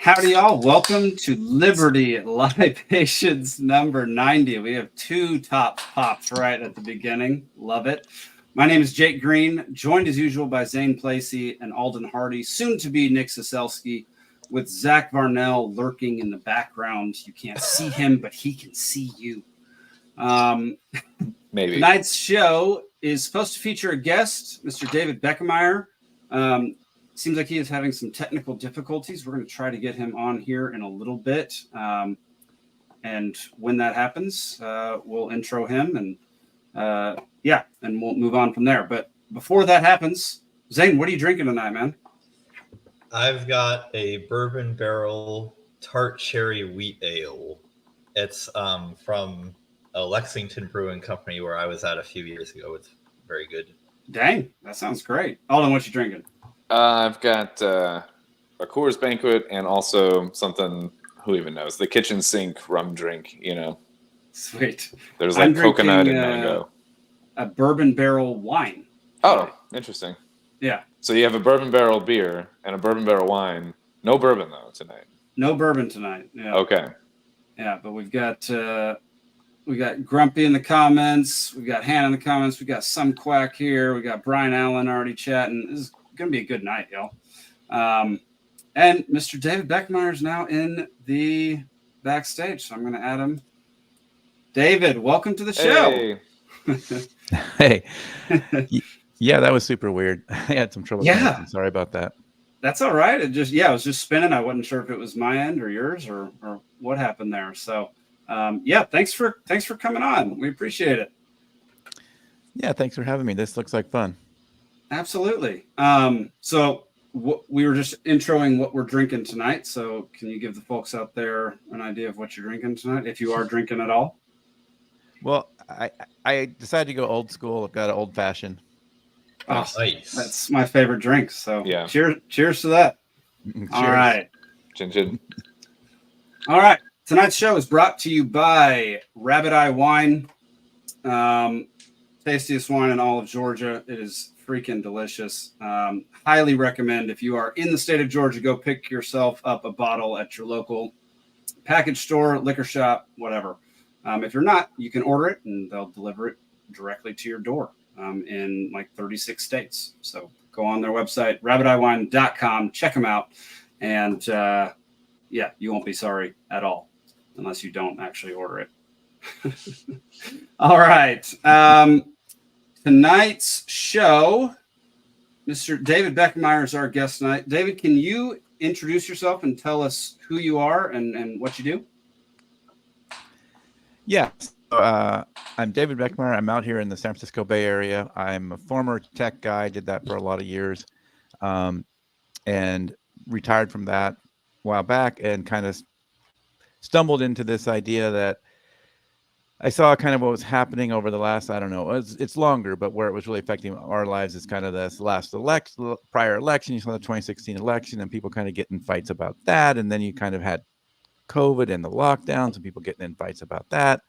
Howdy, y'all. Welcome to Liberty Libations number 90. We have two top pops right at the beginning. Love it. My name is Jake Green, joined as usual by Zane, Placie, and Alden Hardee, soon to be Nick Ciesieslki, with Zach Varnell lurking in the background. You can't see him, but he can see you. Maybe. Tonight's show is supposed to feature a guest, Mr. David Beckemeyer. Seems like he is having some technical difficulties. We're going to try to get him on here in a little bit. And when that happens, we'll intro him and and we'll move on from there. But before that happens, Zane, what are you drinking tonight, man? I've got a bourbon barrel tart cherry wheat ale. It's from a Lexington brewing company where I was at a few years ago. It's very good. Dang, that sounds great. Alden, what you drinking? I've got a Coors Banquet and also something, who even knows, the kitchen sink rum drink, you know. Sweet. There's like coconut and mango. A bourbon barrel wine. Oh, interesting. Yeah. So you have a bourbon barrel beer and a bourbon barrel wine. No bourbon, though, tonight. No bourbon tonight. Yeah. Okay. Yeah, but we've got Grumpy in the comments. We've got Hannah in the comments. We've got some quack here. We got Brian Allen already chatting. This is going to be a good night, y'all. And Mr. David Beckemeyer is now in the backstage, so I'm going to add him. David, welcome to the show. Hey. Hey. Yeah, that was super weird. I had some trouble. Yeah. Sorry about that. That's all right. It was just spinning. I wasn't sure if it was my end or yours or what happened there. So, thanks for coming on. We appreciate it. Yeah, thanks for having me. This looks like fun. Absolutely. We were just introing what we're drinking tonight. So can you give the folks out there an idea of what you're drinking tonight, if you are drinking at all? Well, I decided to go old school. I've got an old fashioned. Oh, nice. That's my favorite drink. So yeah. Cheers to that. Cheers. All right. Chin chin. All right. Tonight's show is brought to you by Rabbit Eye Wine. Tastiest wine in all of Georgia. It is freaking delicious. Highly recommend, if you are in the state of Georgia, go pick yourself up a bottle at your local package store, liquor shop, whatever. If you're not, you can order it and they'll deliver it directly to your door in like 36 states. So go on their website, rabbiteyewine.com, check them out. And you won't be sorry at all unless you don't actually order it. All right. Tonight's show, Mr. David Beckemeyer is our guest tonight. David, can you introduce yourself and tell us who you are and what you do? Yeah. So, I'm David Beckemeyer. I'm out here in the San Francisco Bay Area. I'm a former tech guy, did that for a lot of years, and retired from that a while back and kind of stumbled into this idea that I saw kind of what was happening over the last, I don't know, it's longer, but where it was really affecting our lives is kind of this prior election. You saw the 2016 election and people kind of getting fights about that. And then you kind of had COVID and the lockdowns and people getting in fights about that.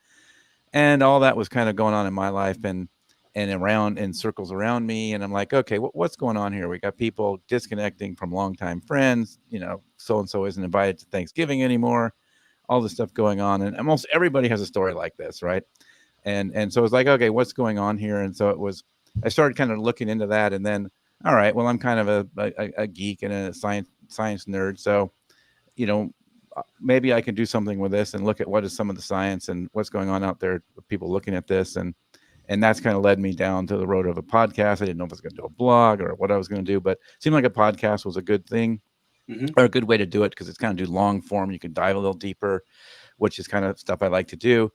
And all that was kind of going on in my life and around in circles around me. And I'm like, okay, what's going on here? We got people disconnecting from longtime friends. You know, so-and-so isn't invited to Thanksgiving anymore. All this stuff going on, and almost everybody has a story like this, right? And so it's like, okay, what's going on here? And so I started kind of looking into that, and then, all right, well, I'm kind of a geek and a science nerd, so, you know, maybe I can do something with this and look at what is some of the science and what's going on out there, people looking at this, and that's kind of led me down to the road of a podcast. I didn't know if I was going to do a blog or what I was going to do, but it seemed like a podcast was a good thing. Or a good way to do it because it's kind of do long form. You can dive a little deeper, which is kind of stuff I like to do.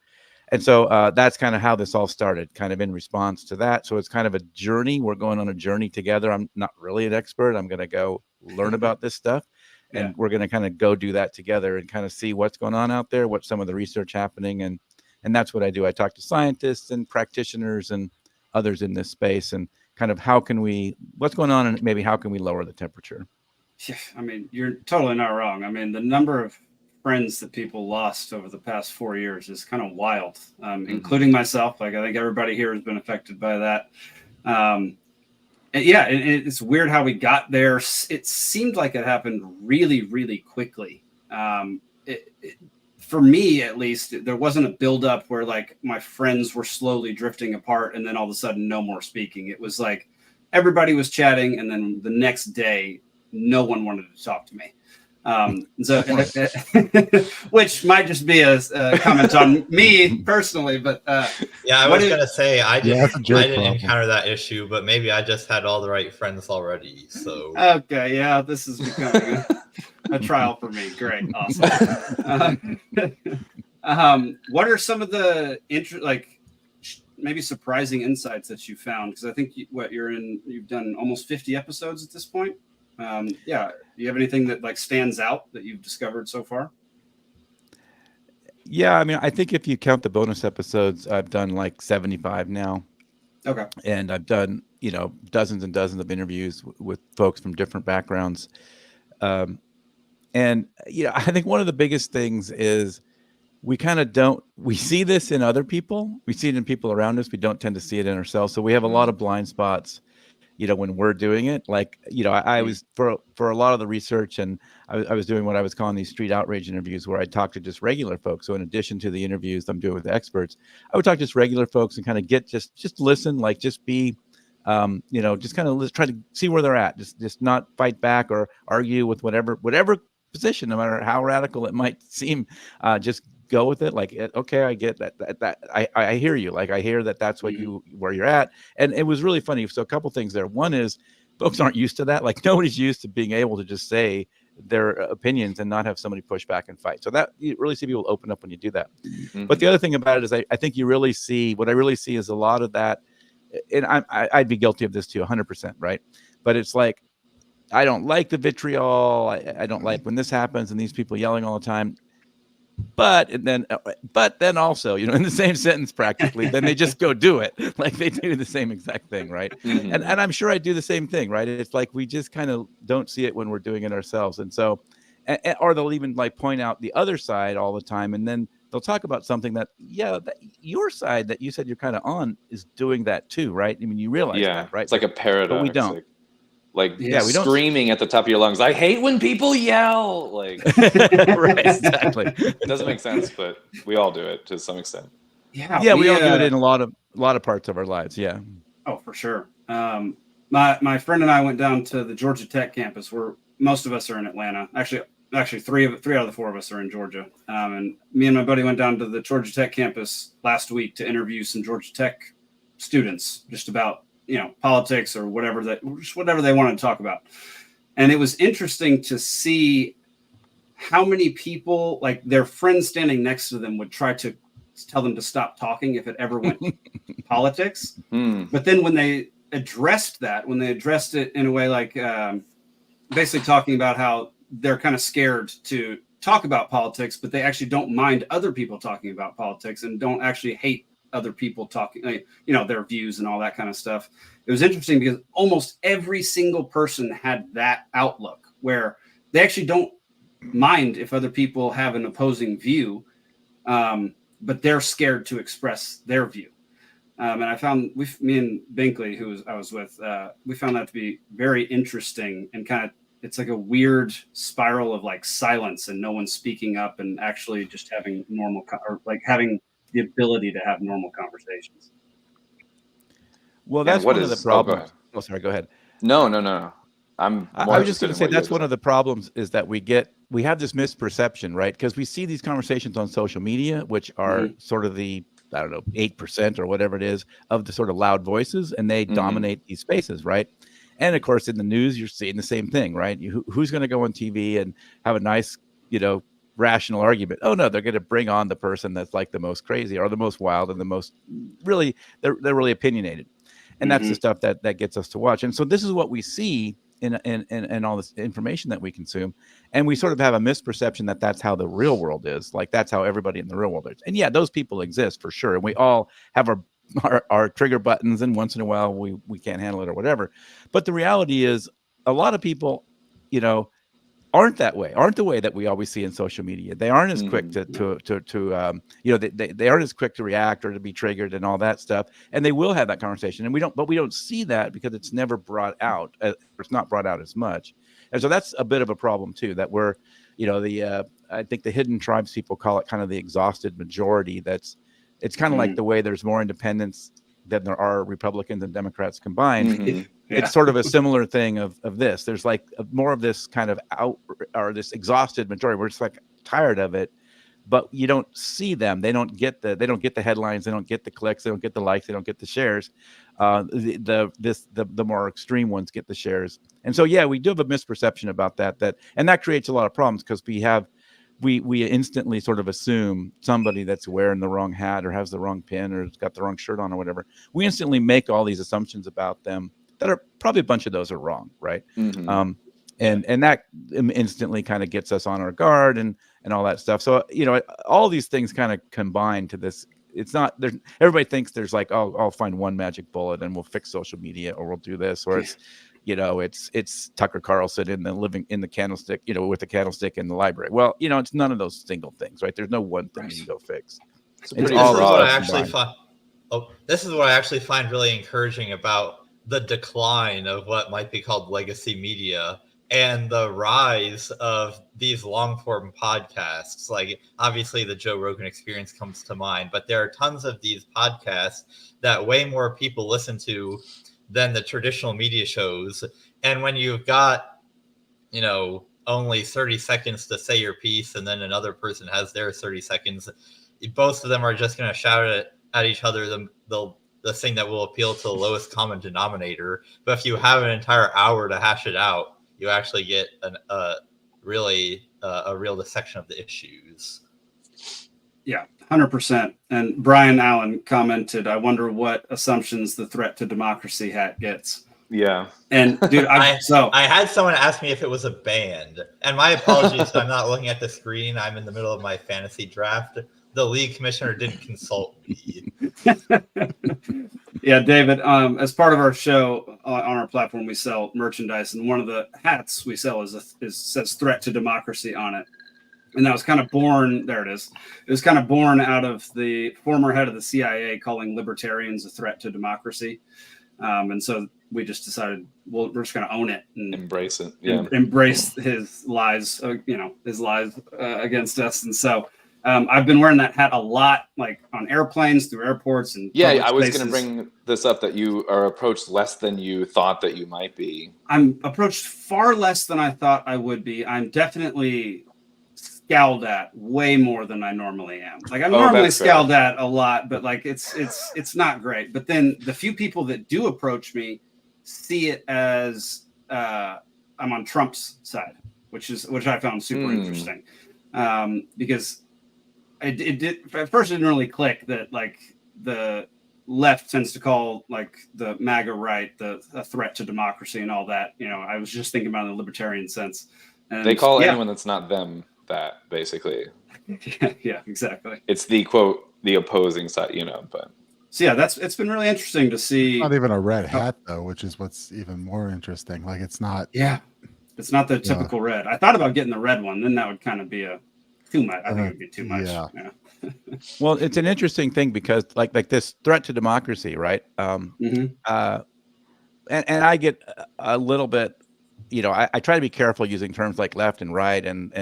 And so that's kind of how this all started, kind of in response to that. So it's kind of a journey. We're going on a journey together. I'm not really an expert. I'm going to go learn about this stuff. And we're going to kind of go do that together and kind of see what's going on out there, what's some of the research happening. And that's what I do. I talk to scientists and practitioners and others in this space and kind of what's going on and maybe how can we lower the temperature? Yeah, I mean, you're totally not wrong. I mean, the number of friends that people lost over the past 4 years is kind of wild, including myself. Like, I think everybody here has been affected by that. It's weird how we got there. It seemed like it happened really, really quickly. For me, at least, there wasn't a buildup where like my friends were slowly drifting apart and then all of a sudden no more speaking. It was like everybody was chatting, and then the next day, no one wanted to talk to me. So, which might just be a comment on me personally, but yeah, I was gonna say I didn't problem. encounter that issue, but maybe I just had all the right friends already. So okay, yeah, this is becoming a trial for me. Great, awesome. What are some of the maybe surprising insights that you found? Because I think you've done almost 50 episodes at this point. Yeah, do you have anything that like stands out that you've discovered so far? Yeah, I mean, I think if you count the bonus episodes, I've done like 75 now. Okay. And I've done, dozens and dozens of interviews with folks from different backgrounds. And, I think one of the biggest things is we see this in other people. We see it in people around us. We don't tend to see it in ourselves. So we have a lot of blind spots, when we're doing it. Like, I was for a lot of the research, and I was doing what I was calling these street outrage interviews, where I talk to just regular folks. So in addition to the interviews I'm doing with the experts, I would talk to just regular folks and kind of get just listen, like just be, just kind of try to see where they're at, just not fight back or argue with whatever position, no matter how radical it might seem. Just go with it. Like, okay, I get that I hear you. Like, I hear that's what where you're at. And it was really funny. So a couple things there. One is folks aren't used to that. Like, nobody's used to being able to just say their opinions and not have somebody push back and fight. So that you really see people open up when you do that. Mm-hmm. But the other thing about it is I think you really see, what I really see is a lot of that. And I'd be guilty of this too, 100%. Right. But it's like, I don't like the vitriol. I don't like when this happens and these people yelling all the time. But then also, in the same sentence practically, then they just go do it. Like, they do the same exact thing, right? Mm-hmm. And I'm sure I do the same thing, right? It's like we just kind of don't see it when we're doing it ourselves. And so, or they'll even like point out the other side all the time, and then they'll talk about something that your side that you said you're kind of on is doing that too, right? I mean, you realize that, right? It's like a paradox. But we don't. Like we screaming at the top of your lungs, I hate when people yell. Like, right, exactly. It doesn't make sense, but we all do it to some extent. Yeah, we all do it in a lot of parts of our lives. Yeah. Oh, for sure. My friend and I went down to the Georgia Tech campus, where most of us are in Atlanta. Actually, three out of the four of us are in Georgia. And me and my buddy went down to the Georgia Tech campus last week to interview some Georgia Tech students just about politics or whatever they wanted to talk about. And it was interesting to see how many people, like their friends standing next to them, would try to tell them to stop talking if it ever went politics. But then when they addressed it in a way like basically talking about how they're kind of scared to talk about politics, but they actually don't mind other people talking about politics and don't actually hate other people talking, their views and all that kind of stuff. It was interesting because almost every single person had that outlook where they actually don't mind if other people have an opposing view, but they're scared to express their view. And I found me and Binkley, I was with, we found that to be very interesting, and kind of, it's like a weird spiral of like silence and no one speaking up and actually just having having the ability to have normal conversations. Well, that's one of the problems. Oh, sorry, go ahead. No. I was just going to say that's one of the problems is that we have this misperception, right? Because we see these conversations on social media, which are sort of the, 8% or whatever it is of the sort of loud voices, and they dominate these spaces, right? And of course, in the news, you're seeing the same thing, right? Who's going to go on TV and have a nice, rational argument? Oh no, they're going to bring on the person that's like the most crazy or the most wild and the most really, they're really opinionated. And that's the stuff that gets us to watch. And so this is what we see in all this information that we consume. And we sort of have a misperception that that's how the real world is. Like, that's how everybody in the real world is. And yeah, those people exist for sure. And we all have our trigger buttons, and once in a while we can't handle it or whatever. But the reality is a lot of people, aren't the way that we always see in social media. They aren't as quick to they aren't as quick to react or to be triggered and all that stuff. And they will have that conversation. And we don't see that because it's never brought out. It's not brought out as much. And so that's a bit of a problem too, that we're, I think the hidden tribes people call it kind of the exhausted majority. It's kind of like the way there's more independents than there are Republicans and Democrats combined. Mhm. It's sort of a similar thing of this. There's like more of this kind of this exhausted majority. We're just like tired of it, but you don't see them. They don't get the headlines. They don't get the clicks. They don't get the likes. They don't get the shares. The more extreme ones get the shares. And so, yeah, we do have a misperception about that, and that creates a lot of problems because we instantly sort of assume somebody that's wearing the wrong hat or has the wrong pin or has got the wrong shirt on or whatever. We instantly make all these assumptions about them that are probably a bunch of those are wrong, right? Mhm. And that instantly kind of gets us on our guard and all that stuff. So, all these things kind of combine to this. It's not there. Everybody thinks there's like, oh, I'll find one magic bullet and we'll fix social media or we'll do this, or it's Tucker Carlson in the candlestick, with the candlestick in the library. Well, it's none of those single things, right? There's no one thing you can go fix. This is what I actually find. This is what I actually find really encouraging about the decline of what might be called legacy media and the rise of these long form podcasts. Like, obviously the Joe Rogan Experience comes to mind, but there are tons of these podcasts that way more people listen to than the traditional media shows. And when you've got, only 30 seconds to say your piece, and then another person has their 30 seconds, both of them are just going to shout at each other the thing that will appeal to the lowest common denominator. But if you have an entire hour to hash it out, you actually get a real dissection of the issues. Yeah, 100%. And Brian Allen commented, "I wonder what assumptions the threat to democracy hat gets." Yeah. And dude, I had someone ask me if it was a band, and my apologies, I'm not looking at the screen. I'm in the middle of my fantasy draft. The league commissioner didn't consult me. Yeah, David, as part of our show on our platform, we sell merchandise, and one of the hats we sell says "Threat to Democracy" on it. And that was kind of born, there it is. It was kind of born out of the former head of the CIA calling libertarians a threat to democracy. And so we just decided, well, we're just going to own it and embrace it. Yeah. Embrace his lies, against us. And so I've been wearing that hat a lot, like on airplanes, through airports, and I was going to bring this up, that you are approached less than you thought that you might be. I'm approached far less than I thought I would be. I'm definitely scowled at way more than I normally am. Like, I'm normally scowled at a lot, but like it's not great. But then the few people that do approach me see it as I'm on Trump's side, which I found super interesting, because it did at first. It didn't really click that like the left tends to call like the MAGA right a threat to democracy and all that. I was just thinking about it in the libertarian sense. And they call anyone that's not them that, basically. Yeah, exactly. It's the quote, the opposing side, but. So yeah, it's been really interesting to see. It's not even a red hat though, which is what's even more interesting. Like, it's not. Yeah, it's not the typical red. I thought about getting the red one, then that would kind of be too much. I think it would be too much. Yeah. Well, it's an interesting thing because like this threat to democracy, right? And I get a little bit, I try to be careful using terms like left and right and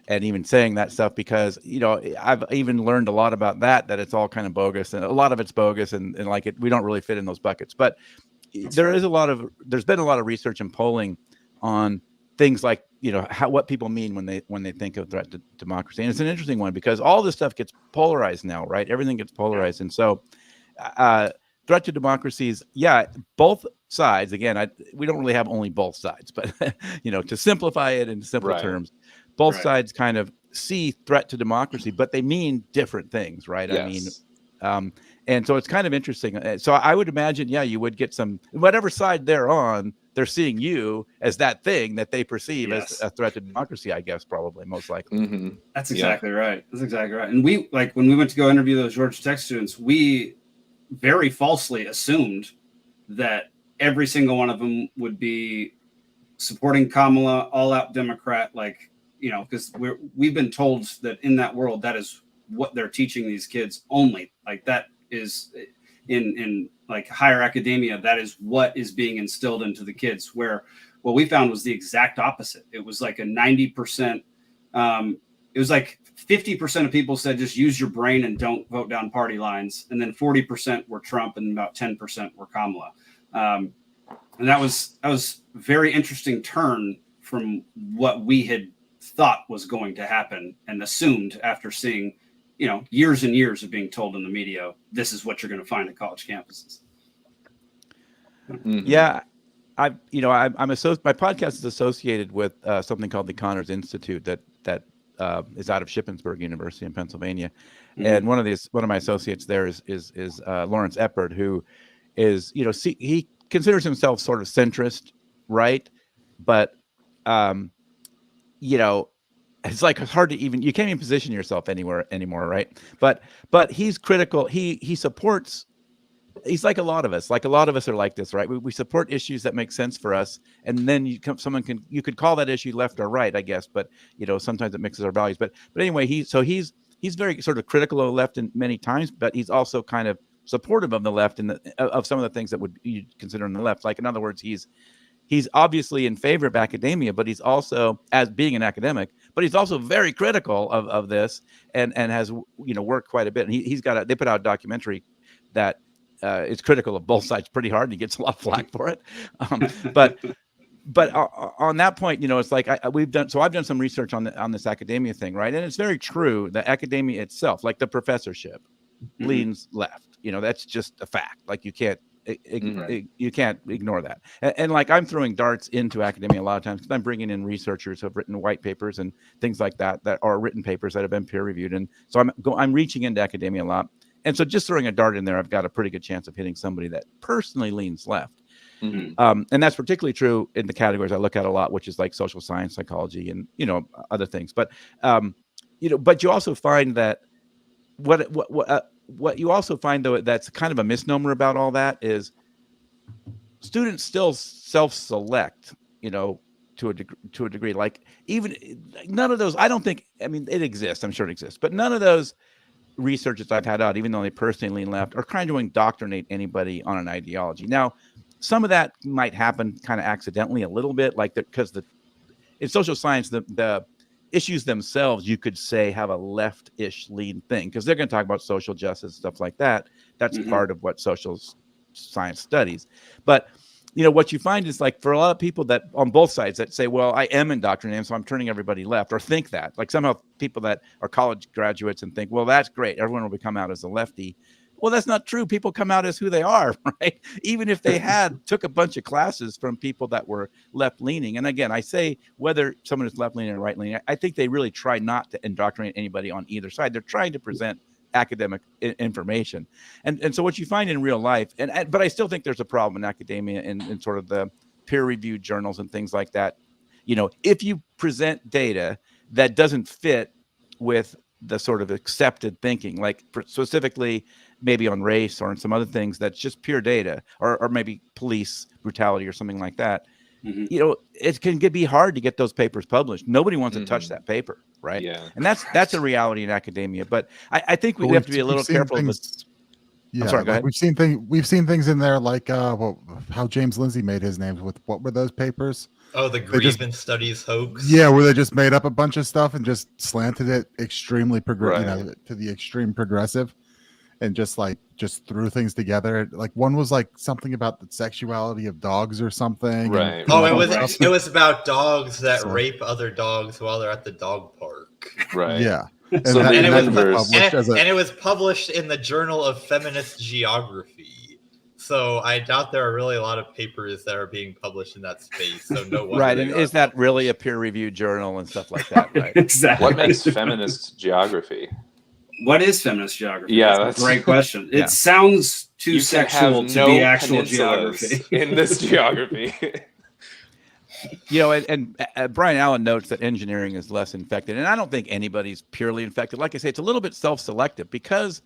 even saying that stuff because, I've even learned a lot about that it's all kind of bogus, and a lot of it's bogus and like we don't really fit in those buckets. But there's been a lot of research and polling on things like, what people mean when they think of threat to democracy. And it's an interesting one because all this stuff gets polarized now, right? Everything gets polarized. And so threat to democracies, both sides, again, we don't really have only both sides, but to simplify it in simple terms, both sides kind of see threat to democracy, but they mean different things, right? Yes. I mean, and so it's kind of interesting. So I would imagine, you would get some, whatever side they're on, they're seeing you as that thing that they perceive as a threat to democracy, I guess, probably, most likely. That's exactly right. That's exactly right. And we, like, when we went to go interview those Georgia Tech students, we very falsely assumed that every single one of them would be supporting Kamala, all out Democrat, like, because we've been told that in that world, that is what they're teaching these kids only. Like, that is in like higher academia, that is what is being instilled into the kids, where what we found was the exact opposite. It was like a 90% It was like 50% of people said just use your brain and don't vote down party lines, and then 40% were Trump, and about 10% were Kamala. And that was very interesting turn from what we had thought was going to happen and assumed after seeing, years and years of being told in the media, this is what you're going to find at college campuses. Mhm. Yeah, my podcast is associated with something called the Connors Institute that is out of Shippensburg University in Pennsylvania, and one of my associates there is Lawrence Eppard, who is he considers himself sort of centrist, right? But it's like it's hard to you can't even position yourself anywhere anymore, right? But he's critical. He supports. He's like a lot of us. Like a lot of us are like this, right? We support issues that make sense for us, and then you could call that issue left or right, I guess. But sometimes it mixes our values. But anyway, he's very sort of critical of the left in many times, but he's also kind of supportive of the left and of some of the things that would you consider in the left. Like in other words, he's obviously in favor of academia, but he's also, as being an academic, but he's also very critical of this and has worked quite a bit. And they put out a documentary that is critical of both sides pretty hard, and he gets a lot of flack for it. But on that point, it's like I've done some research on this academia thing, right? And it's very true that academia itself, like the professorship, leans left. That's just a fact. Like you can't ignore that. And like I'm throwing darts into academia a lot of times because I'm bringing in researchers who have written white papers and things like that are written papers that have been peer reviewed, and so I'm reaching into academia a lot. And so just throwing a dart in there, I've got a pretty good chance of hitting somebody that personally leans left. And that's particularly true in the categories I look at a lot, which is like social science, psychology, and other things. But but you also find that what you also find, though, that's kind of a misnomer about all that is students still self-select, to a degree. Like even none of those. I don't think. I mean, it exists. I'm sure it exists, but none of those researchers I've had out, even though they personally lean left, are trying to indoctrinate anybody on an ideology. Now, some of that might happen kind of accidentally a little bit, like because in social science, the issues themselves, you could say, have a left-ish lean thing because they're going to talk about social justice, stuff like that. That's part of what social science studies. But what you find is, like, for a lot of people that on both sides that say, well, I am indoctrinated, so I'm turning everybody left, or think that, like somehow people that are college graduates and think, well, that's great, everyone will come out as a lefty. Well, that's not true. People come out as who they are, right? Even if they took a bunch of classes from people that were left-leaning. And again, I say whether someone is left-leaning or right-leaning, I think they really try not to indoctrinate anybody on either side. They're trying to present academic information. And so what you find in real life, but I still think there's a problem in academia and sort of the peer-reviewed journals and things like that. If you present data that doesn't fit with the sort of accepted thinking, like specifically maybe on race or on some other things, that's just pure data, or maybe police brutality or something like that. It can be hard to get those papers published. Nobody wants to touch that paper, right? Yeah. And that's a reality in academia. But I think we have to be a little careful. Yeah, I'm sorry, go ahead. We've seen things in there like how James Lindsay made his name with, what were those papers? Oh, the grievance studies hoax. Yeah, where they just made up a bunch of stuff and just slanted it extremely to the extreme progressive, and just threw things together. Like one was like something about the sexuality of dogs or something. Right. Oh, it was about dogs that rape other dogs while they're at the dog park. Right. Yeah. And, So it was published in the Journal of Feminist Geography. So I doubt there are really a lot of papers that are being published in that space. So no wonder. Right. And is that really a peer-reviewed journal and stuff like that? Right. Exactly. What makes feminist geography? What is feminist geography? Yeah, that's a great question. Yeah. It sounds too You sexual to be actual geography. in this geography. And Brian Allen notes that engineering is less infected. And I don't think anybody's purely infected. Like I say, it's a little bit self-selective because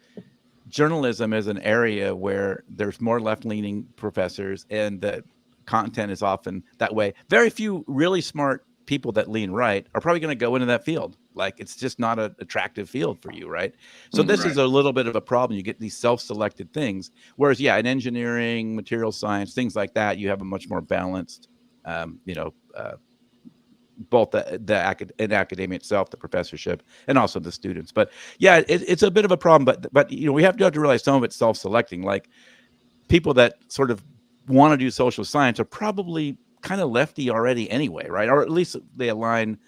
journalism is an area where there's more left-leaning professors and the content is often that way. Very few really smart people that lean right are probably going to go into that field. Like it's just not an attractive field for you, right? So this is a little bit of a problem. You get these self-selected things. Whereas, in engineering, material science, things like that, you have a much more balanced both in academia itself, the professorship, and also the students. But yeah, it's a bit of a problem. But we have to realize some of it's self-selecting. Like people that sort of want to do social science are probably kind of lefty already anyway, right? Or at least they align.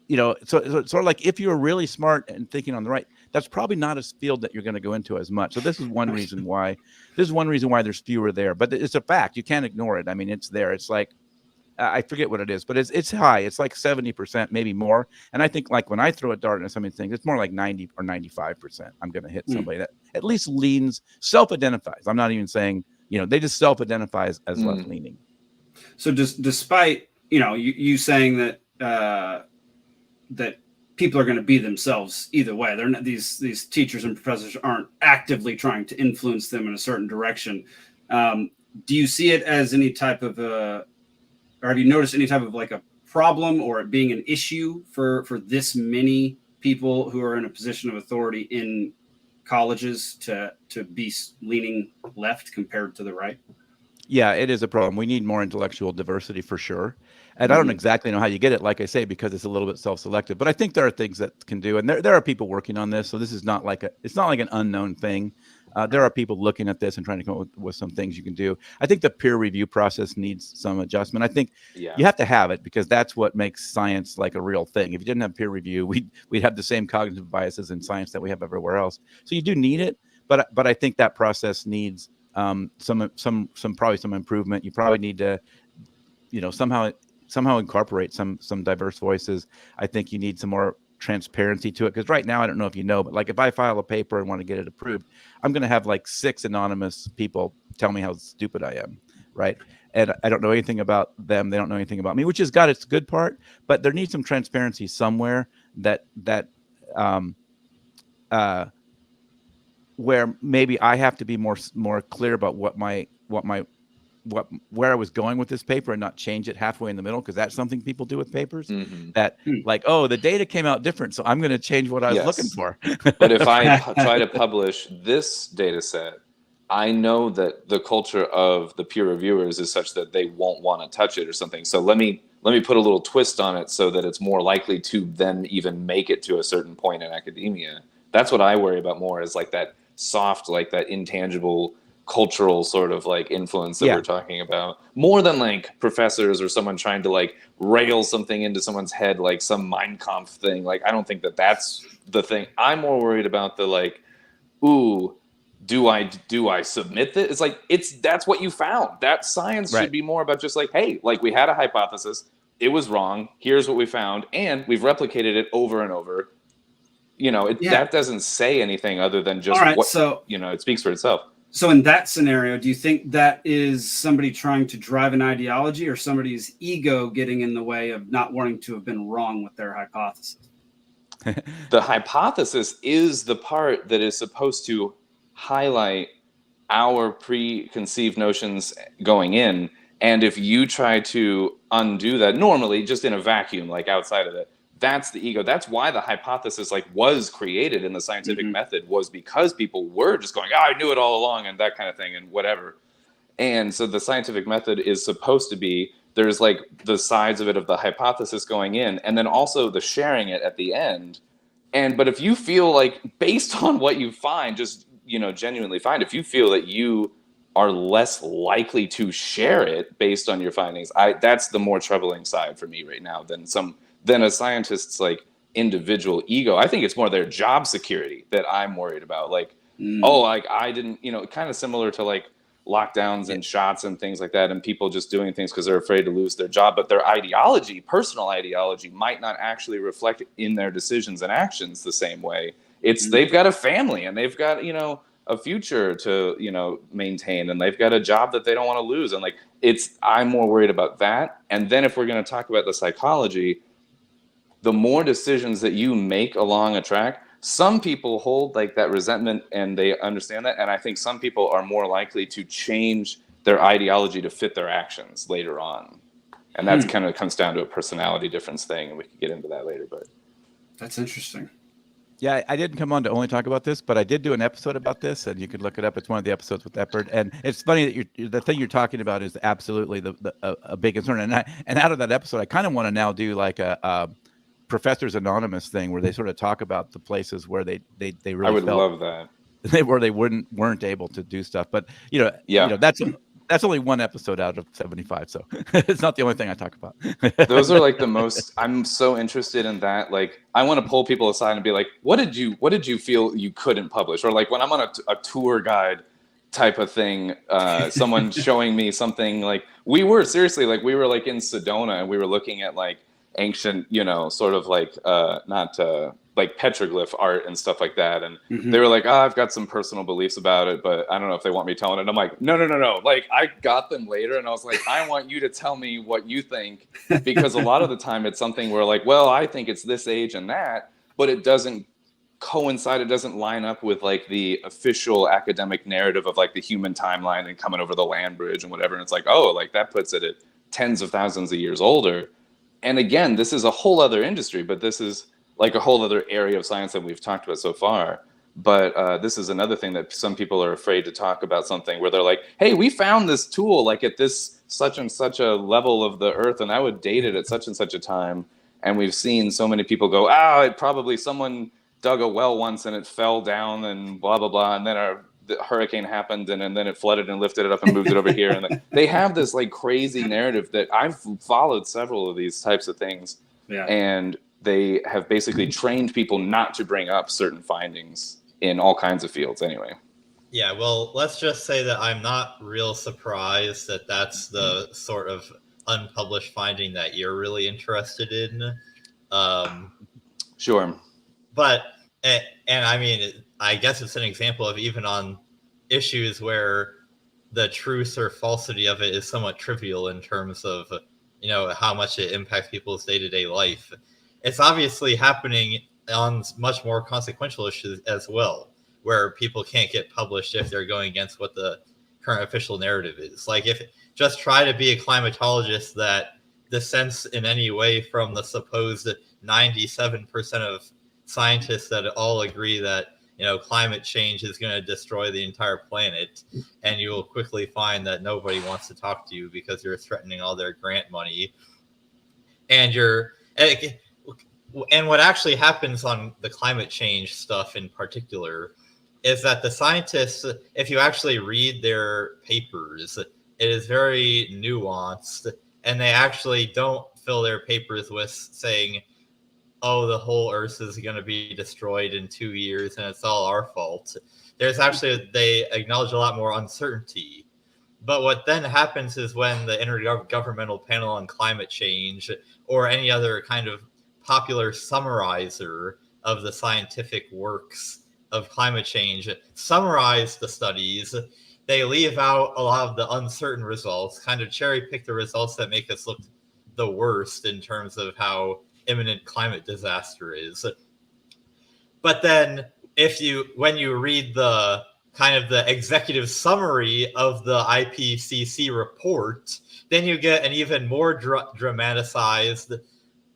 So sort of like if you're really smart and thinking on the right, that's probably not a field that you're going to go into as much. So this is one reason why. There's fewer there. But it's a fact. You can't ignore it. I mean, it's there. It's like I forget what it is, but it's high. It's like 70%, maybe more. And I think like when I throw a dart into somebody's things, it's more like 90 or 95%. I'm going to hit somebody that at least leans, self-identifies. I'm not even saying, they just self-identify as left-leaning. So despite, you saying that that people are going to be themselves either way. They're not, these teachers and professors aren't actively trying to influence them in a certain direction. Do you see it as any type of or have you noticed any type of like a problem or it being an issue for this many people who are in a position of authority in colleges to be leaning left compared to the right? Yeah, it is a problem. We need more intellectual diversity for sure. And I don't exactly know how you get it, like I say, because it's a little bit self-selected. But I think there are things that can do, and there are people working on this. So this is not like it's not like an unknown thing. There are people looking at this and trying to come up with some things you can do. I think the peer review process needs some adjustment. I think you have to have it because that's what makes science like a real thing. If you didn't have peer review, we'd have the same cognitive biases in science that we have everywhere else. So you do need it, but I think that process needs some probably some improvement. You probably need to, somehow incorporate some diverse voices. I think you need some more transparency to it because right now I don't know if you know, but like if I file a paper and want to get it approved, I'm going to have like 6 anonymous people tell me how stupid I am, right? And I don't know anything about them. They don't know anything about me, which has got its good part, but there needs some transparency somewhere where maybe I have to be more clear about where I was going with this paper and not change it halfway in the middle, because that's something people do with papers that like, oh, the data came out different, so I'm going to change what I was looking for. But if I try to publish this data set, I know that the culture of the peer reviewers is such that they won't want to touch it or something. So let me put a little twist on it so that it's more likely to then even make it to a certain point in academia. That's what I worry about more, is like that soft, like that intangible cultural sort of like influence that we're talking about, more than like professors or someone trying to like rail something into someone's head, like some Mein Kampf thing. Like, I don't think that that's the thing. I'm more worried about the like, ooh, do I submit this? It's like, that's what you found. That science should be more about just like, hey, like we had a hypothesis, it was wrong, here's what we found, and we've replicated it over and over. That doesn't say anything other than just it speaks for itself. So in that scenario, do you think that is somebody trying to drive an ideology or somebody's ego getting in the way of not wanting to have been wrong with their hypothesis? The hypothesis is the part that is supposed to highlight our preconceived notions going in. And if you try to undo that, normally just in a vacuum, like outside of it, that's the ego. That's why the hypothesis like was created in the scientific method, was because people were just going, I knew it all along and that kind of thing and whatever. And so the scientific method is supposed to be, there's like the sides of it of the hypothesis going in, and then also the sharing it at the end. But if you feel like, based on what you find, just, genuinely find, if you feel that you are less likely to share it based on your findings, that's the more troubling side for me right now than a scientist's like individual ego. I think it's more their job security that I'm worried about. Like, I didn't, kind of similar to like lockdowns and shots and things like that, and people just doing things because they're afraid to lose their job. But their ideology, personal ideology, might not actually reflect in their decisions and actions the same way. They've got a family and they've got, a future to, maintain, and they've got a job that they don't want to lose. And like, I'm more worried about that. And then if we're going to talk about the psychology, the more decisions that you make along a track, some people hold like that resentment and they understand that. And I think some people are more likely to change their ideology to fit their actions later on. And that's kind of comes down to a personality difference thing. And we could get into that later, but that's interesting. Yeah, I didn't come on to only talk about this, but I did do an episode about this, and you could look it up. It's one of the episodes with Gabbard, and it's funny that the thing you're talking about is absolutely a big concern. And out of that episode, I kind of want to now do like a Professors Anonymous thing where they sort of talk about the places where they really I would felt love that. where they weren't able to do stuff. But that's only one episode out of 75, so it's not the only thing I talk about. Those are like the most. I'm so interested in that. Like, I want to pull people aside and be like, what did you feel you couldn't publish? Or like when I'm on a tour guide type of thing, someone showing me something, like we were in Sedona and we were looking at like ancient, sort of like not like petroglyph art and stuff like that, and they were like, I've got some personal beliefs about it, but I don't know if they want me telling it. And I'm like, no, like I got them later, and I was like, I want you to tell me what you think, because a lot of the time it's something where like, well, I think it's this age and that, but it doesn't coincide, it doesn't line up with like the official academic narrative of like the human timeline and coming over the land bridge and whatever, and it's like, oh, like that puts it at tens of thousands of years older. And again, this is a whole other industry, but this is like a whole other area of science that we've talked about so far. But this is another thing that some people are afraid to talk about, something where they're like, hey, we found this tool like at this such and such a level of the earth, and I would date it at such and such a time. And we've seen so many people go, it probably someone dug a well once and it fell down and blah, blah, blah. And then the hurricane happened and then it flooded and lifted it up and moved it over here. And they have this like crazy narrative that I've followed several of these types of things. Yeah. And they have basically trained people not to bring up certain findings in all kinds of fields anyway. Yeah, well, let's just say that I'm not real surprised that that's the sort of unpublished finding that you're really interested in. Sure. But, and I mean, I guess it's an example of even on issues where the truth or falsity of it is somewhat trivial in terms of, how much it impacts people's day-to-day life. It's obviously happening on much more consequential issues as well, where people can't get published if they're going against what the current official narrative is. Like, if just try to be a climatologist that dissents in any way from the supposed 97% of scientists that all agree that, climate change is going to destroy the entire planet, and you will quickly find that nobody wants to talk to you because you're threatening all their grant money. And what actually happens on the climate change stuff in particular is that the scientists, if you actually read their papers, it is very nuanced, and they actually don't fill their papers with saying, oh, the whole Earth is going to be destroyed in 2 years and it's all our fault. They acknowledge a lot more uncertainty. But what then happens is when the Intergovernmental Panel on Climate Change or any other kind of popular summarizer of the scientific works of climate change summarize the studies, they leave out a lot of the uncertain results, kind of cherry pick the results that make us look the worst in terms of how imminent climate disaster is. But then when you read the kind of the executive summary of the IPCC report, then you get an even more dramatized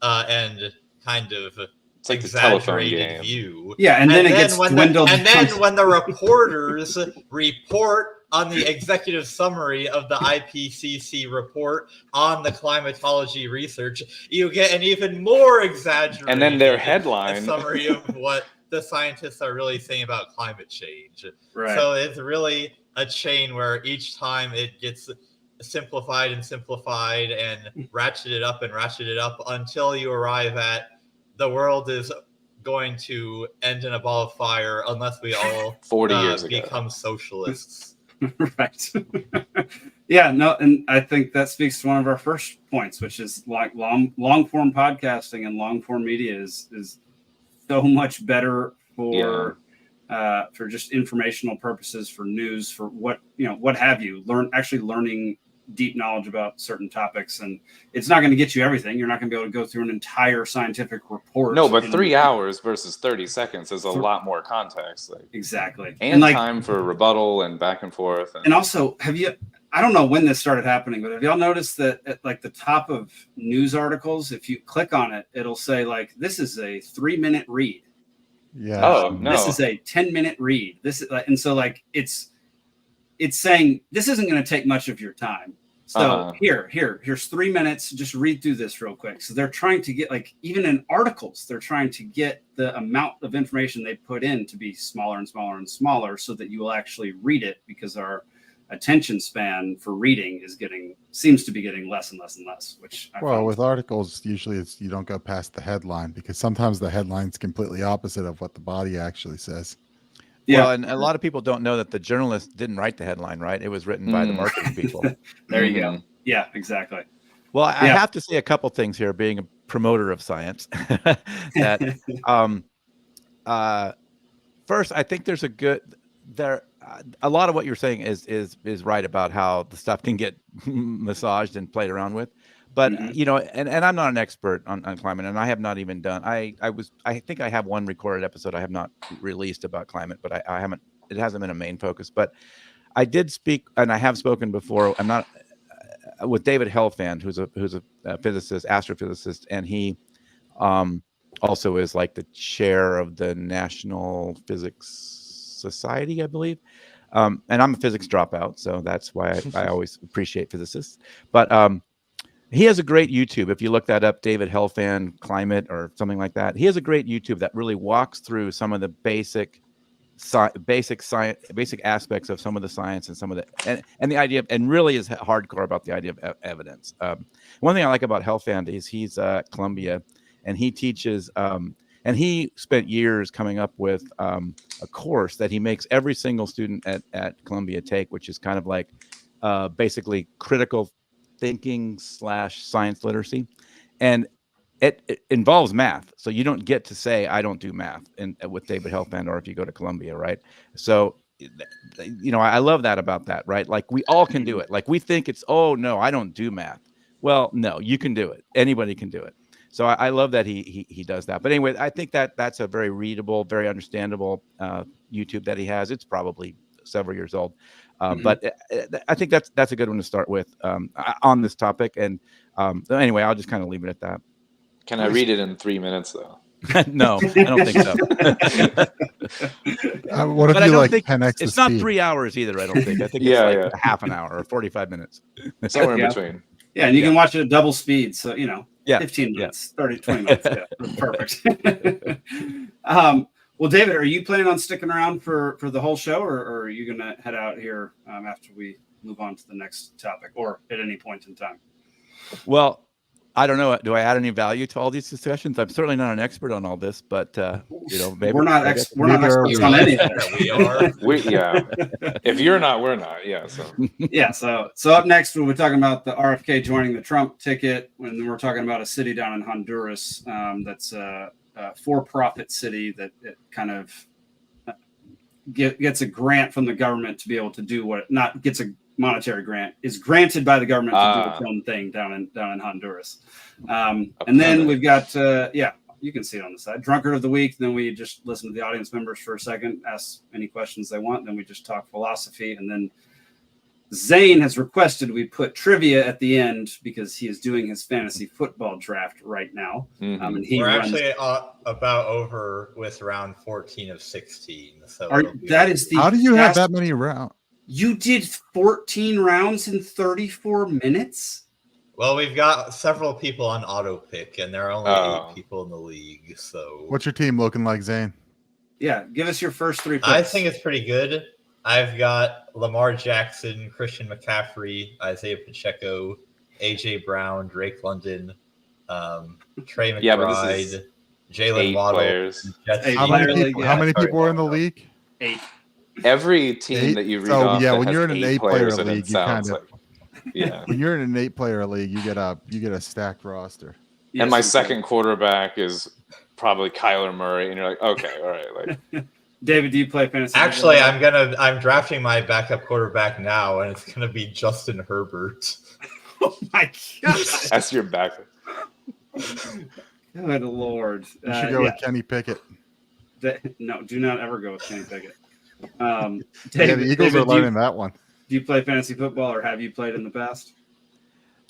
and kind of it's like exaggerated view. Yeah, and then it gets dwindled. And then when the reporters report on the executive summary of the IPCC report on the climatology research, you get an even more exaggerated and then their headline summary of what the scientists are really saying about climate change. Right. So it's really a chain where each time it gets simplified and ratcheted up until you arrive at the world is going to end in a ball of fire unless we all 40 years become socialists. Right. Yeah, no, and I think that speaks to one of our first points, which is like long form podcasting and long form media is so much better for just informational purposes, for news, for what have you. Learning deep knowledge about certain topics, and it's not going to get you everything. You're not going to be able to go through an entire scientific report. No, but 3 hours versus 30 seconds is a lot more context. Exactly. And time for rebuttal and back and forth. And also, I don't know when this started happening, but have y'all noticed that at like the top of news articles, if you click on it, it'll say like, this is a 3-minute read. Yeah. Oh, no. This is a 10-minute read. This is, and so like it's saying this isn't going to take much of your time. So here's 3 minutes. Just read through this real quick. So they're trying to get, like, even in articles, they're trying to get the amount of information they put in to be smaller and smaller and smaller, so that you will actually read it, because our attention span for reading seems to be getting less and less and less. Which with articles, usually it's you don't go past the headline, because sometimes the headline's completely opposite of what the body actually says. Yeah. Well, and a lot of people don't know that the journalist didn't write the headline, right? It was written by the marketing people. There you go. Yeah, exactly. Well, I have to say a couple things here, being a promoter of science. That first, I think there's a lot of what you're saying is right about how the stuff can get massaged and played around with. But you know, and I'm not an expert on climate, and I have not even done. I think I have one recorded episode I have not released about climate, but I haven't. It hasn't been a main focus. But I did speak, and I have spoken before. I'm not with David Helfand, who's a physicist, astrophysicist, and he also is like the chair of the National Physics Society, I believe. And I'm a physics dropout, so that's why I always appreciate physicists. But he has a great YouTube. If you look that up, David Helfand Climate or something like that, he has a great YouTube that really walks through some of the basic aspects of some of the science and some of the and the idea of, and really is hardcore about the idea of evidence. One thing I like about Helfand is he's at Columbia, and he teaches. And he spent years coming up with a course that he makes every single student at Columbia take, which is kind of like basically critical thinking / science literacy. And it involves math. So you don't get to say, I don't do math with David Helfand, or if you go to Columbia, right? So, you know, I love that about that, right? Like we all can do it. Like we think it's, oh, no, I don't do math. Well, no, you can do it. Anybody can do it. So I love that he does that. But anyway, I think that's a very readable, very understandable YouTube that he has. It's probably several years old. But I think that's a good one to start with on this topic. And anyway, I'll just kind of leave it at that. Can I read it in 3 minutes, though? No, I don't think so. What if But you I like don't think 10x it's the not speed? 3 hours either. I don't think. I think it's like a half an hour or 45 minutes. Somewhere in between. Yeah, and you can watch it at double speed. So, you know, 15 minutes, 30, 20 minutes. Yeah, perfect. Well, David, are you planning on sticking around for the whole show, or are you going to head out here after we move on to the next topic, or at any point in time? Well, I don't know. Do I add any value to all these discussions? I'm certainly not an expert on all this, but you know, maybe we're not experts on anything. We are. If you're not, we're not. Yeah. So up next, we'll be talking about the RFK joining the Trump ticket. When we're talking about a city down in Honduras that's a for-profit city that it kind of gets a grant from the government to be able to do what not gets a monetary grant, is granted by the government to do its own thing down in Honduras. And then we've got you can see it on the side, drunkard of the week. Then we just listen to the audience members for a second, ask any questions they want. Then we just talk philosophy. And then Zane has requested we put trivia at the end because he is doing his fantasy football draft right now. And we're actually about over with round 14 of 16. So how do you have that many rounds? You did 14 rounds in 34 minutes? Well, we've got several people on auto pick, and there are only 8 people in the league. So, what's your team looking like, Zane? Yeah, give us your first 3 picks. I think it's pretty good. I've got Lamar Jackson, Christian McCaffrey, Isaiah Pacheco, AJ Brown, Drake London, Trey McBride, Jalen Waddle. How many people are in the league? 8. Every team that you read off, when you're in an 8-player league, you kind of yeah. When you're in an 8-player league, you get a stacked roster. Yes, and my second quarterback is probably Kyler Murray, and you're like, okay, all right, like. David, do you play fantasy? Actually, I'm drafting my backup quarterback now, and it's gonna be Justin Herbert. Oh my gosh, that's your backup. Good Lord, you should go with Kenny Pickett. No, do not ever go with Kenny Pickett. David, the Eagles are learning that one. Do you play fantasy football, or have you played in the past?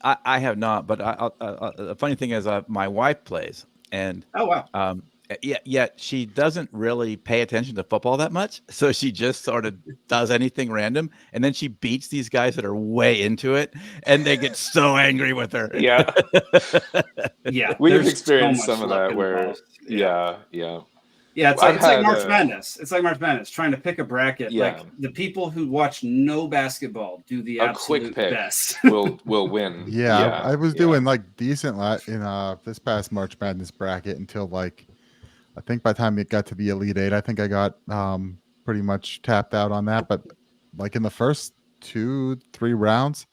I have not, but the funny thing is, my wife plays, and oh wow, Yet she doesn't really pay attention to football that much. So she just sort of does anything random. And then she beats these guys that are way into it. And they get so angry with her. Yeah. Yeah. We've there's experienced so much some of luck that where, involved. yeah. Yeah, it's I've like had, March Madness. It's like March Madness, trying to pick a bracket. Yeah. Like the people who watch no basketball do the A absolute quick pick best. will win. Yeah, I was doing like decent in this past March Madness bracket until like I think by the time it got to the Elite Eight, I think I got pretty much tapped out on that. But like in the first 2-3 rounds,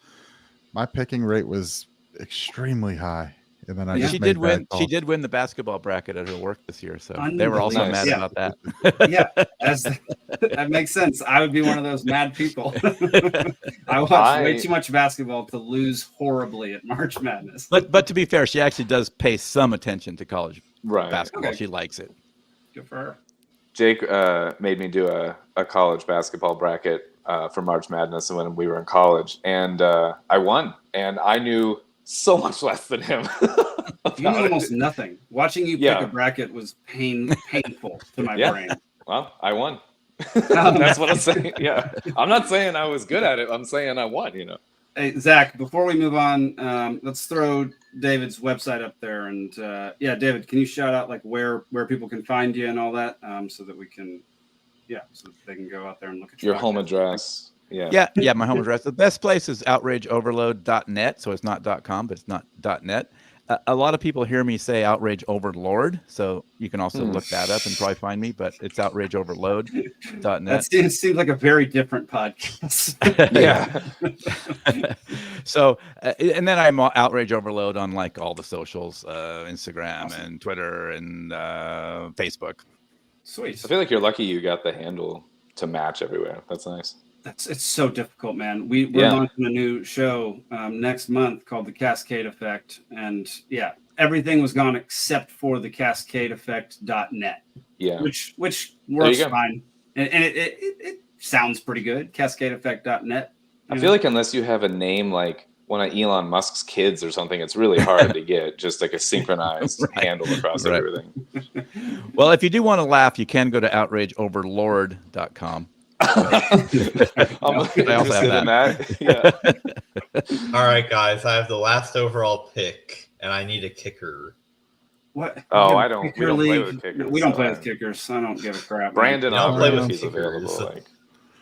my picking rate was extremely high. And then I just she made did win. bad calls. She did win the basketball bracket at her work this year, so they were also mad Unbelievable. about that. Yeah, that makes sense. I would be one of those mad people. I watch way too much basketball to lose horribly at March Madness. But to be fair, she actually does pay some attention to college Right. basketball. Okay. She likes it. Good for her. Jake made me do a college basketball bracket for March Madness when we were in college, and I won. And I knew so much less than him. You knew almost nothing. Watching you pick a bracket was painful to my brain. Well, I won. That's what I'm saying. Yeah, I'm not saying I was good at it. I'm saying I won. Hey, Zach, before we move on, let's throw David's website up there. And David, can you shout out like where people can find you and all that, so that we can, so that they can go out there and look at your home address. Yeah, my home address. The best place is outrageoverload.net. So it's not .com, but it's not .net. A lot of people hear me say Outrage Overlord, so you can also look that up and probably find me, but it's outrageoverload.net. That seems like a very different podcast. Yeah. So, and then I'm Outrage Overload on like all the socials, Instagram and Twitter and Facebook. Sweet. I feel like you're lucky you got the handle to match everywhere. That's nice. It's so difficult, man. We're launching a new show next month called The Cascade Effect. And everything was gone except for the cascadeeffect.net. Yeah. Which works fine. And it sounds pretty good. Cascadeeffect.net. I feel like unless you have a name like one of Elon Musk's kids or something, it's really hard to get just like a synchronized handle across everything. Well, if you do want to laugh, you can go to outrageoverlord.com. I'm interested in that. Yeah. All right, guys. I have the last overall pick, and I need a kicker. What? Oh, I don't. We don't play with kickers. We don't play with kickers. I don't give a crap. Brandon, I'll play with he's available. Like,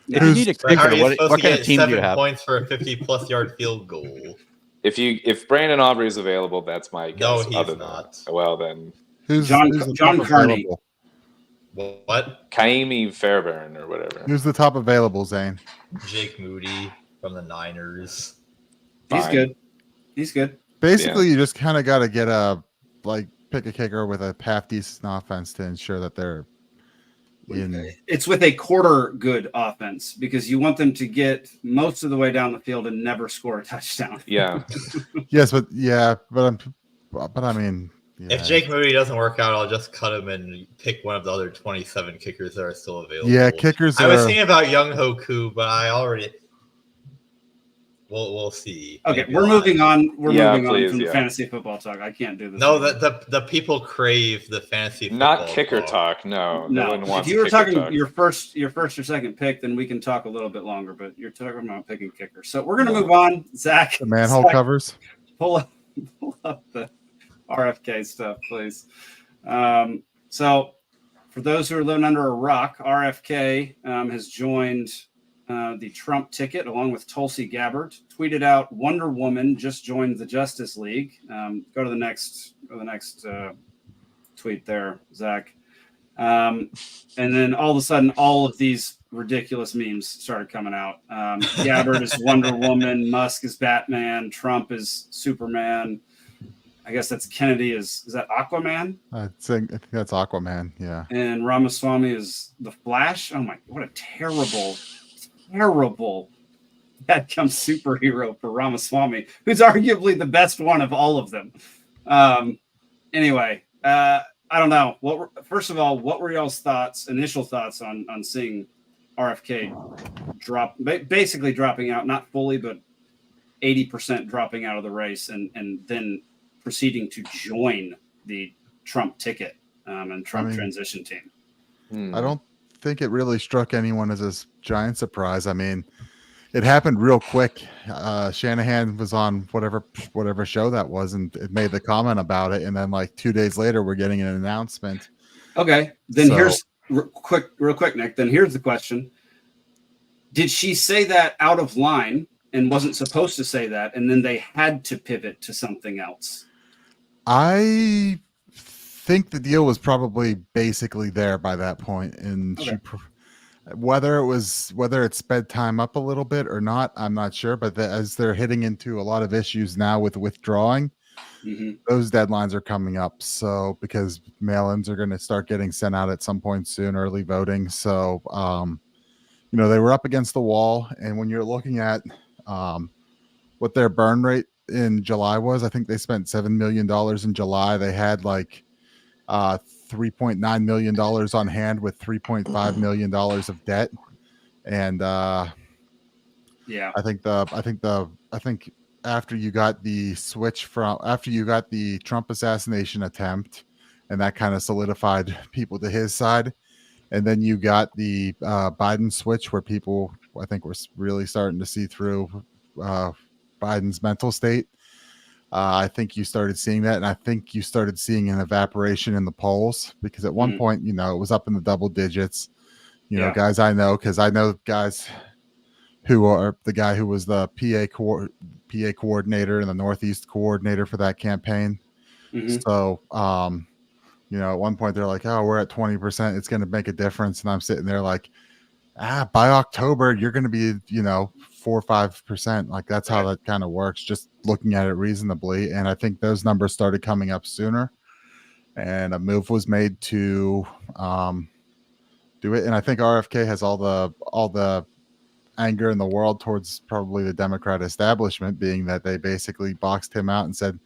if you need a kicker, what kind of team do you have? 7 points for a 50+ yard field goal. If Brandon Aubrey is available, that's my guess. No, he's not. Well, then who's John Carney. What? Kaimi Fairbairn or whatever. Who's the top available, Zane? Jake Moody from the Niners. He's good. Basically, you just kind of got to get pick a kicker with a half decent offense to ensure that they're in. It's with a quarter good offense because you want them to get most of the way down the field and never score a touchdown. Yeah. Yes, but I mean. Yeah. If Jake Moody doesn't work out, I'll just cut him and pick one of the other 27 kickers that are still available. Yeah, kickers. I was thinking about Young Hoku, but I already. We'll see. Okay, we're moving on. We're moving on from fantasy football talk. I can't do this. No, the people crave the fantasy football not kicker talk. No. If you were talking your first or second pick, then we can talk a little bit longer. But you're talking about picking kickers, so we're gonna move on. Zach, the manhole covers. Pull up the RFK stuff, please. So for those who are living under a rock, RFK has joined the Trump ticket along with Tulsi Gabbard. Tweeted out, Wonder Woman just joined the Justice League. Go to the next tweet there, Zach. And then all of a sudden, all of these ridiculous memes started coming out. Gabbard is Wonder Woman, Musk is Batman, Trump is Superman. I guess that's Kennedy is that Aquaman? I think that's Aquaman, yeah. And Ramaswamy is the Flash. Oh my, what a terrible dadgum superhero for Ramaswamy, who's arguably the best one of all of them. Anyway, I don't know. First of all, what were y'all's initial thoughts on seeing RFK basically dropping out, not fully, but 80% dropping out of the race and then proceeding to join the Trump ticket. and Trump transition team. I don't think it really struck anyone as a giant surprise. I mean, it happened real quick. Shanahan was on whatever show that was, and it made the comment about it. And then like 2 days later, we're getting an announcement. Okay, then here's real quick, Nick. Then here's the question: did she say that out of line and wasn't supposed to say that, and then they had to pivot to something else? I think the deal was probably basically there by that point, and whether it sped time up a little bit or not, I'm not sure. But as they're hitting into a lot of issues now with withdrawing, those deadlines are coming up. So because mail-ins are going to start getting sent out at some point soon, early voting. So they were up against the wall, and when you're looking at what their burn rate in July was, I think they spent $7 million in July. They had like $3.9 million on hand with $3.5 million of debt, and I think after you got the Trump assassination attempt, and that kind of solidified people to his side, and then you got the Biden switch, where people I think were really starting to see through Biden's mental state. I think you started seeing that, and I think you started seeing an evaporation in the polls, because at one point, it was up in the double digits. Guys I know, because I know guys who are the guy who was the PA coordinator and the Northeast coordinator for that campaign. So, at one point they're like, "Oh, we're at 20%. It's going to make a difference," and I'm sitting there like, by October you're going to be 4 or 5%. Like that's how that kind of works, just looking at it reasonably. And I think those numbers started coming up sooner, and a move was made to do it. And I think RFK has all the anger in the world towards probably the Democrat establishment, being that they basically boxed him out and said,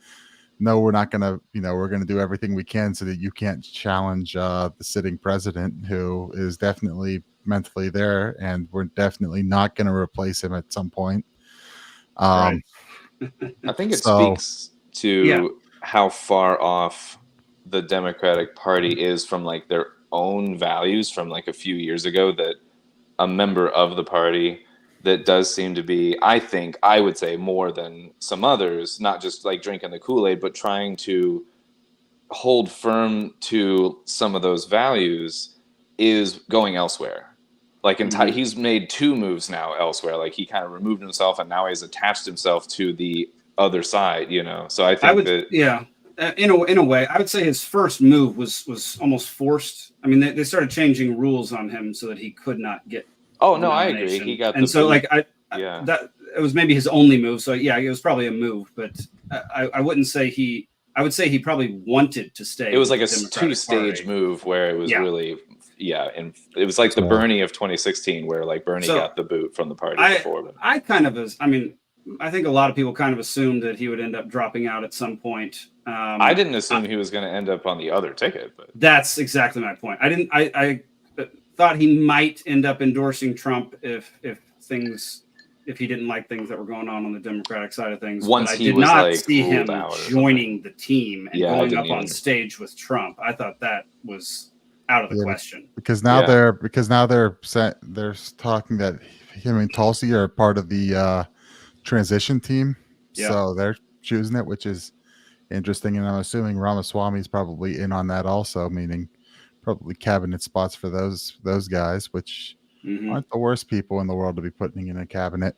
no, we're not going to, we're going to do everything we can so that you can't challenge the sitting president, who is definitely mentally there, and we're definitely not going to replace him at some point. I think it speaks to how far off the Democratic Party is from like their own values from like a few years ago, that a member of the party that does seem to be, I would say more than some others, not just like drinking the Kool-Aid, but trying to hold firm to some of those values, is going elsewhere. Like he's made 2 moves now elsewhere. Like he kind of removed himself, and now he's attached himself to the other side, So I think in a way, I would say his first move was almost forced. I mean, they started changing rules on him so that he could not get. Oh no, I agree. He got, and so boot. That it was maybe his only move. So it was probably a move, but I wouldn't say I would say he probably wanted to stay. It was like a 2-stage move where it was really. Yeah, and it was like the Bernie of 2016, where like Bernie got the boot from the party before. But I think a lot of people kind of assumed that he would end up dropping out at some point. I didn't assume he was going to end up on the other ticket, but that's exactly my point. I thought he might end up endorsing Trump if he didn't like things that were going on the Democratic side of things. Once I he did was not like see him joining the team and going up on stage with Trump. I thought that was out of the question, because now they're talking that him and Tulsi are part of the transition team, so they're choosing it, which is interesting. And I'm assuming Ramaswamy's probably in on that also, meaning probably cabinet spots for those guys, which aren't the worst people in the world to be putting in a cabinet.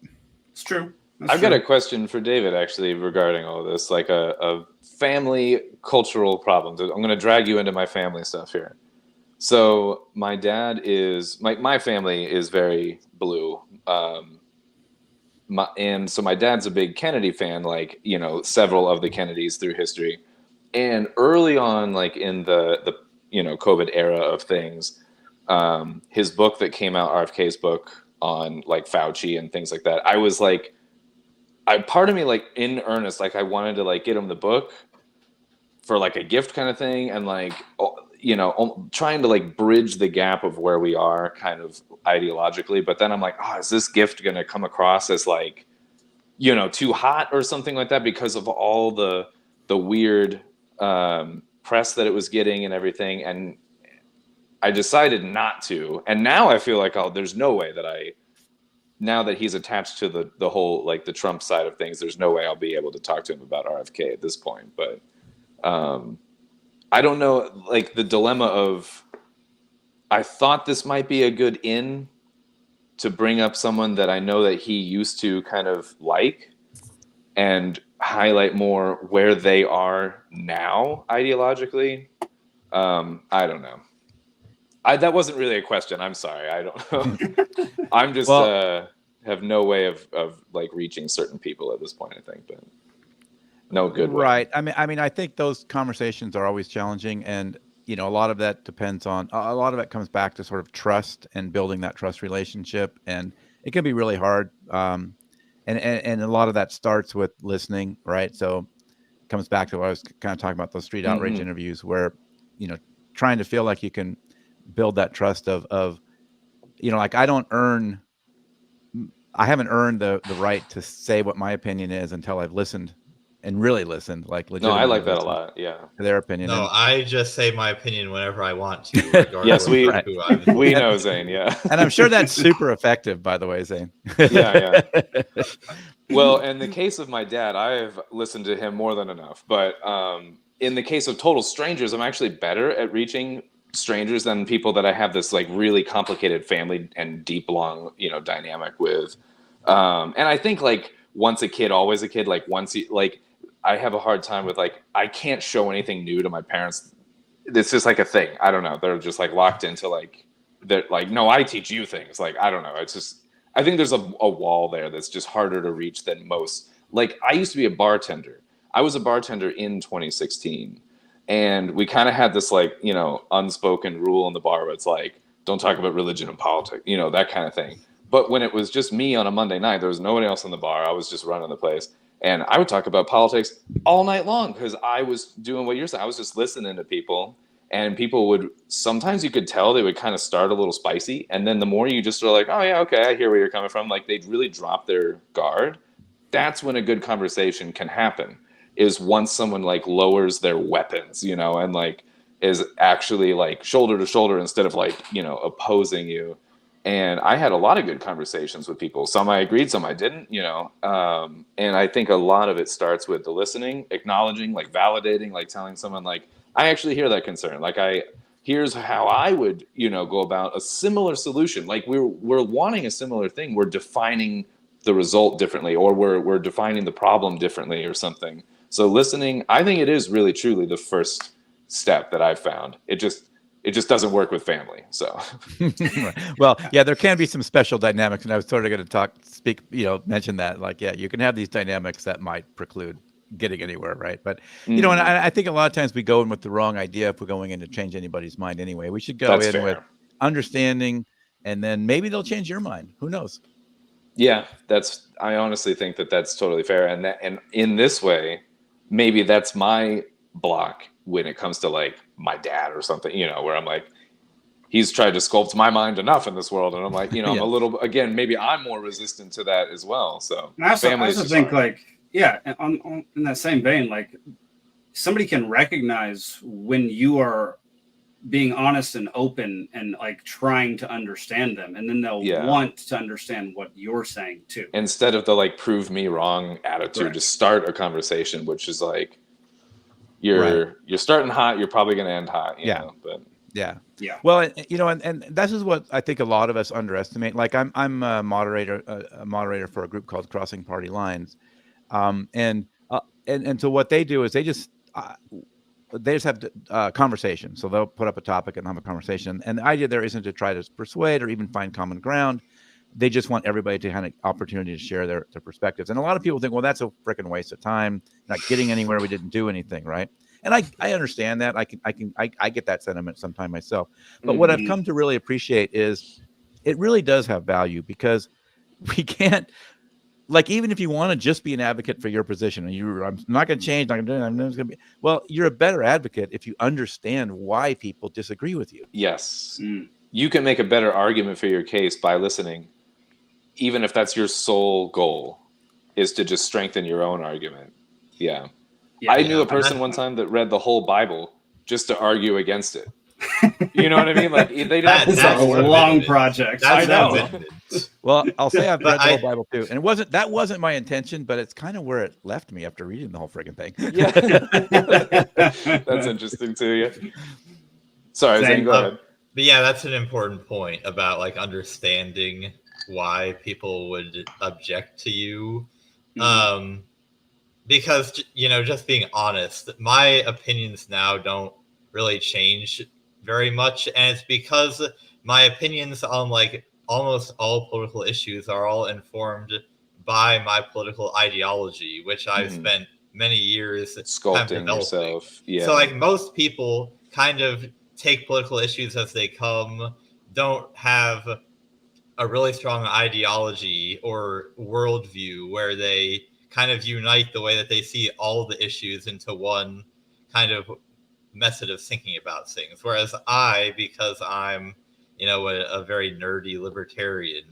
It's true. I've got a question for David, actually, regarding all of this, like a family cultural problem. I'm going to drag you into my family stuff here. So my dad is my family is very blue, and so my dad's a big Kennedy fan, like several of the Kennedys through history, and early on, like in the COVID era of things, his book that came out, RFK's book on like Fauci and things like that, I was like, part of me like in earnest, like I wanted to like get him the book for like a gift kind of thing, and like. Trying to like bridge the gap of where we are kind of ideologically. But then I'm like, is this gift going to come across as like, too hot or something like that, because of all the weird press that it was getting and everything. And I decided not to. And now I feel like there's no way that now that he's attached to the whole, like the Trump side of things, there's no way I'll be able to talk to him about RFK at this point. But I don't know, like the dilemma of, I thought this might be a good in to bring up someone that I know that he used to kind of like and highlight more where they are now ideologically. I don't know. That wasn't really a question. I'm sorry. I don't know. I'm just have no way of like reaching certain people at this point, I think, but no good way. Right. I mean, I think those conversations are always challenging, and a lot of that depends on, a lot of it comes back to sort of trust and building that trust relationship, and it can be really hard. And a lot of that starts with listening, right? So it comes back to what I was kind of talking about, those street outrage interviews, where trying to feel like you can build that trust of like I haven't earned the right to say what my opinion is until I've listened and really listened, like legitimately. No, I like that a lot. Yeah, to their opinion. No, I just say my opinion whenever I want to, regardless yes, we of who I'm. We know, Zane. Yeah, and I'm sure that's super effective, by the way, Zane. Yeah. Well, in the case of my dad, I've listened to him more than enough. But in the case of total strangers, I'm actually better at reaching strangers than people that I have this like really complicated family and deep, long, dynamic with. And I think like once a kid, always a kid. Like I have a hard time with like, I can't show anything new to my parents. It's just like a thing. I don't know. They're just like locked into like, they're like, no, I teach you things. Like, I don't know. It's just, I think there's a wall there that's just harder to reach than most. Like I used to be a bartender. I was a bartender in 2016. And we kind of had this like, unspoken rule in the bar where it's like, don't talk about religion and politics, that kind of thing. But when it was just me on a Monday night, there was no one else in the bar. I was just running the place. And I would talk about politics all night long because I was doing what you're saying. I was just listening to people. And people would, sometimes you could tell they would kind of start a little spicy. And then the more you just are like, oh yeah, okay, I hear where you're coming from. Like they'd really drop their guard. That's when a good conversation can happen. Is once someone like lowers their weapons, and like is actually like shoulder to shoulder instead of like, opposing you. And I had a lot of good conversations with people. Some I agreed, some I didn't, and I think a lot of it starts with the listening, acknowledging, like validating, like telling someone like, I actually hear that concern. Like here's how I would, go about a similar solution. Like we're wanting a similar thing. We're defining the result differently, or we're defining the problem differently or something. So listening, I think it is really truly the first step that I've found. It just doesn't work with family. So, well, yeah, there can be some special dynamics, and I was sort of going to mention that, like, yeah, you can have these dynamics that might preclude getting anywhere, right? But and I think a lot of times we go in with the wrong idea if we're going in to change anybody's mind anyway. We should go in with understanding, and then maybe they'll change your mind. Who knows? Yeah, I honestly think that that's totally fair, and in this way, maybe that's my block when it comes to like my dad or something, where I'm like, he's tried to sculpt my mind enough in this world, and I'm like, I'm a little, again, maybe I'm more resistant to that as well. So I also think hard. In that same vein, like somebody can recognize when you are being honest and open and like trying to understand them, and then they'll want to understand what you're saying too, instead of the like prove me wrong attitude. Right. To start a conversation, which is like you're starting hot, you're probably going to end hot, you know, but yeah. Well, and this is what I think a lot of us underestimate. Like I'm a moderator for a group called Crossing Party Lines, and so what they do is they just have conversation. So they'll put up a topic and have a conversation. And the idea there isn't to try to persuade or even find common ground. They just want everybody to have an opportunity to share their perspectives. And a lot of people think, well, that's a freaking waste of time. Not getting anywhere. We didn't do anything, right? And I understand that. I get that sentiment sometimes myself. But what I've come to really appreciate is it really does have value, because we can't, like, even if you want to just be an advocate for your position, and I'm not going to change, not going to do it, I'm just going to be, well, you're a better advocate if you understand why people disagree with you. Yes. You can make a better argument for your case by listening, even if that's your sole goal, is to just strengthen your own argument. Yeah. I knew a person one time that read the whole Bible just to argue against it. You know what I mean? Like they'd have That's That's a commitment. long project. That's I know. commitment. Well, I'll say I've read But the whole Bible too, and that wasn't my intention, but it's kind of where it left me after reading the whole friggin' thing. Yeah, that's interesting too. Yeah. Sorry, Zane, go ahead. But yeah, that's an important point about like understanding why people would object to you. Because, you know, just being honest, my opinions now don't really change very much. And it's because my opinions on like almost all political issues are all informed by my political ideology, which I've spent many years sculpting yourself. Yeah. So like most people kind of take political issues as they come, don't have a really strong ideology or worldview where they kind of unite the way that they see all the issues into one kind of method of thinking about things. Whereas I, because I'm, you know, a very nerdy libertarian,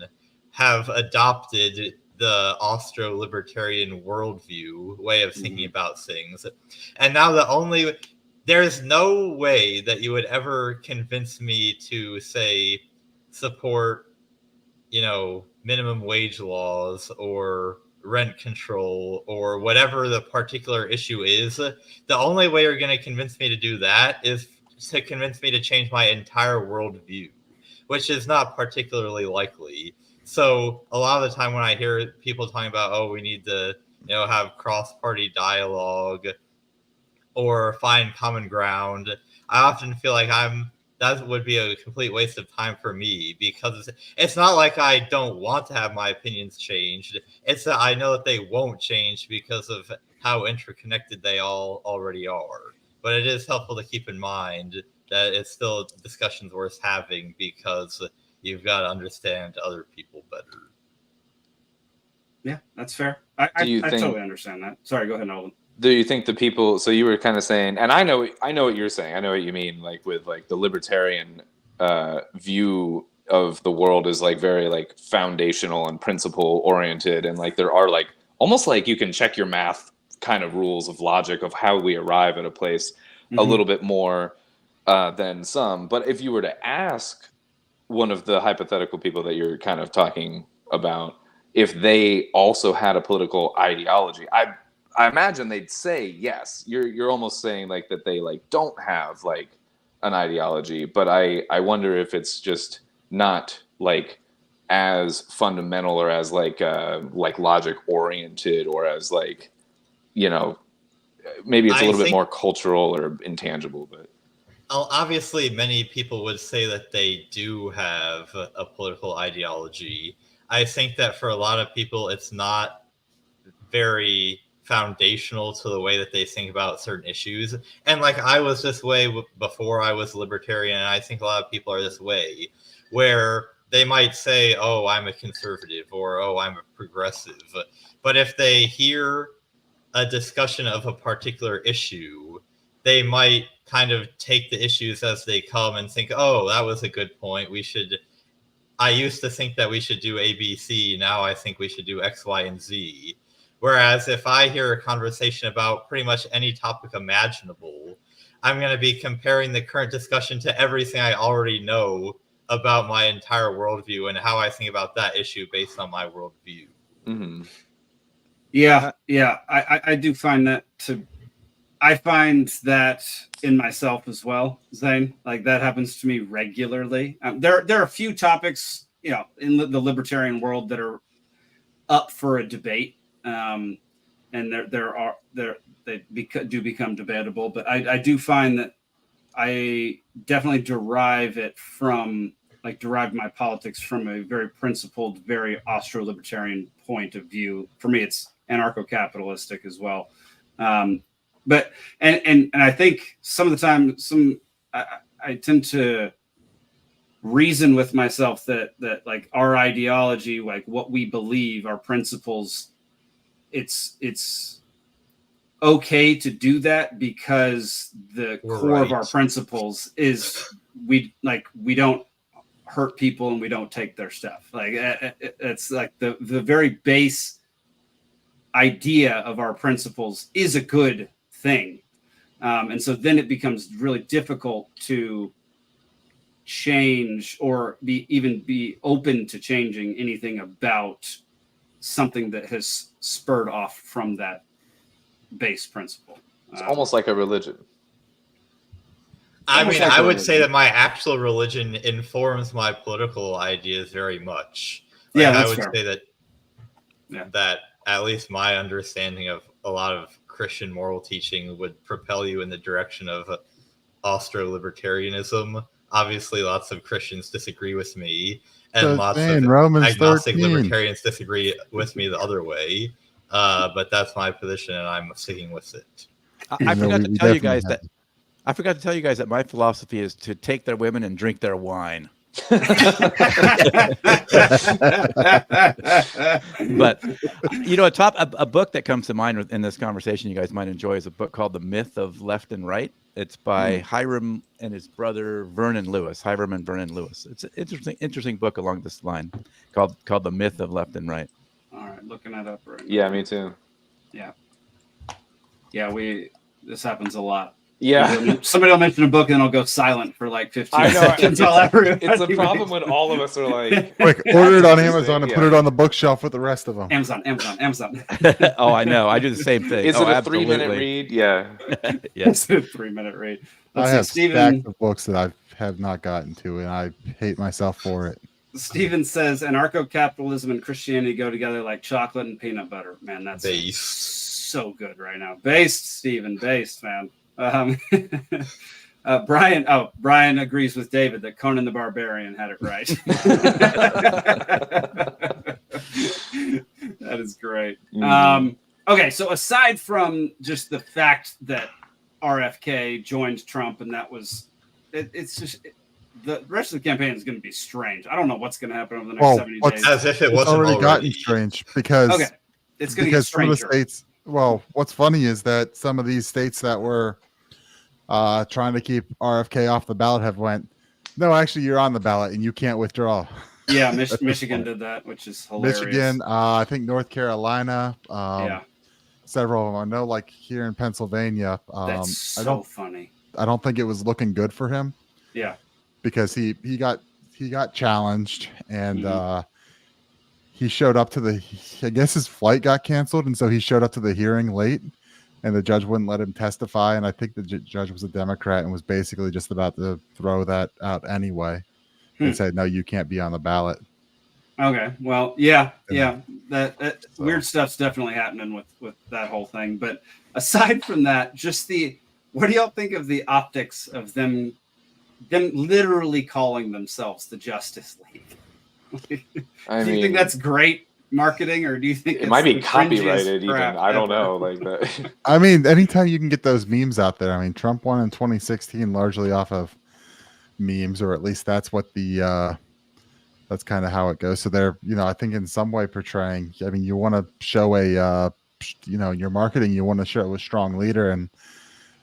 have adopted the Austro-libertarian worldview way of thinking about things. And now there's no way that you would ever convince me to, say, support, you know, minimum wage laws or rent control or whatever the particular issue is. The only way you're going to convince me to do that is to convince me to change my entire worldview, which is not particularly likely. So a lot of the time when I hear people talking about, oh, we need to, you know, have cross-party dialogue or find common ground, I often feel like that would be a complete waste of time for me, because it's not like I don't want to have my opinions changed. It's that I know that they won't change because of how interconnected they all already are. But it is helpful to keep in mind that it's still discussions worth having because you've got to understand other people better. Yeah, that's fair. I totally understand that. Sorry, go ahead, Alden. Do you think the people, so you were kind of saying, and I know what you're saying, I know what you mean, like with like the libertarian view of the world is like very like foundational and principle oriented, and like there are like almost like you can check your math kind of rules of logic of how we arrive at a place a little bit more than some. But if you were to ask one of the hypothetical people that you're kind of talking about if they also had a political ideology, I imagine they'd say yes. You're almost saying like that they like don't have like an ideology, but I wonder if it's just not like as fundamental or as like logic oriented, or as like, you know, maybe it's a little bit more cultural or intangible. But obviously many people would say that they do have a political ideology. I think that for a lot of people it's not very foundational to the way that they think about certain issues. And like I was this way before I was libertarian, and I think a lot of people are this way, where they might say, oh, I'm a conservative, or oh, I'm a progressive. But if they hear a discussion of a particular issue, they might kind of take the issues as they come and think, oh, that was a good point. I used to think that we should do A, B, C. Now I think we should do X, Y, and Z. Whereas if I hear a conversation about pretty much any topic imaginable, I'm going to be comparing the current discussion to everything I already know about my entire worldview and how I think about that issue based on my worldview. Mm-hmm. Yeah. I do find that I find that in myself as well, Zane. Like that happens to me regularly. There are a few topics, you know, in the libertarian world that are up for a debate. And they do become debatable, but I do find that I definitely derive my politics from a very principled, very Austro-libertarian point of view. For me, it's anarcho-capitalistic as well. But I think some of the time, I tend to reason with myself that like our ideology, like what we believe, our principles, it's okay to do that because the core of our principles is we don't hurt people and we don't take their stuff. Like it's like the very base idea of our principles is a good thing. And so then it becomes really difficult to change or be open to changing anything about something that has spurred off from that base principle. It's almost like a religion. I mean, I would say that my actual religion informs my political ideas very much. Like, yeah, I would fair. say that that at least my understanding of a lot of Christian moral teaching would propel you in the direction of Austro-libertarianism. Obviously, lots of Christians disagree with me, and lots of Romans agnostic 13. libertarians disagree with me the other way. But that's my position, and I'm sticking with it. I forgot to tell you guys that. I forgot to tell you guys that my philosophy is to take their women and drink their wine. But a book that comes to mind in this conversation you guys might enjoy is a book called The Myth of Left and Right. It's by Hiram and his brother Vernon Lewis. Hiram and Vernon Lewis. It's an interesting book along this line called The Myth of Left and Right. All right, looking that up right now. Yeah, me too. Yeah, this happens a lot. Yeah. Somebody will mention a book and then I'll go silent for like 15 I know. seconds. It's a problem when all of us are like, quick, order it on Amazon and put it on the bookshelf with the rest of them. Amazon. Oh, I know. I do the same thing. Is it a 3-minute read? Yeah. Yes. It's a 3-minute read. I have stacks of books that I have not gotten to, and I hate myself for it. Steven says anarcho-capitalism and Christianity go together like chocolate and peanut butter. Man, that's so good right now. Based, Steven. Based, man. Brian agrees with David that Conan the Barbarian had it right. That is great. Okay, so aside from just the fact that RFK joined Trump, and that was it's just the rest of the campaign is going to be strange. I don't know what's going to happen over the next 70 days. As if it wasn't already gotten strange because it's going to get stranger. Some of the states. Well, what's funny is that some of these states that were trying to keep RFK off the ballot have went, no, actually, you're on the ballot and you can't withdraw. Yeah, Michigan did that, which is hilarious. Michigan, I think North Carolina, several of them. I know, like here in Pennsylvania. That's so funny. I don't think it was looking good for him. Yeah, because he got challenged and he showed up to I guess his flight got canceled, and so he showed up to the hearing late. And the judge wouldn't let him testify. And I think the judge was a Democrat and was basically just about to throw that out anyway and said, no, you can't be on the ballot. Okay. Well, yeah. That weird stuff's definitely happening with that whole thing. But aside from that, just what do y'all think of the optics of them literally calling themselves the Justice League? Do you think that's great marketing, or do you think it might be copyrighted even? I don't know. Like that. I mean, anytime you can get those memes out there. I mean, Trump won in 2016 largely off of memes, or at least that's what that's kind of how it goes. So they're, I think in some way portraying, I mean, you want to show your marketing, you want to show a strong leader. And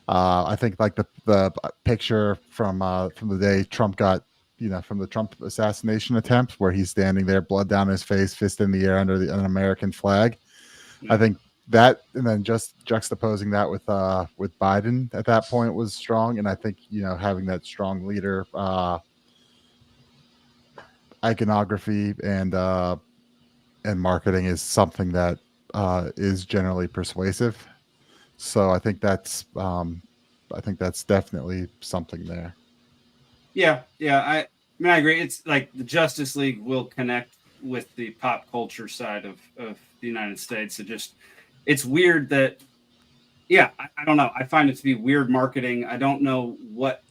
I think like the picture from the day Trump got, from the Trump assassination attempt, where he's standing there, blood down his face, fist in the air under an American flag. I think that, and then just juxtaposing that with Biden at that point was strong. And I think, having that strong leader, iconography and marketing is something that is generally persuasive. So I think that's definitely something there. Yeah. I mean, I agree. It's like the Justice League will connect with the pop culture side of the United States. It's weird that, I don't know. I find it to be weird marketing. I don't know what.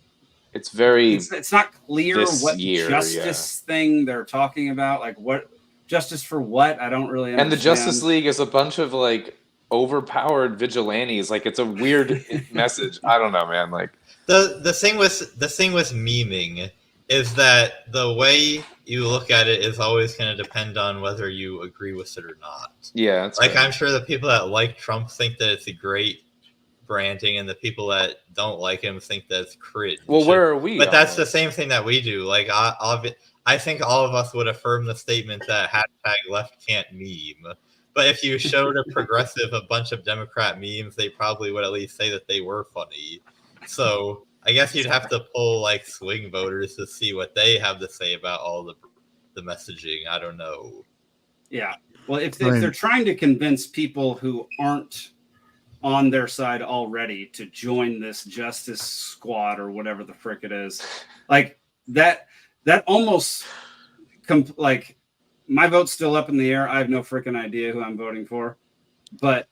It's very. It's not clear what justice thing they're talking about. Like what justice for what? I don't really understand. And the Justice League is a bunch of like overpowered vigilantes. Like it's a weird message. I don't know, man. Like. The thing with memeing is that the way you look at it is always going to depend on whether you agree with it or not. Yeah, that's like I'm sure the people that like Trump think that it's a great branding, and the people that don't like him think that's cringe. Well, where are we? But that's the same thing that we do. Like I think all of us would affirm the statement that #left can't meme. But if you showed a progressive a bunch of Democrat memes, they probably would at least say that they were funny. So I guess you'd have to pull like swing voters to see what they have to say about all the messaging. I don't know. Yeah. Well, if they're trying to convince people who aren't on their side already to join this justice squad or whatever the frick it is, like that almost like my vote's still up in the air. I have no freaking idea who I'm voting for, but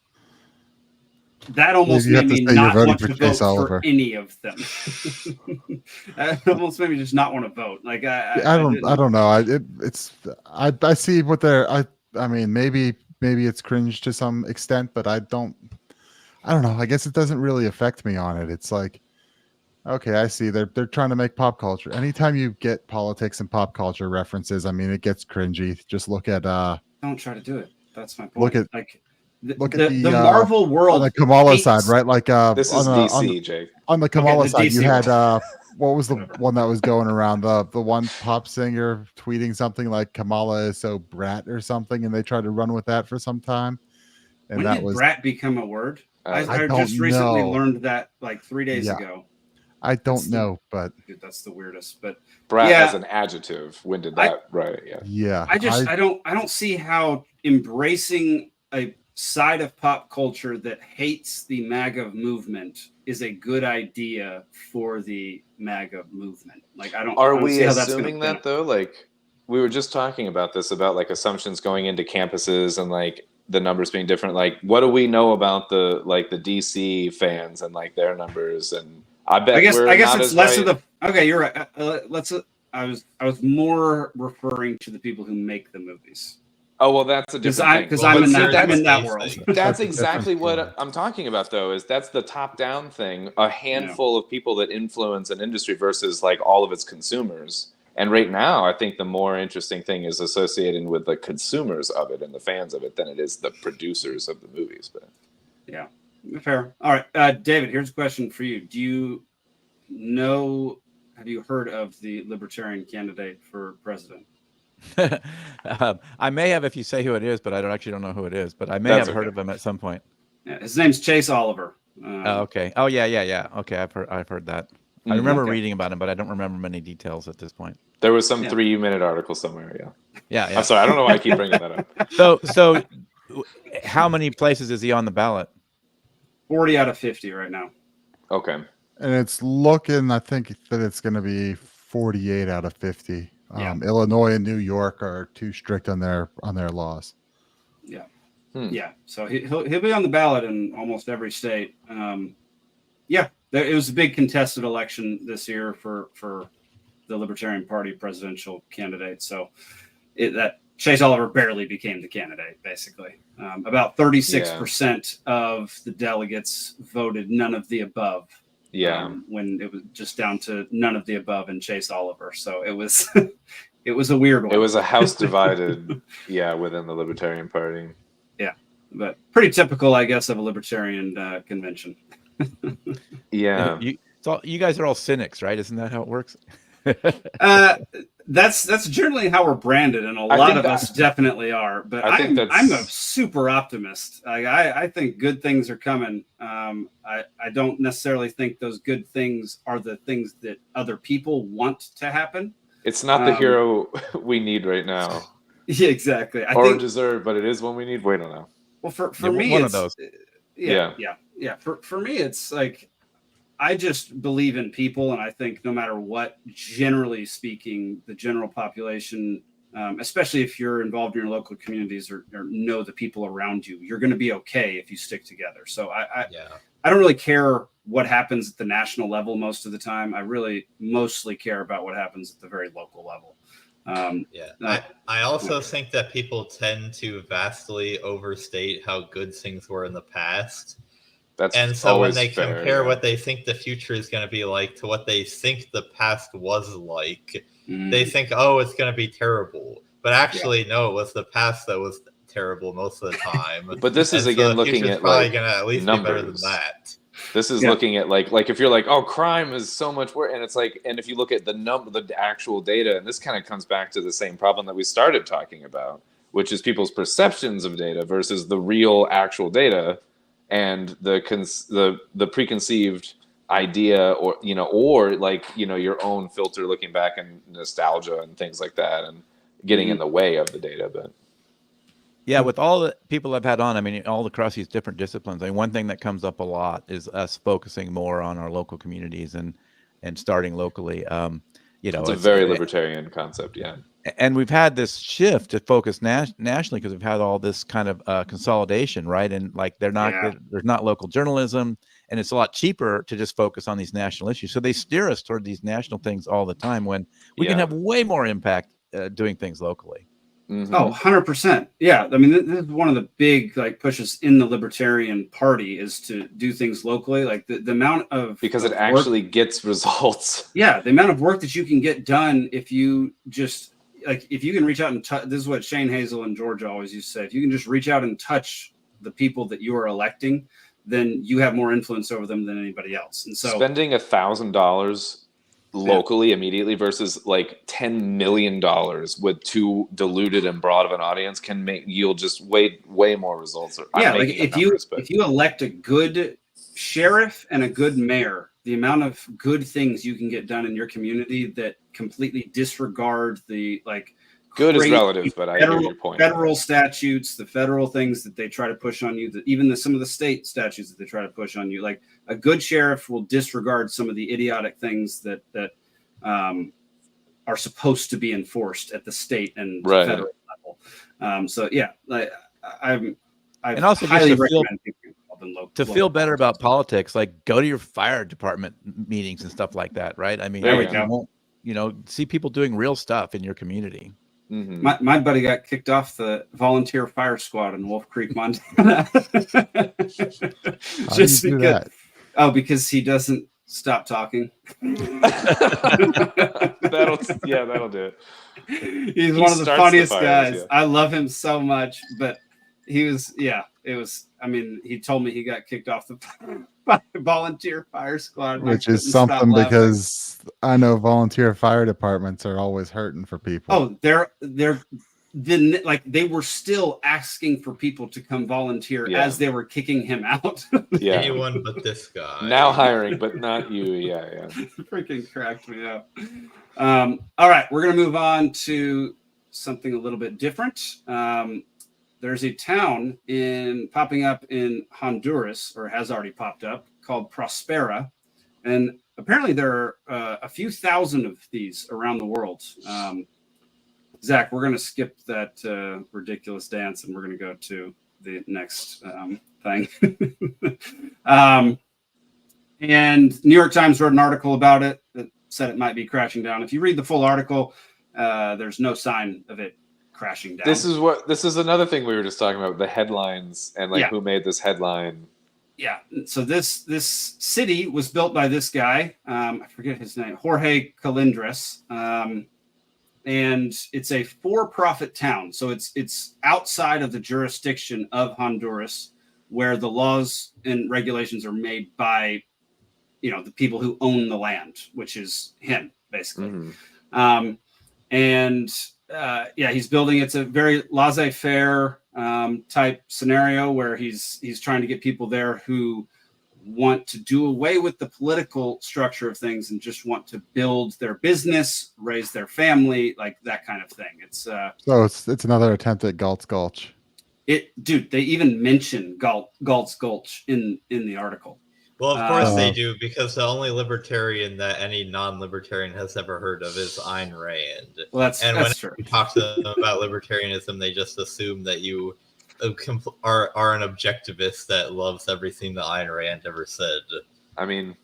that almost made me not want to vote for any of them. That almost made me just not want to vote. Like I don't know. I see what they're. I mean, maybe it's cringe to some extent, but I don't know. I guess it doesn't really affect me on it. It's like, okay, I see. They're trying to make pop culture. Anytime you get politics and pop culture references, I mean, it gets cringy. Just look at. Don't try to do it. That's my point. Look at the Marvel world on the Kamala side, right? Like this is DC, Jake. On the Kamala side, you had world. What was the one that was going around? The one pop singer tweeting something like Kamala is so brat or something, and they tried to run with that for some time. And when did brat become a word? I just recently learned that like 3 days ago. I don't know, but dude, that's the weirdest. But brat as an adjective. When did that? Right? Yeah. I don't see how embracing a side of pop culture that hates the MAGA movement is a good idea for the MAGA movement. Like Are we assuming that though? Like we were just talking about this about like assumptions going into campuses and like the numbers being different. Like what do we know about the DC fans and like their numbers? And I bet I guess it's less of the. Okay, you're right. I was more referring to the people who make the movies. Oh well, that's a different thing. Because I'm in that world. That's exactly what I'm talking about, though. Is that's the top-down thing? A handful of people that influence an industry versus like all of its consumers. And right now, I think the more interesting thing is associated with the consumers of it and the fans of it than it is the producers of the movies. But yeah, fair. All right, David. Here's a question for you. Do you know? Have you heard of the Libertarian candidate for president? I may have if you say who it is, but I don't know who it is. But I may have heard of him at some point. Yeah, his name's Chase Oliver. Okay. Oh yeah. Okay, I've heard that. I remember reading about him, but I don't remember many details at this point. There was some 3-minute article somewhere. Yeah. I'm sorry. I don't know why I keep bringing that up. So, how many places is he on the ballot? 40 out of 50 right now. Okay. And it's looking. I think that it's going to be 48 out of 50. Illinois and New York are too strict on their laws. Yeah. Yeah. So he'll be on the ballot in almost every state. It was a big contested election this year for the Libertarian Party presidential candidate. So that Chase Oliver barely became the candidate, basically. About 36% of the delegates voted none of the above. Yeah. When it was just down to none of the above and Chase Oliver. So it was it was a weird one. It was a house divided, within the Libertarian Party. Yeah. But pretty typical, I guess, of a libertarian convention. Yeah. You guys are all cynics, right? Isn't that how it works? That's generally how we're branded, and a lot of us definitely are. But I'm a super optimist. I think good things are coming. I don't necessarily think those good things are the things that other people want to happen. It's not the hero we need right now. Yeah, exactly. I think deserve, but it is one we need. Wait, I don't know. Well, for me, one it's, of those. Yeah. For me, it's like I just believe in people, and I think no matter what, generally speaking, the general population, especially if you're involved in your local communities or know the people around you, you're going to be okay if you stick together. So I don't really care what happens at the national level most of the time. I really mostly care about what happens at the very local level. I also think that people tend to vastly overstate how good things were in the past. And so when they compare what they think the future is going to be like to what they think the past was like, they think, oh, it's going to be terrible. But actually, no, it was the past that was terrible most of the time. But this is again looking at probably going to at least be better than that. This is looking at like if you're like, oh, crime is so much worse, and it's like, and if you look at the actual data, and this kind of comes back to the same problem that we started talking about, which is people's perceptions of data versus the real actual data, and the preconceived idea, or your own filter looking back and nostalgia and things like that, and getting in the way of the data. But yeah, with all the people I've had on, I mean, all across these different disciplines, I mean, one thing that comes up a lot is us focusing more on our local communities and starting locally. It's a very libertarian concept, yeah. And we've had this shift to focus nationally because we've had all this kind of consolidation, right? And like there's not local journalism, and it's a lot cheaper to just focus on these national issues. So they steer us toward these national things all the time when we can have way more impact doing things locally. Mm-hmm. Oh, 100%. Yeah. I mean, this is one of the big pushes in the Libertarian Party is to do things locally. Like the amount of because it actually gets results. Yeah, the amount of work that you can get done if you just if you can reach out and touch. This is what Shane Hazel in Georgia always used to say. If you can just reach out and touch the people that you are electing, then you have more influence over them than anybody else. And so spending $1,000 locally immediately versus like $10 million with too diluted and broad of an audience can yield just way more results. If you elect a good sheriff and a good mayor, the amount of good things you can get done in your community that completely disregard the good is relative, but I hear your point. Federal statutes, the federal things that they try to push on you, even some of the state statutes that they try to push on you. Like a good sheriff will disregard some of the idiotic things that are supposed to be enforced at the state and federal level. So yeah, and also highly recommend to feel better about politics, like go to your fire department meetings and stuff like that, right? I mean, see people doing real stuff in your community. Mm-hmm. My buddy got kicked off the volunteer fire squad in Wolf Creek, Montana. Because he doesn't stop talking. That'll do it. He's one of the funniest guys. Yeah. I love him so much, but he told me he got kicked off the volunteer fire squad, which is something because I know volunteer fire departments are always hurting for people. Oh, they were still asking for people to come volunteer as they were kicking him out. Yeah. Anyone but this guy. Now hiring, but not you. Yeah. Freaking cracked me up. All right, we're gonna move on to something a little bit different. There's a town popping up in Honduras, or has already popped up, called Prospera. And apparently there are a few thousand of these around the world. Zach, we're going to skip that ridiculous dance and we're going to go to the next thing. And New York Times wrote an article about it that said it might be crashing down. If you read the full article, there's no sign of it crashing down. This is another thing we were just talking about, the headlines and who made this headline. Yeah. So this city was built by this guy. I forget his name, Jorge Colindres. And it's a for-profit town. So it's outside of the jurisdiction of Honduras, where the laws and regulations are made by, the people who own the land, which is him, basically. Mm-hmm. He's building. It's a very laissez-faire type scenario where he's trying to get people there who want to do away with the political structure of things and just want to build their business, raise their family, like that kind of thing. It's it's another attempt at Galt's Gulch. They even mention Galt's Gulch in the article. Well, of course they do, because the only libertarian that any non-libertarian has ever heard of is Ayn Rand. Well, that's when true. You talk to them about libertarianism, they just assume that you are an objectivist that loves everything that Ayn Rand ever said. I mean,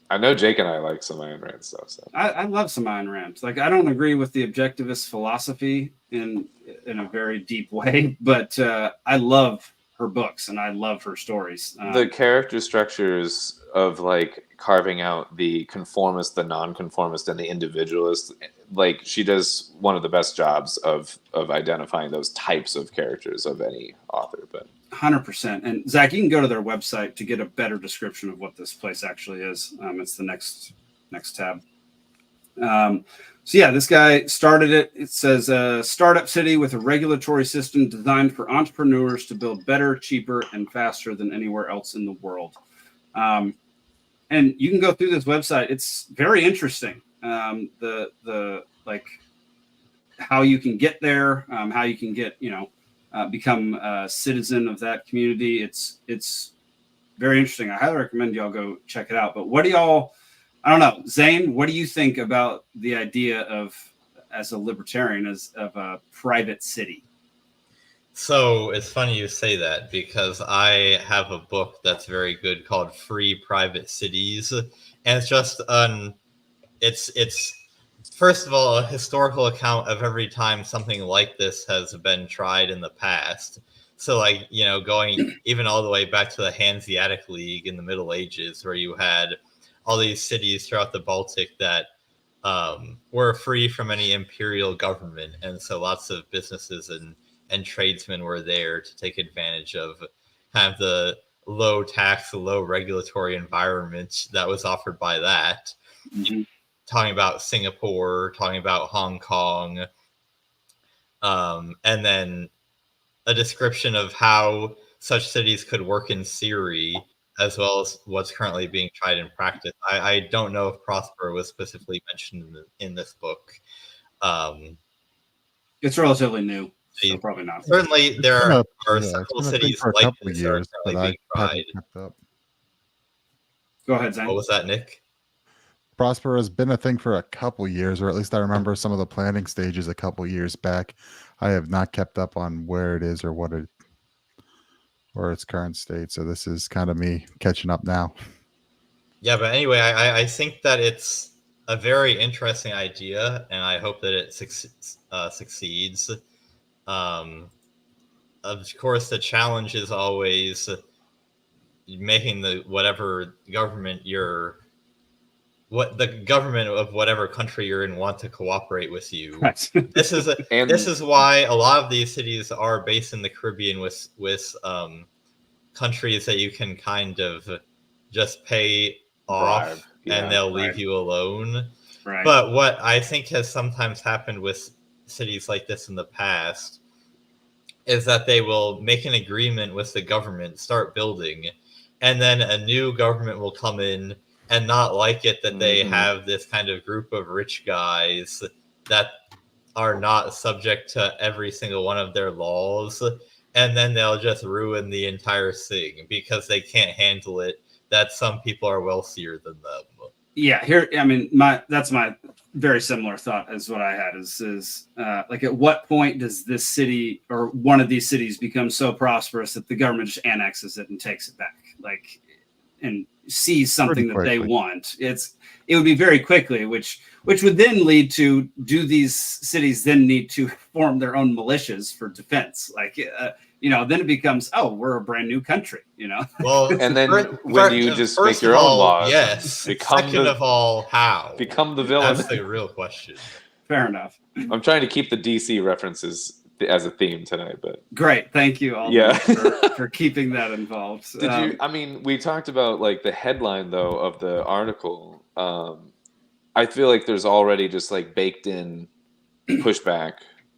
I know Jake and I like some Ayn Rand stuff. So I love some Ayn Rand. Like, I don't agree with the objectivist philosophy in a very deep way, but I love her books and I love her stories. The character structures of carving out the conformist, the nonconformist, and the individualist, she does one of the best jobs of identifying those types of characters of any author. But 100%. And Zach, you can go to their website to get a better description of what this place actually is. It's the next tab. So yeah, this guy started it. It says a startup city with a regulatory system designed for entrepreneurs to build better, cheaper, and faster than anywhere else in the world. And you can go through this website. It's very interesting. The like how you can get there, how you can get, become a citizen of that community. It's very interesting. I highly recommend y'all go check it out. But what do y'all, I don't know, Zane, what do you think about the idea of, as a libertarian, of a private city? So it's funny you say that, because I have a book that's very good called Free Private Cities. And it's just it's first of all a historical account of every time something like this has been tried in the past. So like, going even all the way back to the Hanseatic League in the Middle Ages, where you had all these cities throughout the Baltic that were free from any imperial government. And so lots of businesses and tradesmen were there to take advantage of kind of the low tax, low regulatory environment that was offered by that. Mm-hmm. Talking about Singapore, talking about Hong Kong, and then a description of how such cities could work in theory, as well as what's currently being tried in practice. I don't know if Prospera was specifically mentioned in this book. It's relatively new, so probably not. Certainly, there are several cities for a like couple of this that are years, but currently I being tried. haven't kept up. Go ahead, Zane. What was that, Nick? Prospera has been a thing for a couple years, or at least I remember some of the planning stages a couple years back. I have not kept up on where it is or or its current state. So this is kind of me catching up now. Yeah, but anyway, I think that it's a very interesting idea, and I hope that it succeeds. Of course, the challenge is always making the government of whatever country you're in want to cooperate with you. Right. This is why a lot of these cities are based in the Caribbean with countries that you can kind of just pay off and they'll leave you alone. Right. But what I think has sometimes happened with cities like this in the past is that they will make an agreement with the government, start building, and then a new government will come in and not like it that they have this kind of group of rich guys that are not subject to every single one of their laws. And then they'll just ruin the entire thing because they can't handle it that some people are wealthier than them. Yeah, that's my very similar thought as what I had is like, at what point does this city or one of these cities become so prosperous that the government just annexes it and takes it back, like, and sees something that they want? It would be very quickly, which would then lead to, do these cities then need to form their own militias for defense? Like, then it becomes, we're a brand new country, Well, and then when you just make your own laws, yes. Second of all, how? Become the villain. That's the real question. Fair enough. I'm trying to keep the DC references as a theme tonight, but great, thank you, Alden, for keeping that involved. We talked about like the headline though of the article. I feel like there's already just like baked in pushback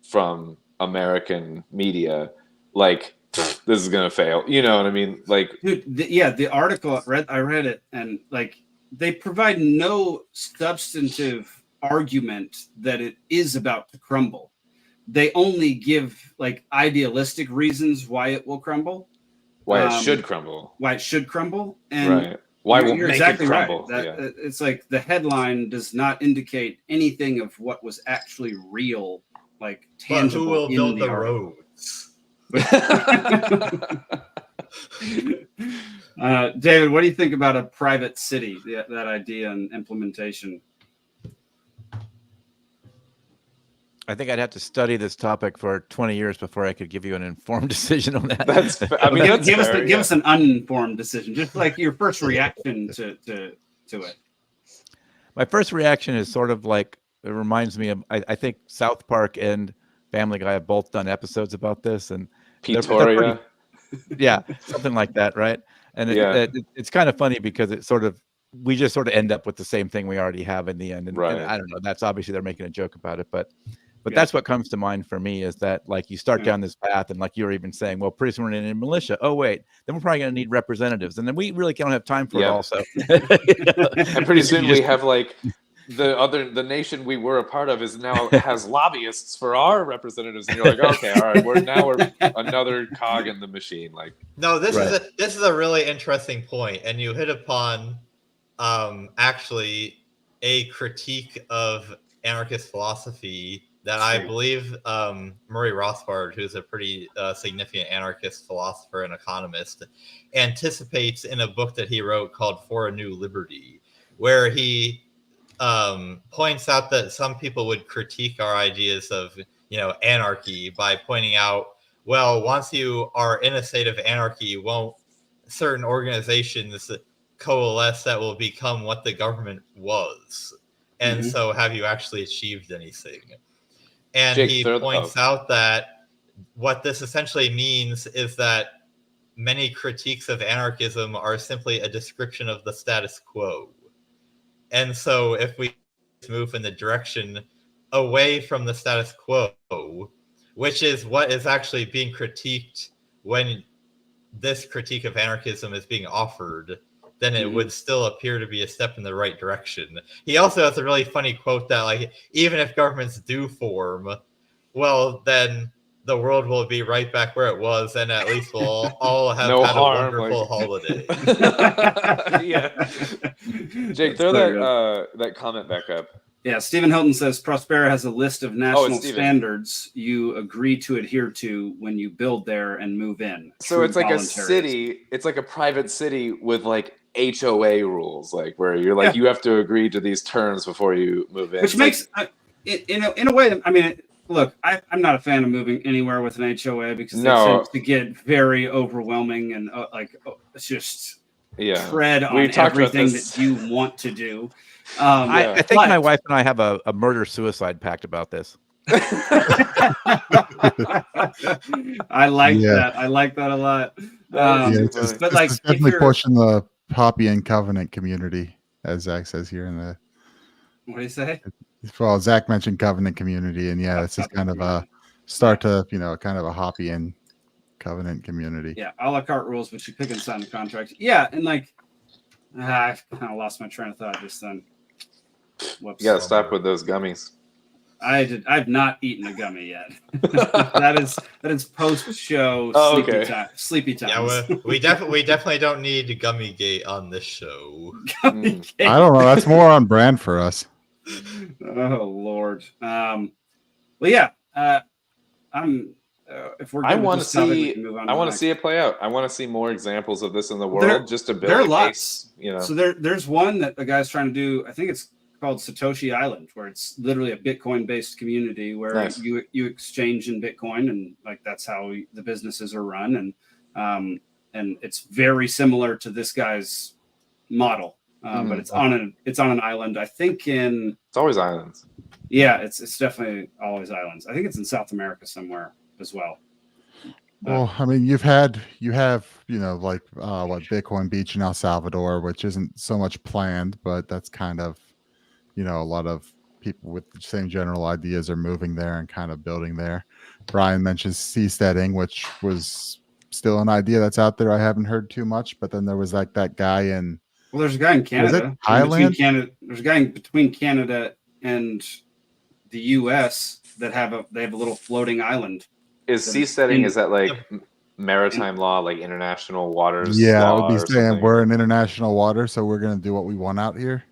from American media, like, this is gonna fail. You know what I mean? Like, dude, the article I read it, and like, they provide no substantive argument that it is about to crumble. They only give like idealistic reasons why it will crumble, why it should crumble, and why won't you're make exactly it crumble. Right. It's like the headline does not indicate anything of what was actually real, like tangible. But who will build the roads? David, what do you think about a private city, that idea and implementation? I think I'd have to study this topic for 20 years before I could give you an informed decision on that. Give us an uninformed decision, just like your first reaction to it. My first reaction is sort of like, it reminds me of, I think South Park and Family Guy have both done episodes about this, and Pretoria, yeah, something like that, right? And it's kind of funny because it sort of we just sort of end up with the same thing we already have in the end. And Right. I don't know. That's obviously they're making a joke about it, but that's what comes to mind for me is that like you start down this path and like you were even saying, well, pretty soon we're in a militia. Oh, wait, then we're probably going to need representatives. And then we really don't have time for it all. So and pretty soon we have like the nation we were a part of has lobbyists for our representatives. And you're like, okay, all right, we're another cog in the machine. Like, no, this is a really interesting point. And you hit upon actually a critique of anarchist philosophy that I believe Murray Rothbard, who's a pretty significant anarchist philosopher and economist, anticipates in a book that he wrote called For a New Liberty, where he points out that some people would critique our ideas of, anarchy by pointing out, well, once you are in a state of anarchy, won't certain organizations coalesce that will become what the government was? And so have you actually achieved anything? And Jake, he points out that what this essentially means is that many critiques of anarchism are simply a description of the status quo. And so if we move in the direction away from the status quo, which is what is actually being critiqued when this critique of anarchism is being offered, then it would still appear to be a step in the right direction. He also has a really funny quote that, like, even if governments do form, well, then the world will be right back where it was, and at least we'll all have had a wonderful holiday. Jake, throw that comment back up. Yeah, Stephen Hilton says Prospera has a list of national standards you agree to adhere to when you build there and move in. So it's like a city, it's like a private city with like HOA rules, like where you're like you have to agree to these terms before you move in. Which makes in a way, I mean, look, I'm not a fan of moving anywhere with an HOA because it tends to get very overwhelming and it's just tread on everything that you want to do. I think my wife and I have a murder-suicide pact about this. I like that. I like that a lot. But like, it's definitely pushing the Poppy and Covenant community, as Zach says here in the. What do you say? Well, Zach mentioned Covenant community, and this is kind of a start to kind of a Hoppy and Covenant community. Yeah, a la carte rules, but you pick and sign the contract. Yeah, and like, I kind of lost my train of thought just then. Whoops. You gotta stop with those gummies. I've not eaten a gummy yet. that is post show sleepy time. Yeah, we definitely don't need Gummy Gate on this show. Gummy Gate. I don't know. That's more on brand for us. Oh Lord. Well, yeah. If we're I want to see it play out. I want to see more examples of this in the world, just to build a case. So there's one that a guy's trying to do. I think it's called Satoshi Island, where it's literally a Bitcoin-based community where you exchange in Bitcoin, and like that's how the businesses are run, and it's very similar to this guy's model, but it's on an island. I think it's always islands. Yeah, it's definitely always islands. I think it's in South America somewhere as well. Well, I mean, you have like what Bitcoin Beach in El Salvador, which isn't so much planned, but that's kind of a lot of people with the same general ideas are moving there and kind of building there. Brian mentions seasteading, which was still an idea that's out there. I haven't heard too much, but then there was like that guy in. Well, there's a guy in Canada. Thailand? There's a guy between Canada and the U.S. that have a little floating island. Is seasteading? Is that like maritime law, like international waters? Yeah, I would be saying we're in international water, so we're going to do what we want out here.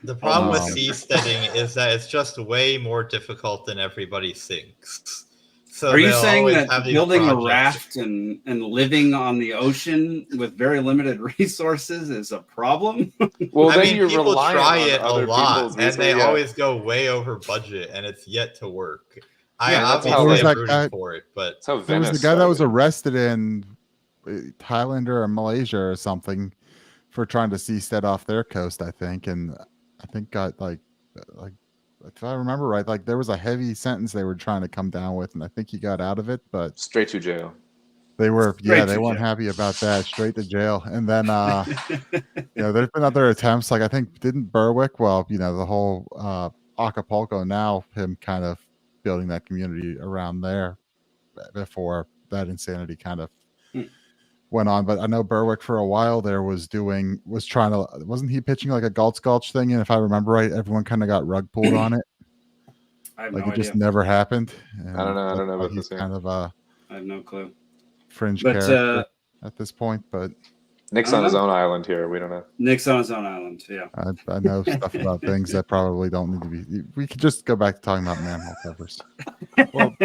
The problem with seasteading is that it's just way more difficult than everybody thinks. So are you saying that building a raft and living on the ocean with very limited resources is a problem? Well, I mean, people relying try it a other lot, and they always go way over budget, and it's yet to work. I obviously am rooting for it, but there was the guy that was arrested in Thailand or Malaysia or something for trying to seastead off their coast, I think, and I think got like if I remember right, like there was a heavy sentence they were trying to come down with, and I think he got out of it, but straight to jail. They were, Straight they to weren't jail. happy about that. Straight to jail. And then, there's been other attempts. Like I think didn't Berwick? Well, the whole Acapulco now, him kind of building that community around there before that insanity kind of went on. But I know Berwick for a while there wasn't he pitching like a Gulch thing? And if I remember right, everyone kind of got rug pulled on it. I have Like no it just idea. never happened. I don't know. I don't know about he's this. kind of a I have no clue. fringe But character at this point. But Nick's on his own island here. We don't know. Nick's on his own island. Yeah. I know stuff about things that probably don't need to be. We could just go back to talking about manhole covers. Well,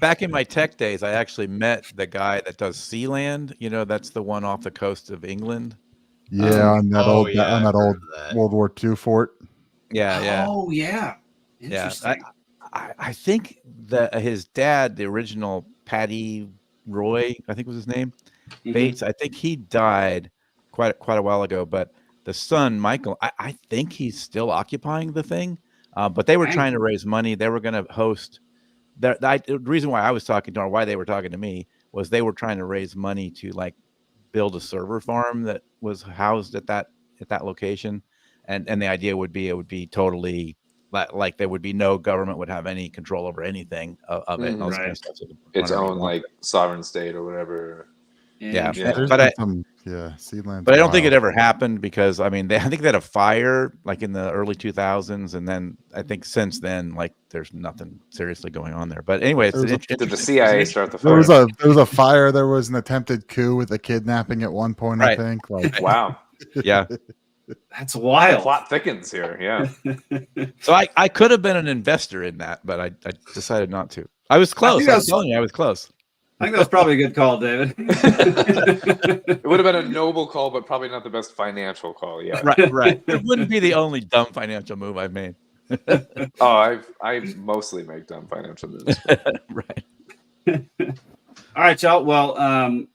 back in my tech days, I actually met the guy that does Sealand. That's the one off the coast of England. Yeah, on that old World War II fort. Yeah. Oh yeah. Interesting. I think that his dad, the original Paddy Roy, I think was his name, Bates. I think he died quite a while ago. But the son, Michael, I think he's still occupying the thing. But they were trying to raise money. They were going to host. The reason why I was talking to, or why they were talking to me, was they were trying to raise money to like build a server farm that was housed at that location, and the idea would be it would be totally like there would be no government would have any control over anything of it. Right. Kind of stuff, so Its own like sovereign state or whatever. Yeah. But Sealand. But I don't think it ever happened because I think they had a fire like in the early 2000s, and then I think since then like there's nothing seriously going on there. But anyway, did the CIA start the fire? There was a fire. There was an attempted coup with a kidnapping at one point. Right. I think. Like Wow. Yeah. That's wild. The plot thickens here. Yeah. So I could have been an investor in that, but I decided not to. I was close. I was telling you, I was close. I think that was probably a good call, David. It would have been a noble call, but probably not the best financial call. Yeah. Right. It wouldn't be the only dumb financial move I've made. I mostly make dumb financial moves. Right. All right, y'all. Well,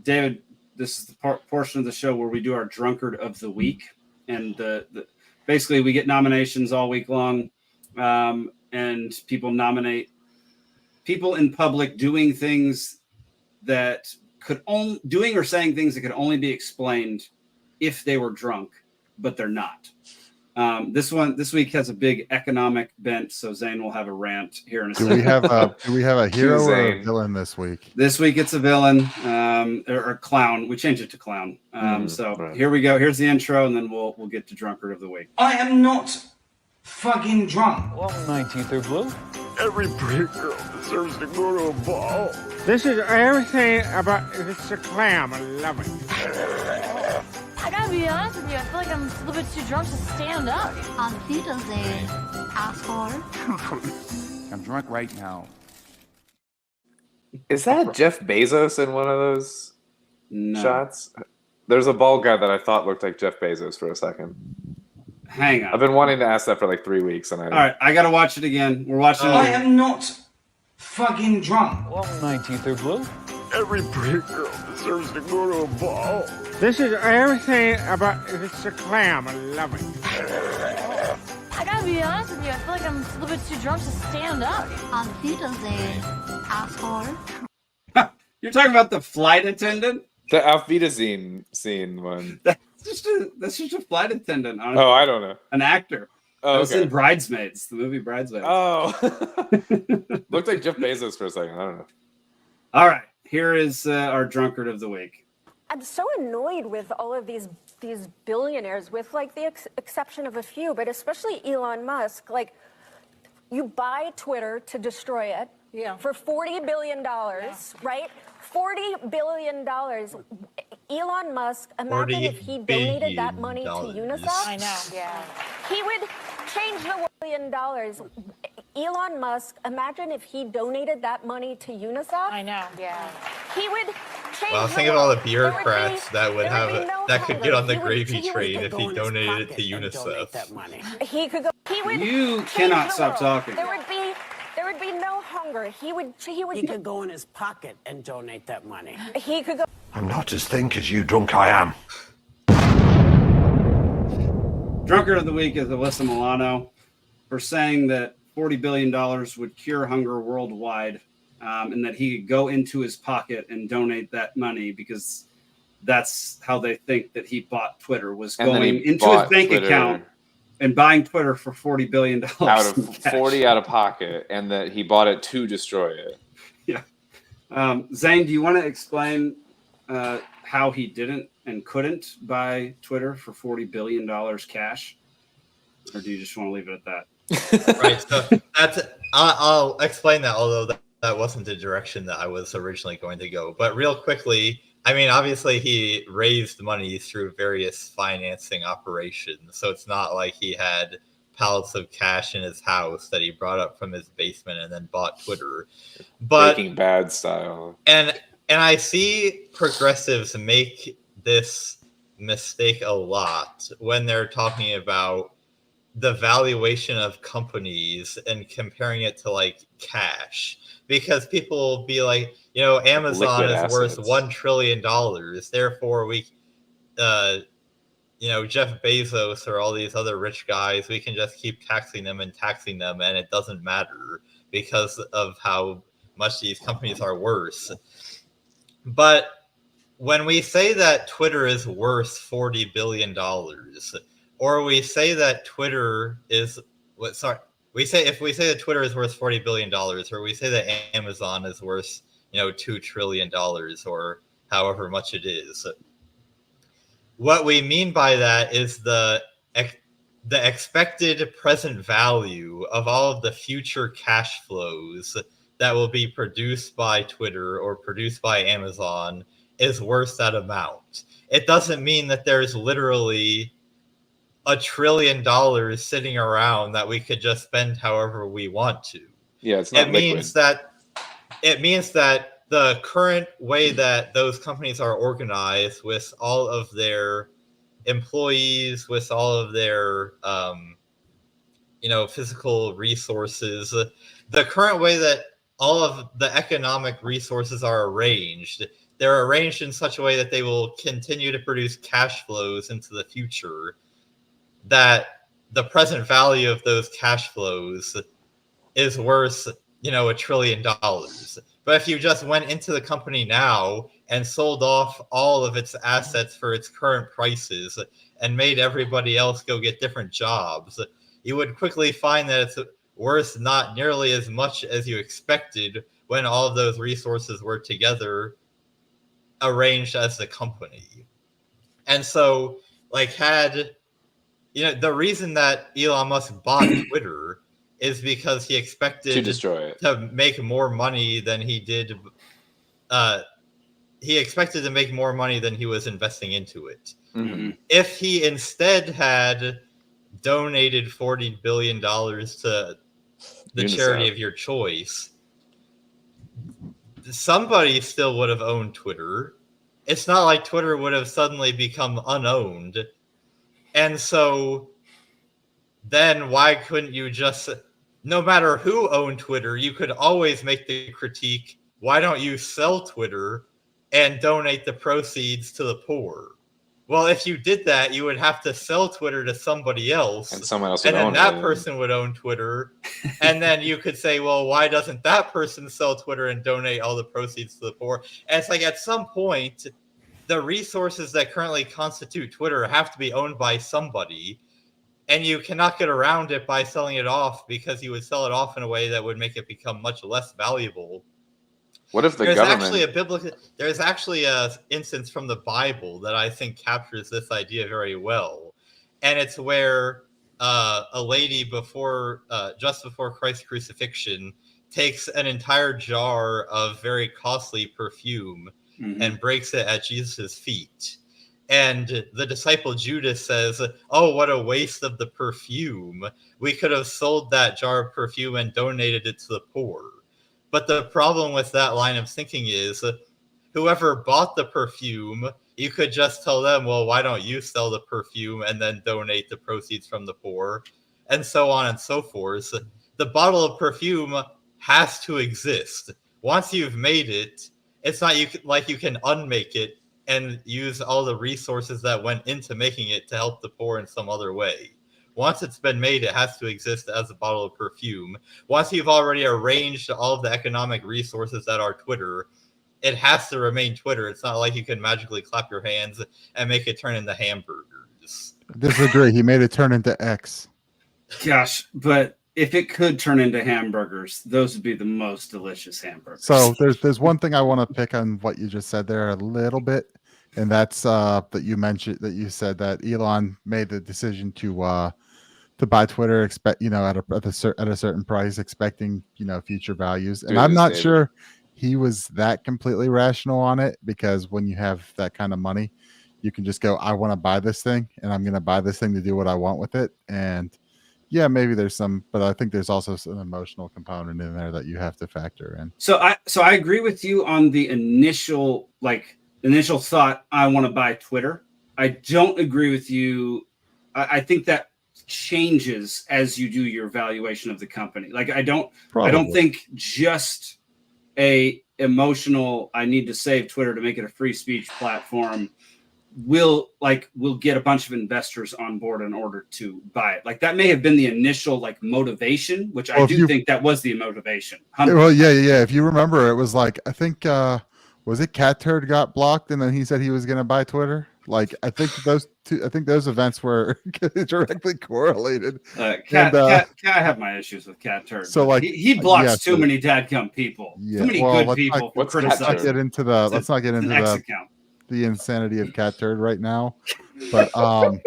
David, this is the portion of the show where we do our drunkard of the week, and basically we get nominations all week long, and people nominate people in public doing things that doing or saying things that could only be explained if they were drunk, but they're not. This week has a big economic bent, so Zane will have a rant here in a second. Do we have a hero or a villain this week? This week it's a villain or a clown. We changed it to clown. Here we go. Here's the intro, and then we'll get to drunkard of the week. I am not fucking drunk. Well, my teeth are blue. Every pretty girl deserves to go to a ball. This is everything about it's a clam. I love it. I gotta be honest with you, I feel like I'm a little bit too drunk to stand up. On Wiedersehen, asshole. I'm drunk right now. Is that Jeff Bezos in one of those No. shots? There's a bald guy that I thought looked like Jeff Bezos for a second. Hang on. I've been wanting to ask that for like 3 weeks, and All right, I gotta watch it again. We're watching it I again. am not fucking drunk. Well, my teeth are blue. Every pretty girl deserves to go to a ball. This is everything about it's a clam. I love it. I gotta be honest with you, I feel like I'm a little bit too drunk to stand up. On Wiedersehen, asshole. You're talking about the flight attendant? The Auf Wiedersehen scene one. That's just a flight attendant. Oh, I don't know. An actor. Oh, That's in Bridesmaids, the movie Bridesmaids. Oh. Looked like Jeff Bezos for a second. I don't know. All right. Here is our drunkard of the week. I'm so annoyed with all of these billionaires, with like the exception of a few, but especially Elon Musk. Like, you buy Twitter to destroy it for $40 billion, right? $40 billion. Elon Musk, imagine if he donated that money to UNICEF. I know. Yeah. He would change the $1 billion. Elon Musk, imagine if he donated that money to UNICEF. I know. Yeah. He would change Well, think of all the bureaucrats that would have it, that could get on the gravy train if he donated it to UNICEF. He could go. He would. You change cannot the stop world. talking. There would be no hunger. He could go in his pocket and donate that money. He could go. I'm not as think as you drunk I am. Drunkard of the week is Alyssa Milano for saying that $40 billion would cure hunger worldwide and that he could go into his pocket and donate that money because that's how they think that he bought Twitter, was And then going he into his bought bank Twitter account and buying Twitter for $40 billion out of 40 out of pocket, and that he bought it to destroy it. Yeah. Zane, do you want to explain how he didn't and couldn't buy Twitter for $40 billion cash? Or do you just want to leave it at that? Right. So I'll explain that, although that wasn't the direction that I was originally going to go. But real quickly, I mean, obviously he raised money through various financing operations. So it's not like he had pallets of cash in his house that he brought up from his basement and then bought Twitter. But Breaking Bad style. And I see progressives make this mistake a lot when they're talking about the valuation of companies and comparing it to like cash, because people will be like, you know, Amazon Liquid is worth assets. $1 trillion. Therefore we, you know, Jeff Bezos or all these other rich guys, we can just keep taxing them, and it doesn't matter because of how much these companies are worth. But when we say that Twitter is worth $40 billion, or we say that Twitter is if we say that Twitter is worth $40 billion, or we say that Amazon is worth, you know, $2 trillion or however much it is, what we mean by that is the expected present value of all of the future cash flows that will be produced by Twitter or produced by Amazon is worth that amount. It doesn't mean that there's literally $1 trillion sitting around that we could just spend however we want to. Yeah, it's not liquid. It means that the current way that those companies are organized, with all of their employees, with all of their you know, physical resources, the current way that all of the economic resources are arranged, they're arranged in such a way that they will continue to produce cash flows into the future, that the present value of those cash flows is worth, you know, $1 trillion. But if you just went into the company now and sold off all of its assets for its current prices and made everybody else go get different jobs, you would quickly find that it's worth not nearly as much as you expected when all of those resources were together arranged as the company. And so, like, you know, the reason that Elon Musk bought Twitter is because he expected to destroy it, to make more money than he did. He expected to make more money than he was investing into it. Mm-hmm. If he instead had donated $40 billion to the UNICEF. charity of your choice, somebody still would have owned Twitter. It's not like Twitter would have suddenly become unowned. And so then why couldn't you just, no matter who owned Twitter, you could always make the critique, why don't you sell Twitter and donate the proceeds to the poor? Well, if you did that, you would have to sell Twitter to somebody else. And someone else would and then own that it. person would own Twitter. And then you could say, well, why doesn't that person sell Twitter and donate all the proceeds to the poor? And it's like, at some point, the resources that currently constitute Twitter have to be owned by somebody. And you cannot get around it by selling it off, because you would sell it off in a way that would make it become much less valuable. What if the government... There's actually a instance from the Bible that I think captures this idea very well. And it's where a lady just before Christ's crucifixion takes an entire jar of very costly perfume and breaks it at Jesus' feet. And the disciple Judas says, oh, what a waste of the perfume. We could have sold that jar of perfume and donated it to the poor. But the problem with that line of thinking is, whoever bought the perfume, you could just tell them, well, why don't you sell the perfume and then donate the proceeds from the poor, and so on and so forth. The bottle of perfume has to exist. Once you've made it, it's not like you can unmake it and use all the resources that went into making it to help the poor in some other way. Once it's been made, it has to exist as a bottle of perfume. Once you've already arranged all of the economic resources that are Twitter, it has to remain Twitter. It's not like you can magically clap your hands and make it turn into hamburgers. Disagree. He made it turn into X. Gosh, but if it could turn into hamburgers, those would be the most delicious hamburgers. So there's one thing I want to pick on what you just said there a little bit, and that's that you mentioned that you said that Elon made the decision to buy Twitter, expect at a certain price, expecting future values, and I'm not sure he was that completely rational on it, because when you have that kind of money, you can just go, I want to buy this thing, and I'm going to buy this thing to do what I want with it. And yeah, maybe there's some, but I think there's also some emotional component in there that you have to factor in. So I agree with you on the initial thought, I want to buy Twitter. I don't agree with you. I think that changes as you do your valuation of the company. Like I don't think just a emotional, I need to save Twitter to make it a free speech platform will get a bunch of investors on board in order to buy it. Like that may have been the initial motivation, which I do think that was the motivation. 100%. Well, yeah. If you remember, it was like, I think, was it Cat Turd got blocked and then he said he was going to buy Twitter? Like, I think those events were directly correlated. I have my issues with Cat Turd. So he blocks too many dadgum people. Yeah, too many good people. Let's not get into the insanity of Cat Turd right now. But Alden,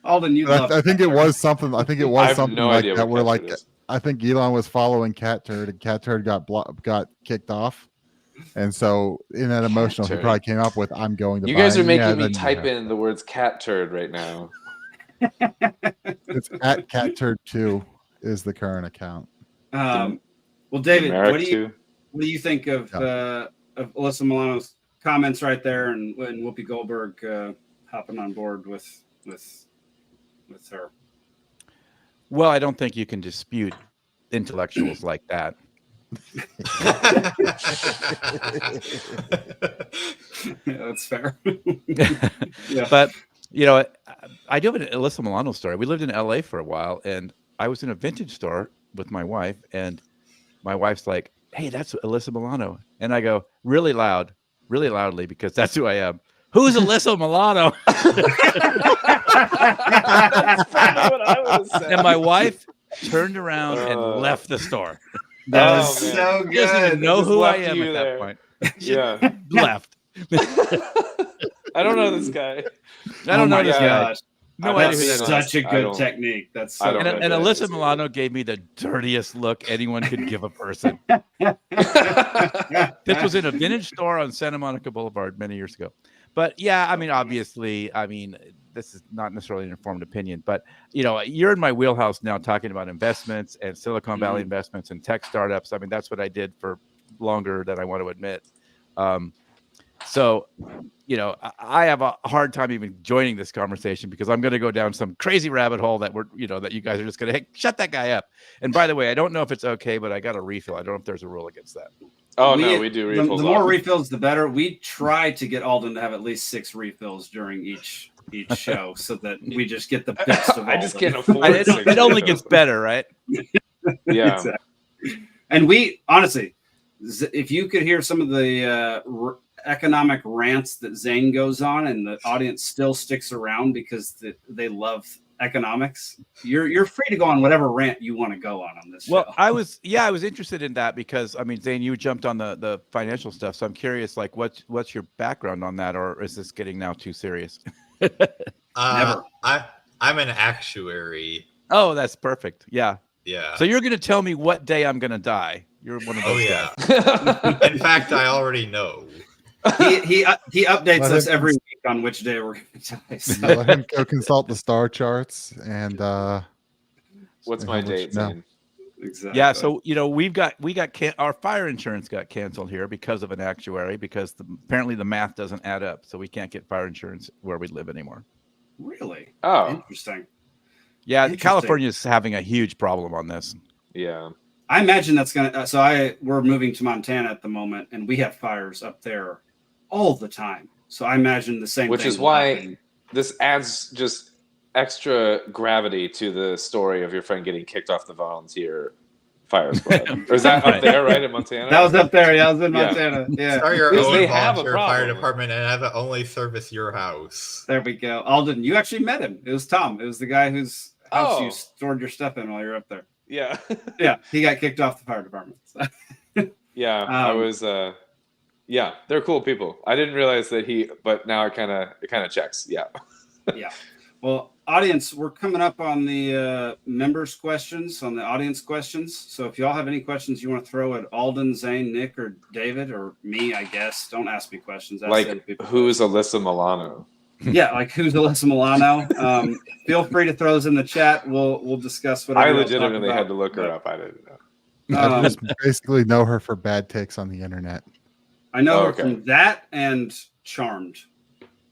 I think it was something. I think it was something like that. Where I think Elon was following Cat Turd, and Cat Turd got kicked off. And so in that emotional, he probably came up with, I'm going to buy. You guys are making me type in the words cat turd right now. It's at Cat Turd 2 is the current account. Well, David, what do you think of Alyssa Milano's comments right there, and Whoopi Goldberg hopping on board with her? Well, I don't think you can dispute intellectuals like that. Yeah, that's fair. Yeah. But I do have an Alyssa Milano story. We lived in LA for a while, and I was in a vintage store with my wife, and my wife's like, "Hey, that's Alyssa Milano," and I go really loudly, because that's who I am. Who's Alyssa Milano? That's probably what I would have said. And my wife turned around and left the store. That is so good. She doesn't even know who I am at that point. Yeah. Left. I don't know this guy. I don't know this guy. No idea who that is. Such a good technique. That's so and Alyssa Milano gave me the dirtiest look anyone could give a person. This was in a vintage store on Santa Monica Boulevard many years ago. But yeah, I mean, obviously, this is not necessarily an informed opinion, but you're in my wheelhouse now, talking about investments and Silicon Valley investments and tech startups. I mean, that's what I did for longer than I want to admit. So, I have a hard time even joining this conversation, because I'm going to go down some crazy rabbit hole that that you guys are just going to, hey, shut that guy up. And by the way, I don't know if it's okay, but I got a refill. I don't know if there's a rule against that. Oh, no, we do refills. The more refills, the better. We try to get Alden to have at least 6 refills during each show, so that we just get the best of all. I just can't afford it. It only gets better, right? Yeah. Exactly. And we, honestly, if you could hear some of the economic rants that Zane goes on, and the audience still sticks around because they love economics, you're free to go on whatever rant you want to go on this show. Well, I was interested in that, because Zane, you jumped on the financial stuff, so I'm curious, like, what's your background on that, or is this getting now too serious? Never. I'm an actuary. Oh, that's perfect. Yeah. Yeah. So you're going to tell me what day I'm going to die. You're one of those guys. In fact, I already know. He updates us every week on which day we're going to die. So. Let him go consult the star charts and what's my date? Exactly. Yeah, so we got our fire insurance got canceled here because of an actuary, because apparently the math doesn't add up, so we can't get fire insurance where we live anymore. Really? Oh, interesting. Yeah, California is having a huge problem on this. Yeah. I imagine that's gonna. We're moving to Montana at the moment, and we have fires up there all the time. So I imagine the same. Which is why this adds just extra gravity to the story of your friend getting kicked off the volunteer fire squad. Or is that up there, right, in Montana? That was up there. Yeah, I was in Montana. Yeah. Start your Because own they have a volunteer fire problem. department and have it only service your house. There we go. Alden, you actually met him. It was Tom. It was the guy whose house you stored your stuff in while you were up there. Yeah. Yeah, he got kicked off the fire department. So. Yeah, I was. Yeah, they're cool people. I didn't realize that but now it kind of checks. Yeah. Yeah. Well, audience, we're coming up on the members' questions, on the audience questions. So if y'all have any questions you want to throw at Alden, Zane, Nick, or David, or me, I guess, don't ask me questions. Ask Like, who's Alyssa Milano? Yeah, like who's Alyssa Milano? Feel free to throw those in the chat. We'll discuss what I legitimately had to look her up. I didn't know. I just basically know her for bad takes on the internet. I know her from that and Charmed.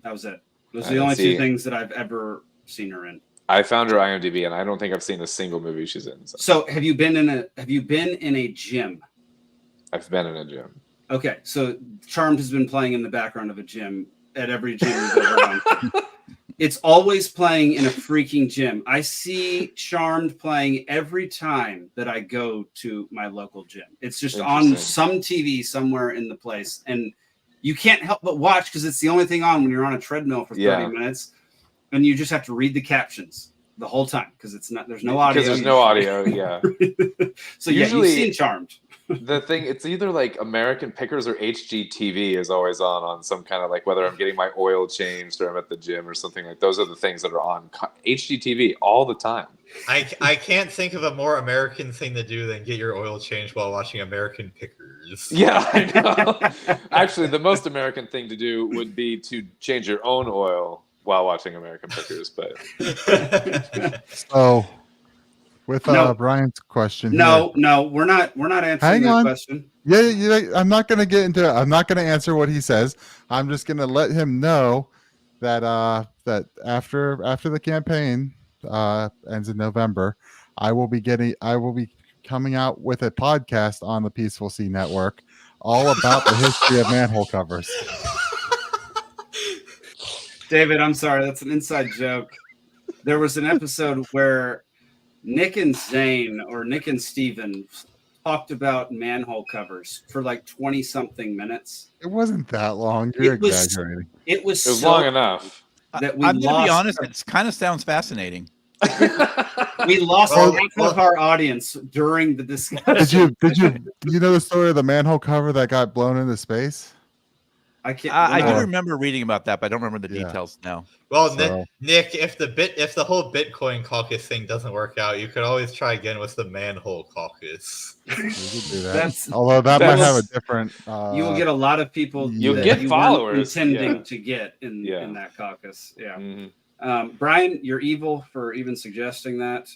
That was it. Those are the only two things that I've ever seen her in. I found her IMDb, and I don't think I've seen a single movie she's in. So have you been in a gym? I've been in a gym. Okay, so Charmed has been playing in the background of a gym at every gym we've ever done. It's always playing in a freaking gym. I see Charmed playing every time that I go to my local gym. It's just on some TV somewhere in the place. And you can't help but watch because it's the only thing on when you're on a treadmill for 30 minutes. And you just have to read the captions the whole time because there's no audio. Because there's no audio, yeah. So usually, you've seen Charmed. The thing, it's either like American Pickers or HGTV is always on some kind of like whether I'm getting my oil changed or I'm at the gym or something like those are the things that are on HGTV all the time. I can't think of a more American thing to do than get your oil changed while watching American Pickers. Yeah, I know. Actually, the most American thing to do would be to change your own oil while watching American Pickers, but so with Brian's question. No, we're not answering that question. Yeah, I'm not going to get into it. I'm not going to answer what he says. I'm just going to let him know that that after the campaign ends in November, I will be coming out with a podcast on the Peaceful Sea Network all about the history of manhole covers. David, I'm sorry, that's an inside joke. There was an episode where Nick and Zane or Nick and Steven talked about manhole covers for like 20-something minutes. It wasn't that long. You're exaggerating. It was so long enough. That I'm going to be honest, it kind of sounds fascinating. We lost half of our audience during the discussion. Did you know the story of the manhole cover that got blown into space? I can't. I do remember reading about that, but I don't remember the details now. Well, Nick, if the whole Bitcoin caucus thing doesn't work out, you could always try again with the manhole caucus. You could do that. Although that might have a different. You will get a lot of people. You'll get followers intending to get in that caucus. Yeah. Mm-hmm. Brian, you're evil for even suggesting that.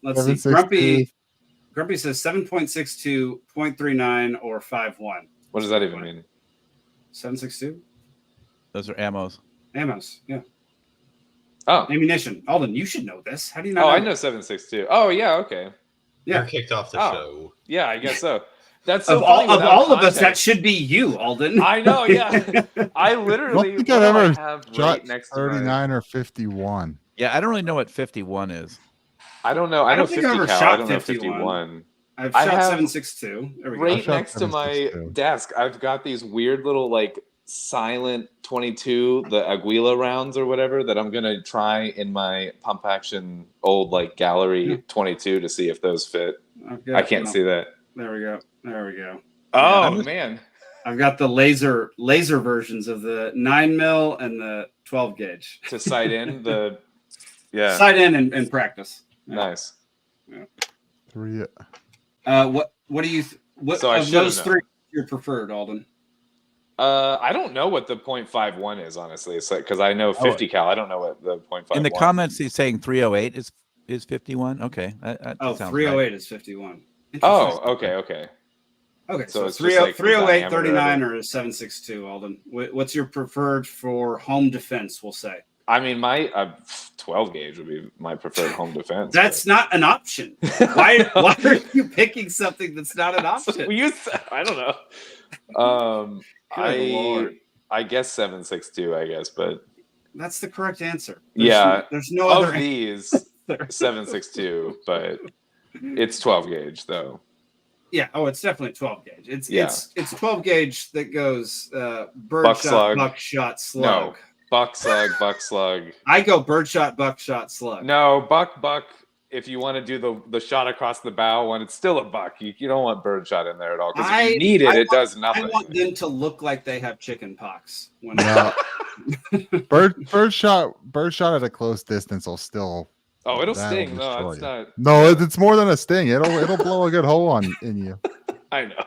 Let's see. Grumpy says 7.62, 0.39, or 5.1. What does that even mean? 7.62. Those are ammos. Ammos, yeah. Oh, ammunition. Alden, you should know this. How do you not? Oh, I know 7.62. Oh, yeah, okay. Yeah, you're kicked off the show. Yeah, I guess so. That's so of all of us. That should be you, Alden. I know. Yeah, I literally. I don't think I've ever shot 39 or 51. Yeah, I don't really know what 51 is. I don't know. I know 50 cal. I don't know 51. I've shot 7.62. There we go. Right next to my desk, I've got these weird little like silent 22, the Aguila rounds or whatever that I'm gonna try in my pump action old like gallery 22 to see if those fit. I can't see that. There we go. Oh man, I've got the laser versions of the 9mm and the 12 gauge to sight in the sight in and practice. Yeah. Nice. Yeah. 3. What do you what of those 3 your preferred, Alden? I don't know what the 0.51 is, honestly. It's like because I know 50 cal. I don't know what the 0.51. In the comments, he's saying 308 is 51. Okay. That 308 is 51. Oh, okay. Okay, so it's 308, 39, or 7.62, Alden. What's your preferred for home defense, we'll say? I mean, my 12 gauge would be my preferred home defense. That's not an option. Why are you picking something that's not an option? I don't know. I guess 7.62, I guess, but That's the correct answer. There's no of other these 7.62, but it's 12 gauge though. Yeah. Oh, it's definitely 12 gauge. It's 12 gauge that goes bird Buck shot, slug. buckshot, slug. No, buck slug. I go bird shot, buckshot, slug. No, buck. If you want to do the shot across the bow one, it's still a buck. You don't want bird shot in there at all because if you need it, it does nothing. I want them to look like they have chicken pox. When bird shot at a close distance will still. Oh, it'll sting. No, it's not. No, it's more than a sting. It'll blow a good hole in you. I know.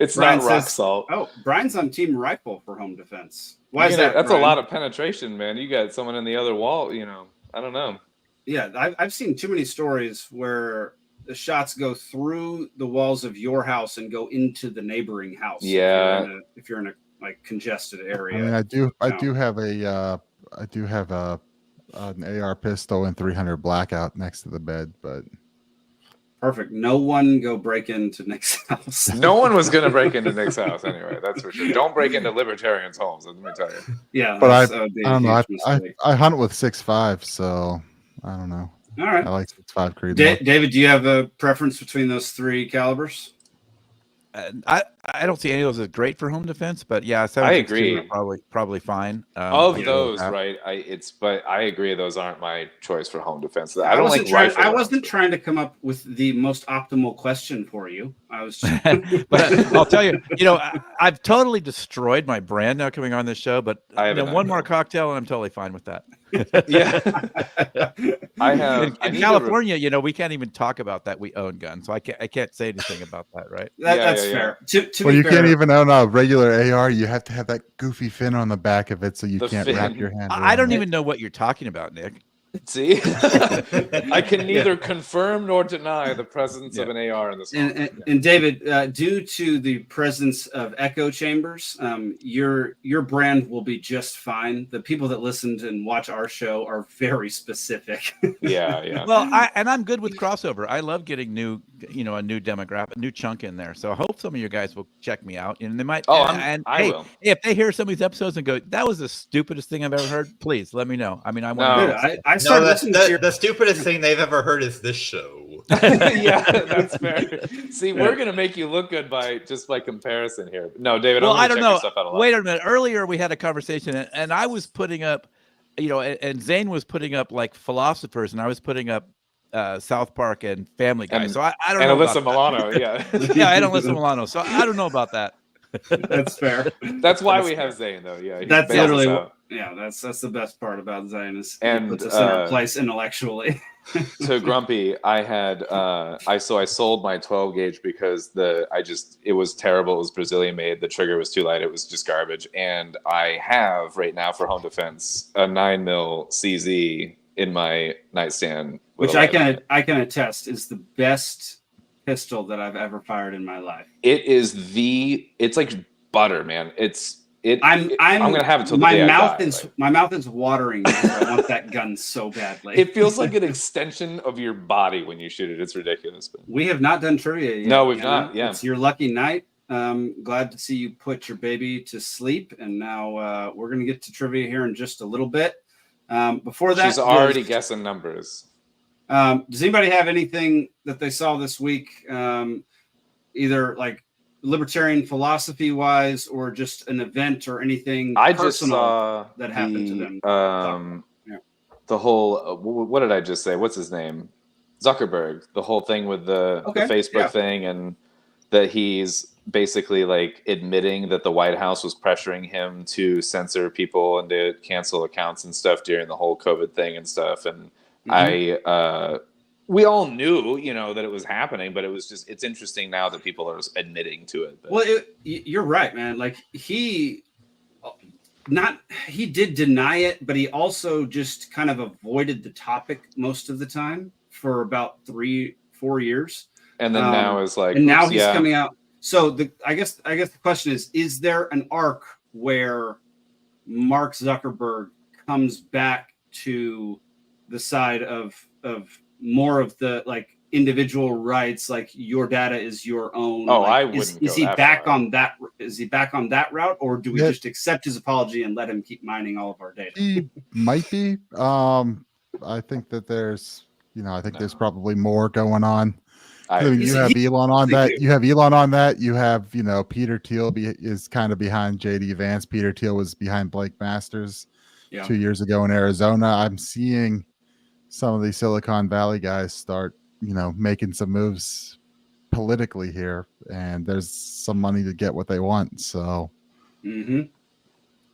It's Brian not rock says, salt. Oh, Brian's on team rifle for home defense. Why is that? That's Brian? a lot of penetration, man. You got someone in the other wall. I don't know. Yeah, I've seen too many stories where the shots go through the walls of your house and go into the neighboring house. Yeah, if you're in a like congested area. I mean, I do have an AR pistol and 300 blackout next to the bed, but perfect. No one go break into Nick's house. No one was gonna break into Nick's house anyway. That's for sure. Don't break into libertarians' homes. Let me tell you. Yeah, but I don't know. I hunt with 6.5, so I don't know. All right, I like 6.5 Creed. David, do you have a preference between those three calibers? I don't see any of those as great for home defense, but yeah, I agree. Probably fine. Of those, right? But I agree. Those aren't my choice for home defense. I don't like rifle. I wasn't trying to come up with the most optimal question for you. I was, but I'll tell you, I've totally destroyed my brand now coming on this show. But one more cocktail, and I'm totally fine with that. Yeah, I have. In California, we can't even talk about that. We own guns, so I can't say anything about that, right? That's fair. Well, you can't even own a regular AR. You have to have that goofy fin on the back of it, so you can't wrap your hand. I don't even know what you're talking about, Nick. See, I can neither confirm nor deny the presence of an AR in this. And David, due to the presence of echo chambers, your brand will be just fine. The people that listened and watch our show are very specific. Yeah. Well, I'm good with crossover. I love getting a new demographic, new chunk in there. So I hope some of you guys will check me out, and they might. I will. If they hear some of these episodes and go, "That was the stupidest thing I've ever heard," please let me know. I mean, I want to. The stupidest thing they've ever heard is this show. Yeah, that's fair. See, we're gonna make you look good by comparison here. No, David. Well, I don't know. Wait a minute. Earlier we had a conversation, and I was putting up, and Zane was putting up like philosophers, and I was putting up South Park and Family Guy. So I don't know. And Alyssa Milano, yeah. Yeah, and Alyssa Milano. So I don't know about that. That's fair. That's why we have Zane, though. Yeah, that's literally that's the best part about Zane is he puts us in our place intellectually. To Grumpy, I had I sold my 12 gauge because it was terrible. It was Brazilian made. The trigger was too light. It was just garbage. And I have right now for home defense a 9mm CZ in my nightstand, which I can attest is the best pistol that I've ever fired in my life. It's like butter, man. I'm gonna have it till the day I die. My mouth is watering because I want that gun so badly. It feels like an extension of your body when you shoot it. It's ridiculous. But we have not done trivia yet. No, we've not. Yeah, it's your lucky night. Glad to see you put your baby to sleep, and now we're gonna get to trivia here in just a little bit. Before that, she's already guessing numbers. Does anybody have anything that they saw this week, either like libertarian philosophy wise or just an event or anything just saw that happened to them? The whole, what did I just say? What's his name? Zuckerberg. The whole thing with the Facebook thing, and that he's basically like admitting that the White House was pressuring him to censor people and to cancel accounts and stuff during the whole COVID thing and stuff. And we all knew, that it was happening, but it's interesting now that people are admitting to it. But. Well, you're right, man. Like he did deny it, but he also just kind of avoided the topic most of the time for about 3-4 years. And then now is like, and now he's coming out. So I guess the question is there an arc where Mark Zuckerberg comes back to the side of more of the like individual rights, like your data is your own? Oh, like, I wouldn't. Is he back on that? Is he back on that route, or do we just accept his apology and let him keep mining all of our data? He might be. I think that there's, there's probably more going on. I mean, you have Elon on that. You have Elon on that. You have, Peter Thiel is kind of behind JD Vance. Peter Thiel was behind Blake Masters 2 years ago in Arizona. I'm seeing some of these Silicon Valley guys start, making some moves politically here, and there's some money to get what they want. So, no,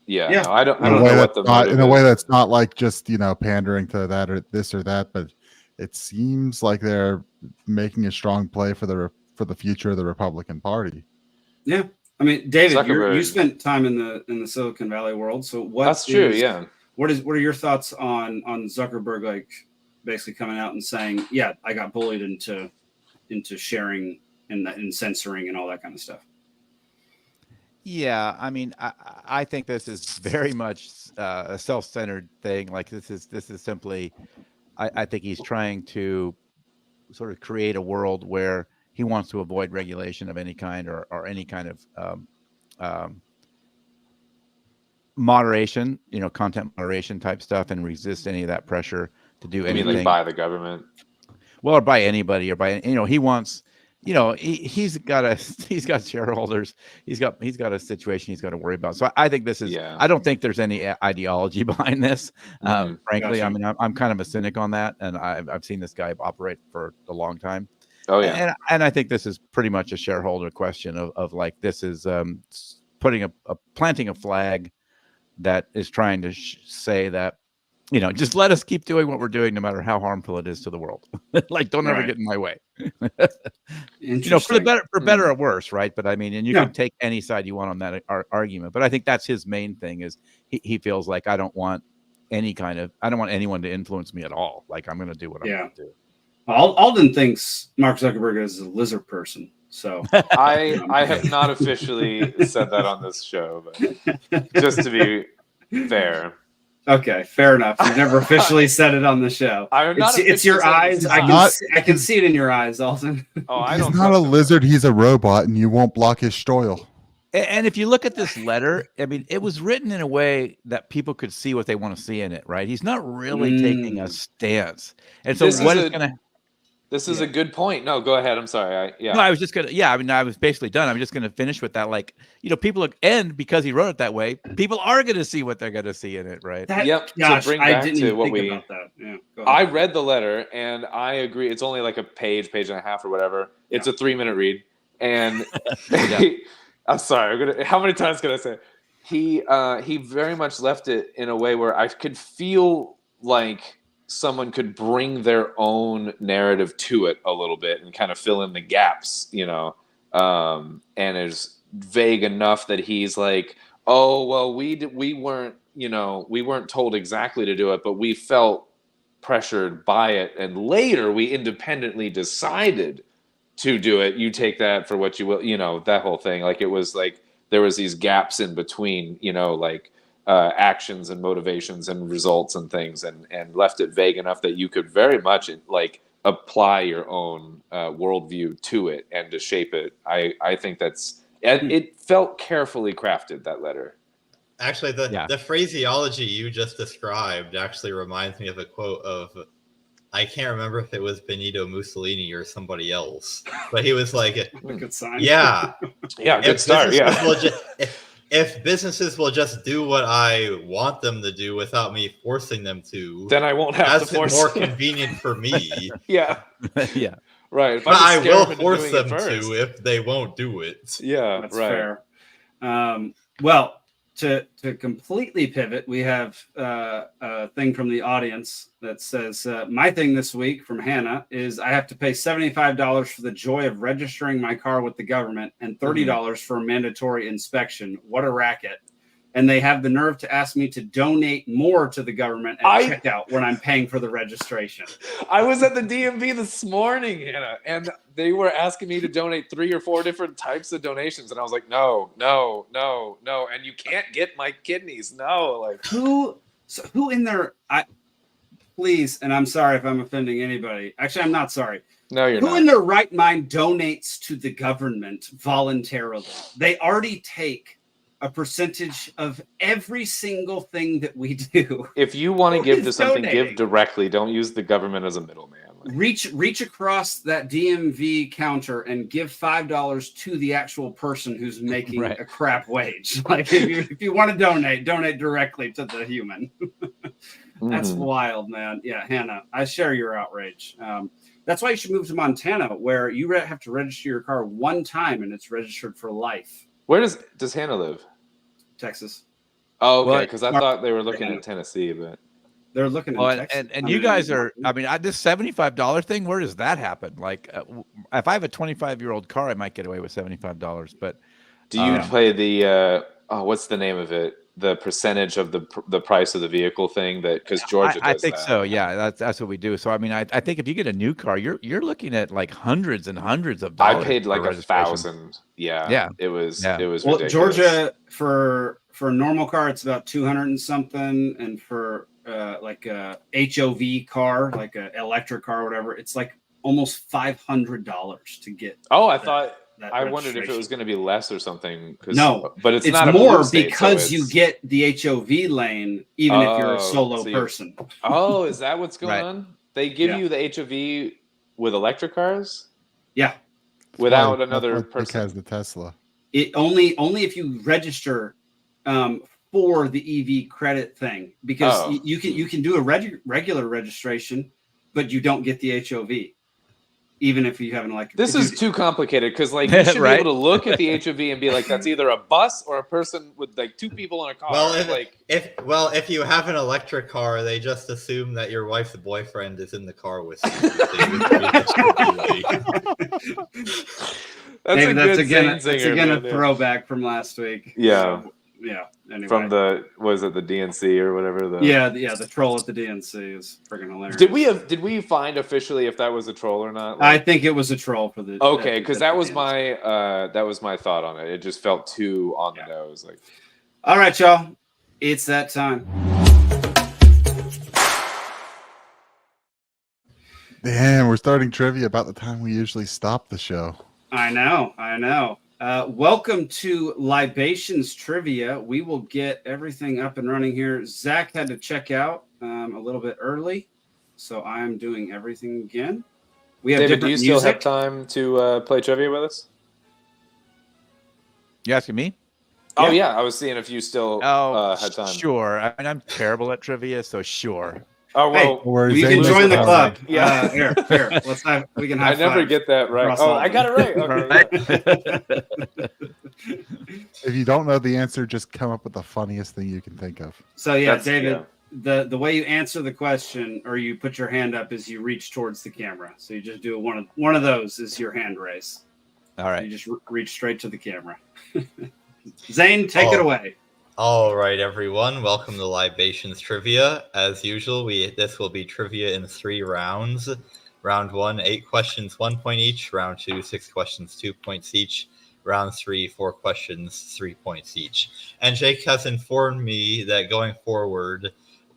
I don't know what the motive in a way is. that's not like just pandering to that or this or that, but it seems like they're making a strong play for the future of the Republican Party. Yeah, I mean, David, Zuckerberg. you spent time in the Silicon Valley world, so That's true. Yeah. What are your thoughts on Zuckerberg, like basically coming out and saying, yeah, I got bullied into sharing and censoring and all that kind of stuff? Yeah, I mean, I think this is very much a self-centered thing. Like this is simply, I think he's trying to sort of create a world where he wants to avoid regulation of any kind or any kind of moderation, content moderation type stuff, and resist any of that pressure to do anything. Like by the government? Well, or by anybody, or by, he wants, he's got shareholders. He's got a situation he's got to worry about. So I think this is, I don't think there's any ideology behind this. Frankly, gotcha. I mean, I'm kind of a cynic on that. And I've seen this guy operate for a long time. Oh yeah. And I think this is pretty much a shareholder question of like, this is planting a flag that is trying to say that, just let us keep doing what we're doing, no matter how harmful it is to the world. Like, don't ever get in my way. For better or worse, right? But I mean, and you can take any side you want on that argument. But I think that's his main thing is he feels like I don't want anyone to influence me at all. Like I'm going to do what I'm going to do. Alden thinks Mark Zuckerberg is a lizard person. So I have not officially said that on this show, but just to be fair. Okay, fair enough. You've never officially said it on the show. It's your eyes. I can see it in your eyes, Alden. Oh, he's not a lizard. He's a robot, and you won't block his stroil. And if you look at this letter, I mean, it was written in a way that people could see what they want to see in it, right? He's not really taking a stance. And so this is a good point. No, go ahead. I'm sorry. No, I was just going to, I mean, I was basically done. I'm just going to finish with that. Like, people and because he wrote it that way, people are going to see what they're going to see in it. Right. Gosh, to bring back to what about that. Yeah, go ahead. I read the letter and I agree. It's only like a page and a half or whatever. It's a 3-minute read. And I'm sorry. How many times can I say? He very much left it in a way where I could feel like someone could bring their own narrative to it a little bit and kind of fill in the gaps, and is vague enough that he's like, oh, well, we weren't told exactly to do it, but we felt pressured by it. And later we independently decided to do it. You take that for what you will, that whole thing. Like, it was like, there was these gaps in between, actions and motivations and results and things, and left it vague enough that you could very much apply your own worldview to it and to shape it. I think it felt carefully crafted, that letter. Actually, the phraseology you just described actually reminds me of a quote of, I can't remember if it was Benito Mussolini or somebody else, but he was like, a good sign. Yeah. Good start. If businesses will just do what I want them to do without me forcing them to, then I won't have to force. That's more convenient for me. Yeah. Right. But I will force them to if they won't do it. Yeah, that's right. Fair. Well, to completely pivot, we have a thing from the audience that says, my thing this week from Hannah is I have to pay $75 for the joy of registering my car with the government and $30 for a mandatory inspection. What a racket. And they have the nerve to ask me to donate more to the government at checkout when I'm paying for the registration. I was at the DMV this morning, Hannah, and they were asking me to donate 3 or 4 different types of donations. And I was like, no. And you can't get my kidneys. No. Like, who in there, please, and I'm sorry if I'm offending anybody. Actually, I'm not sorry. No, you're Who not. in their right mind donates to the government voluntarily? They already take a percentage of every single thing that we do. If you want to Who give is to something, donating? give directly. Don't use the government as a middleman. Reach across that DMV counter and give $5 to the actual person who's making Right. a crap wage. Like if you want to donate directly to the human. That's wild, man. Yeah, Hannah, I share your outrage. That's why you should move to Montana, where you have to register your car one time and it's registered for life. Where does Hannah live? Texas. Oh, okay. Well, Because I thought they were looking at Tennessee, but they're looking at Well, Texas. and you guys are. I mean, this $75 thing. Where does that happen? Like, if I have a 25-year-old car, I might get away with $75. But do you pay the what's the name of it? The percentage of the price of the vehicle thing that because Georgia does I think that. so. Yeah, that's what we do. So I mean, I think if you get a new car, you're looking at like hundreds and hundreds of dollars. I paid like for $1,000. Yeah. It was Well, ridiculous. Georgia for a normal car, it's about 200 and something, and for like a HOV car, like an electric car, or whatever, it's like almost $500 to get. Oh, I thought. that I wondered if it registration. was going to be less or something. No, but it's not more a blue state, because so you get the HOV lane, even if you're a solo person. Oh, is that what's going Right. on? They give Yeah. you the HOV with electric cars Yeah, without That's another what Nick person. has the Tesla. it only if you register for the EV credit thing, because Oh. you can do a regular registration, but you don't get the HOV, even if you have an electric. This if is you- too complicated because, like, you should Right. be able to look at the HOV and be like, "That's either a bus or a person with like two people in a car." Well, like, if you have an electric car, they just assume that your wife's boyfriend is in the car with you. that's David, a that's good again, Zane it's singer, again a man, yeah. throwback from last week. Yeah. Yeah. Anyway. From the was it the DNC or whatever? The troll at the DNC is freaking hilarious. Did we find officially if that was a troll or not? I think it was a troll for the. Okay, because that was DNC. my thought on it. It just felt too on the nose. Like, All right, y'all. It's that time. Damn, we're starting trivia about the time we usually stop the show. I know. Welcome to Libations Trivia. We will get everything up and running here. Zach had to check out a little bit early, so I am doing everything again. We have David, do you different still music. have time to play trivia with us? You asking me? Oh yeah, I was seeing if you still had time. Sure. I mean, I'm terrible at trivia, so sure. Oh well, Or You Zane can join the doesn't club. have Yeah. Here. Let's have. We can I have. never get that right. across Oh, all I of got it right. Okay. If you don't know the answer, just come up with the funniest thing you can think of. So yeah, That's- David. The way you answer the question or you put your hand up is you reach towards the camera. So you just do one of those is your hand raise. All right. You just reach straight to the camera. Zane, take it away. All right, everyone. Welcome to Libations Trivia. As usual, this will be trivia in 3 rounds. Round 1, 8 questions, 1 point each. Round 2, 6 questions, 2 points each. Round 3, 4 questions, 3 points each. And Jake has informed me that going forward,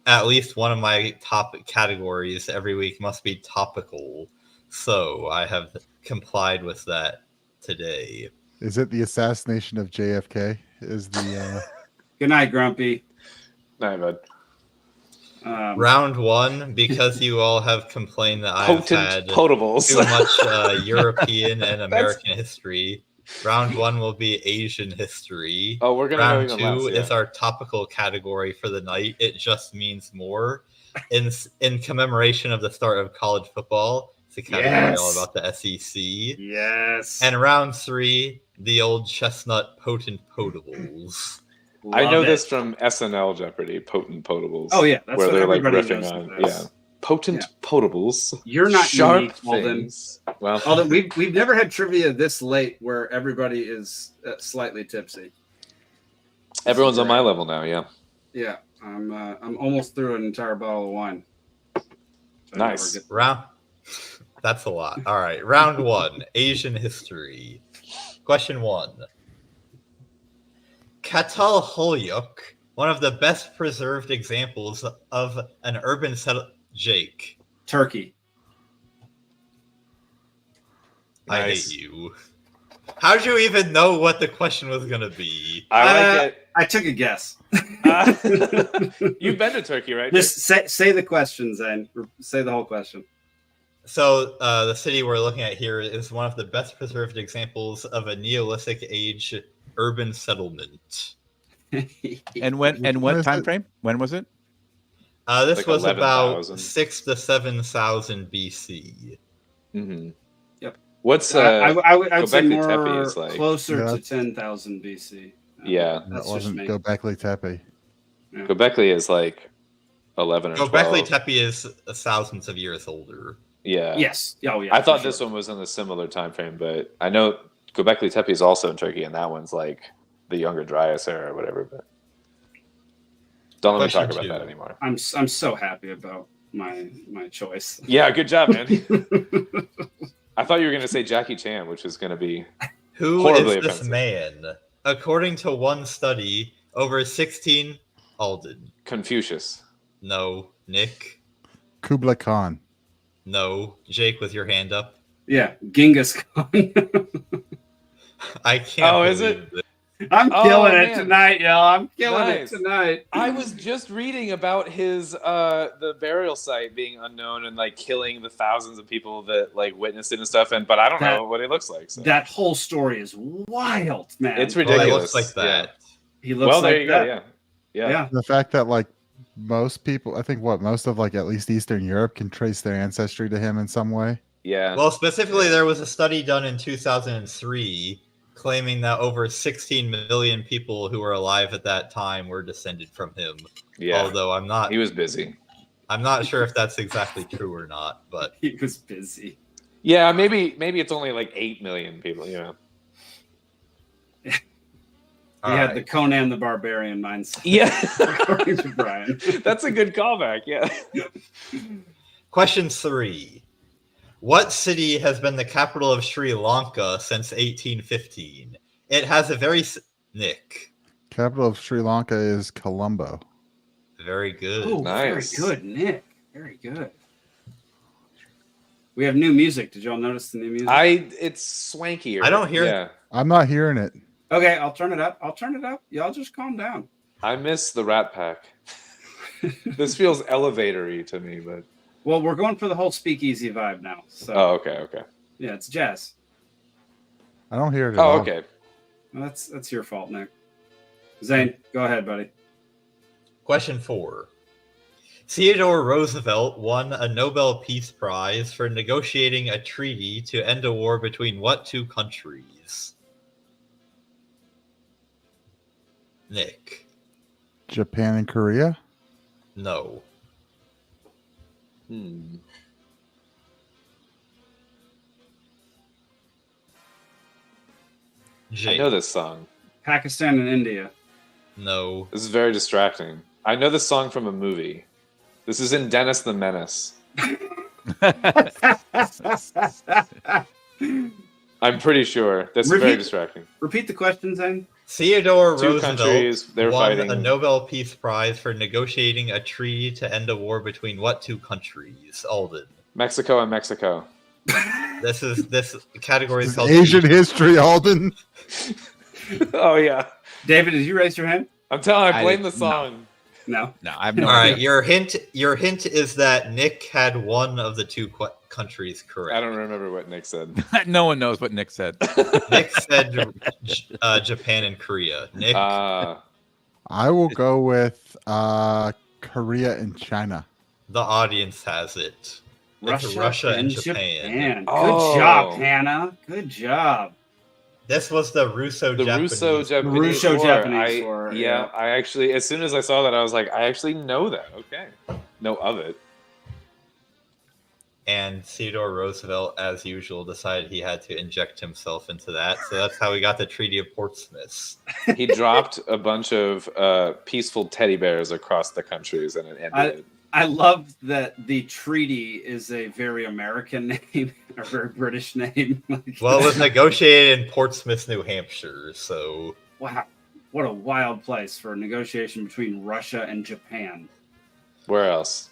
at least one of my top categories every week must be topical. So I have complied with that today. Is it the assassination of JFK? Is the Good night, Grumpy. Night, bud. Round 1, because you all have complained that I've Potent had potables. too much European and American history. Round 1 will be Asian history. Oh, we're gonna Round go 2 even less, is our topical category for the night. It just means more. In commemoration of the start of college football, it's a category all about the SEC. Yes. And round 3, the old chestnut potent potables. I know Love this it. from SNL Jeopardy, Potent Potables. Oh, yeah, that's where what they're like everybody riffing knows on. this. Yeah, Potent Potables. You're not Sharp unique, Alden. things. Well, Although we've never had trivia this late where everybody is slightly tipsy. everyone's on my level now. Yeah, Yeah, I'm almost through an entire bottle of wine. So I Nice. never get- Round. That's a lot. All right. Round 1, Asian history. Question 1. Catalhoyuk, one of the best preserved examples of an urban Jake. Turkey. I Nice. hate you. How'd you even know what the question was gonna be? I like I took a guess. it. You've been to Turkey, right? Just say the question, Zane. Say the whole question. So the city we're looking at here is one of the best preserved examples of a Neolithic age urban settlement. And what time frame? When was it? This Like was about 11,000. 6,000 to 7,000 BC. Mm-hmm. Yep. What's I would say Göbekli more Tepe is like? closer Yeah. to 10,000 BC. Yeah. That That's just wasn't me. Göbekli Tepe. Göbekli is like 11 or 12. Göbekli Tepe is thousands of years older. Yeah. Yes. Oh, yeah. I thought for this sure. one was in a similar time frame, but I know Göbekli Tepe is also in Turkey, and that one's like the Younger Dryas era or whatever. But don't let me talk Question about that two. anymore. I'm so happy about my choice. Yeah, good job, man. I thought you were going to say Jackie Chan, which is going to be Who horribly is this offensive. man? According to one study, over 16 Alden. Confucius. No. Nick. Kublai Khan. No. Jake with your hand up. Yeah, Genghis Khan. I can't. Oh, is believe it? this. I'm Oh, killing it man. tonight, y'all. I'm killing Nice. it tonight. I was just reading about his the burial site being unknown and like killing the thousands of people that like witnessed it and stuff, but I don't know what he looks like. So. That whole story is wild, man. It's Well, ridiculous. it looks like that. He looks Well, there like you that. go. Yeah. Yeah. The fact that like most people, I think most of like at least Eastern Europe can trace their ancestry to him in some way. Yeah. Well, specifically, there was a study done in 2003 claiming that over 16 million people who were alive at that time were descended from him. Yeah. Although He was busy. I'm not sure if that's exactly true or not, but He was busy. Yeah, maybe it's only like 8 million people, you know. He all had right. the Conan the Barbarian mindset. Yeah. According to Brian. That's a good callback, yeah. Question 3. What city has been the capital of Sri Lanka since 1815? It has a very... Nick. Capital of Sri Lanka is Colombo. Very good. Oh, Nice. very good, Nick. Very good. We have new music. Did y'all notice the new music? It's swankier. I don't hear Yeah. I'm not hearing it. Okay, I'll turn it up. Y'all just calm down. I miss the Rat Pack. This feels elevator-y to me, but Well, we're going for the whole speakeasy vibe now. So okay. yeah, it's jazz. I don't hear it at Oh, all. okay. Well, that's your fault, Nick. Zane, go ahead, buddy. Question 4. Theodore Roosevelt won a Nobel Peace Prize for negotiating a treaty to end a war between what two countries? Nick. Japan and Korea. No. I Jake. know this song. Pakistan and India. No. This is very distracting. I know this song from a movie. This is in Dennis the Menace. I'm pretty sure. That's very distracting. Repeat the question, Zane. Theodore Two Roosevelt countries, they're won fighting. a Nobel Peace Prize for negotiating a treaty to end a war between what two countries? Alden. Mexico and Mexico. This category is called Asian history, Alden. Oh yeah. David, did you raise your hand? I'm telling. I blame no. the song. No. No, I have no All right, idea. your hint is that Nick had one of the two countries correct. I don't remember what Nick said. No one knows what Nick said. Nick said Japan and Korea. Nick, I will go with Korea and China. the audience has it. It's Russia and Japan. Good Oh. job, Hannah. Good job. This was the Russo-Japanese. Russo-Japanese Russo-Japanese War. War, Yeah, I actually, as soon as I saw that, I was like, I actually know that. Okay. Know of it. And Theodore Roosevelt, as usual, decided he had to inject himself into that. So that's how we got the Treaty of Portsmouth. He dropped a bunch of peaceful teddy bears across the countries, and it ended it. I love that the treaty is a very American name, a very British name. Well, it was negotiated in Portsmouth, New Hampshire. So wow, what a wild place for a negotiation between Russia and Japan. Where else?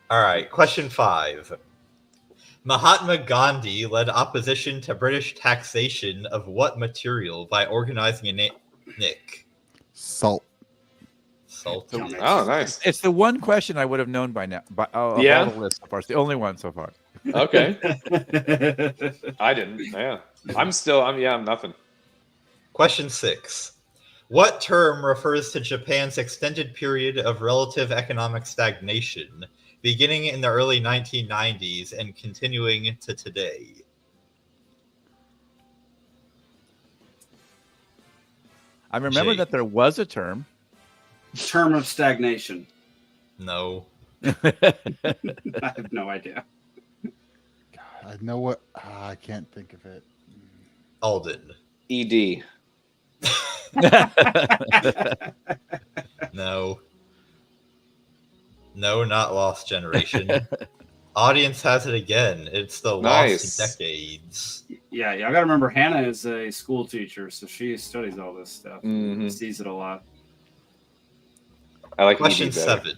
All right, question 5. Mahatma Gandhi led opposition to British taxation of what material by organizing a Nick? Salt. Salt. Oh, nice. It's the one question I would have known by now. Of Yeah? all the list so far, it's the only one so far. Okay. I didn't. Yeah. I'm nothing. Question 6. What term refers to Japan's extended period of relative economic stagnation, beginning in the early 1990s and continuing to today? I remember Jake. that there was a term. Term of stagnation. No. I have no idea. I know what. I can't think of it. Alden. ED. No. No, not Lost Generation. Audience has it again. It's the Nice. Lost Decades. Yeah, I gotta remember Hannah is a school teacher, so she studies all this stuff. Mhm. Sees it a lot. I like Question ED better. 7.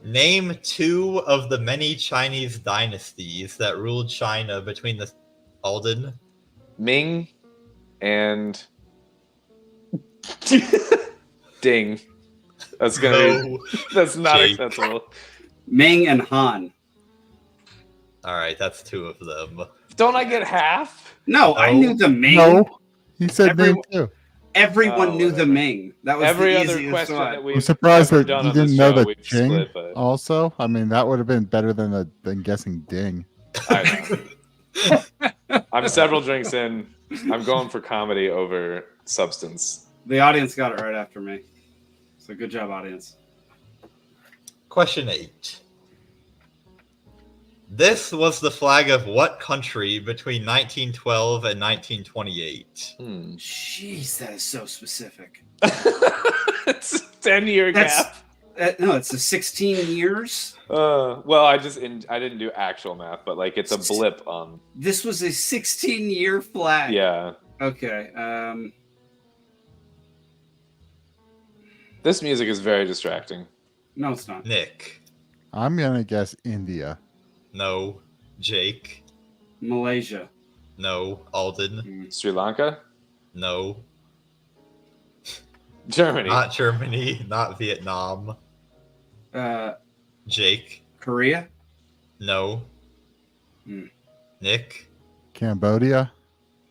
Name 2 of the many Chinese dynasties that ruled China between the Alden. Ming and Ding. That's gonna be. That's not Jake. acceptable. Ming and Han. All right, that's 2 of them. Don't I get half? No, I No. knew the Ming. No, he said Everyone- name too. Everyone Oh, knew the whatever. Ming. That was Every the other easiest question one. that we've I'm surprised ever that done you on this didn't know show, the we've Ching. split, but Also, I mean, that would have been better than guessing Ding. I know. I'm several drinks in. I'm going for comedy over substance. The audience got it right after me. So good job, audience. Question 8. This was the flag of what country between 1912 and 1928? Jeez, that is so specific. It's a 10-year gap. No, it's a 16 years. Well, I didn't do actual math, but like it's a blip on. This was a 16-year flag. Yeah. Okay. This music is very distracting. No, it's not. Nick. I'm gonna guess India. No. Jake. Malaysia. No. Alden. Sri Lanka? No. Germany. Not Germany. Not Vietnam. Jake. Korea. No. Nick. Cambodia.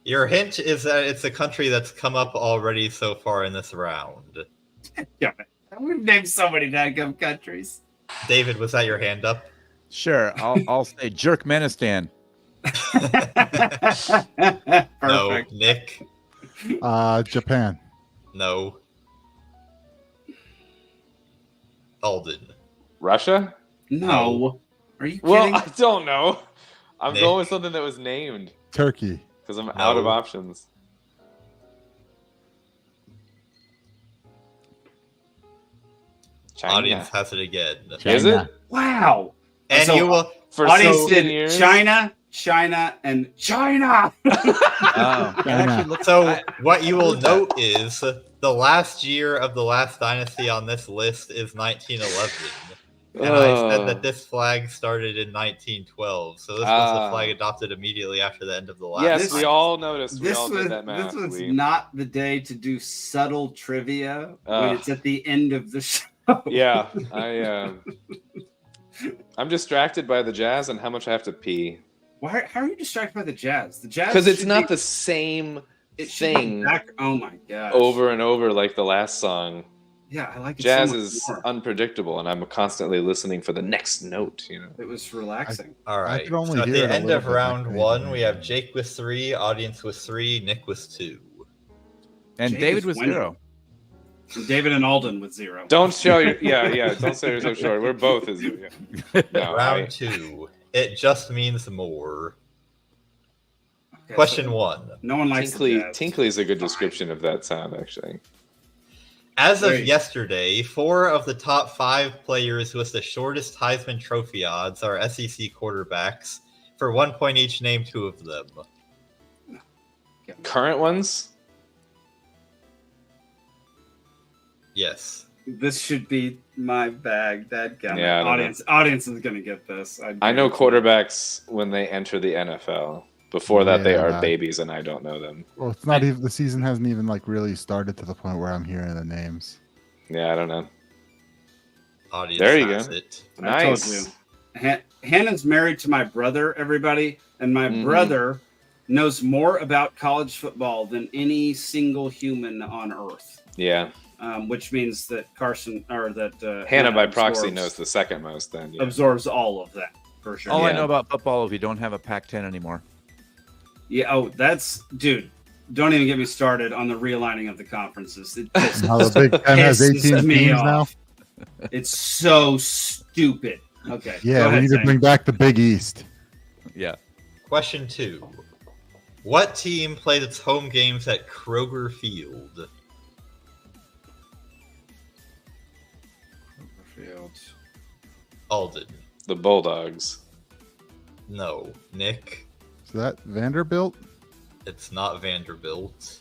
Your hint is that it's a country that's come up already so far in this round. Yeah, we've named so many dadgum countries. David, was that your hand up? Sure, I'll say Jerkmenistan. Perfect. No. Nick. Japan. No. Alden. Russia? No. Are you kidding? Well, I don't know. I'm Nick. going with something that was named Turkey. because I'm out of options. China. Audience has it again. Is it? Wow. And So, you will. For audience 16 did years? China, and China. Oh, it actually looks- So what you will note is the last year of the last dynasty on this list is 1911. And I said that this flag started in 1912. So this was the flag adopted immediately after the end of the last. Yes, This- we all noticed. We This all was did that math. this was We- not the day to do subtle trivia when Ugh. it's at the end of the show. Yeah, I'm distracted by the jazz and how much I have to pee. Why? How are you distracted by the jazz? The jazz Because it's should not be- the same it should be thing back. Oh my god! over and over like the last song. Yeah, I like it. Jazz so much is more. unpredictable, and I'm constantly listening for the next note. You know. It was relaxing. All right. could only So at hear the it a end little of bit, round like, one, maybe. we have Jake with 3, audience with 3, Nick with 2. and Jake David is was winning. 0. And David and Alden with 0. Don't show your Don't sell yourself short. We're both as you. Yeah. No, Round 2. It just means more. Okay, Question so 1. No one likes Tinkly. the jazz. Tinkly is a good description of that sound, actually. As of Great. yesterday, 4 of the top 5 players with the shortest Heisman Trophy odds are SEC quarterbacks. For 1 point each, name 2 of them. Current ones? Yes. This should be my bag. Dadgummit. Yeah, I don't Audience is gonna get this. I know quarterbacks when they enter the NFL. Before that, they are Yeah. babies, and I don't know them. Well, it's not even the season hasn't even like really started to the point where I'm hearing the names. Yeah, I don't know. Audience There you has go. it. I told Nice. you. Hannah's married to my brother, everybody, and my brother knows more about college football than any single human on earth. Yeah. Which means that Hannah by proxy absorbs- knows the second most. Then yeah. absorbs all of that for sure. All I know about football is we don't have a Pac-10 anymore. Yeah. Oh, dude. Don't even get me started on the realigning of the conferences. It just Now the Big Ten has 18 pisses me teams off. now. It's so stupid. Okay. Yeah, go we ahead, need to Zane. bring back the Big East. Yeah. Question 2. What team played its home games at Kroger Field? Alden. The Bulldogs. No. Nick. Is that Vanderbilt? It's not Vanderbilt.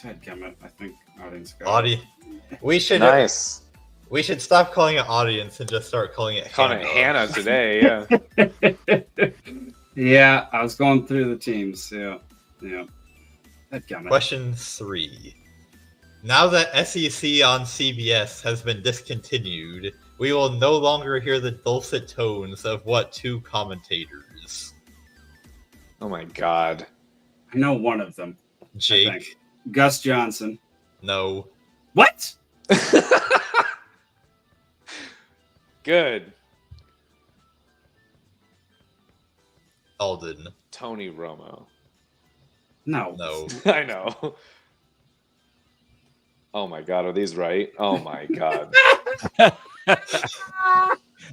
Dadgummit, I think audience got it. We should Nice. We should stop calling it audience and just start calling it Calling it Hannah today. Yeah. Yeah, I was going through the teams. Yeah. Dadgummit. Question 3. Now that SEC on CBS has been discontinued, we will no longer hear the dulcet tones of what 2 commentators? Oh my God. I know one of them. I Jake. think. Gus Johnson. No. What? Good. Alden. Tony Romo. No. No. I know. Oh my God, are these right? Oh my God.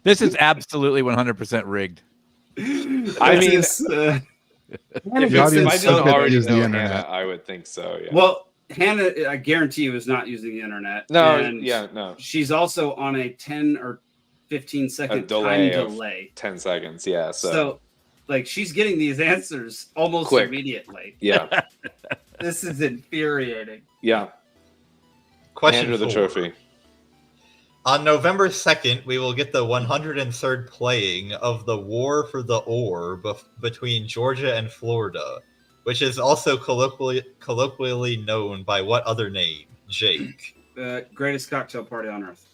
This is absolutely 100% rigged. I mean, if I don't already know Hannah, I would think so. Yeah. Well, Hannah, I guarantee you, is not using the internet. No, and yeah, no. She's also on a 10 or 15 second delay time of delay. 10 seconds, yeah. So, like, she's getting these answers almost Quick. immediately. Yeah. This is infuriating. Yeah. Question Hand her the 4. trophy. On November 2nd, we will get the 103rd playing of the War for the Ore between Georgia and Florida, which is also colloquially known by what other name? Jake. Greatest cocktail party on earth.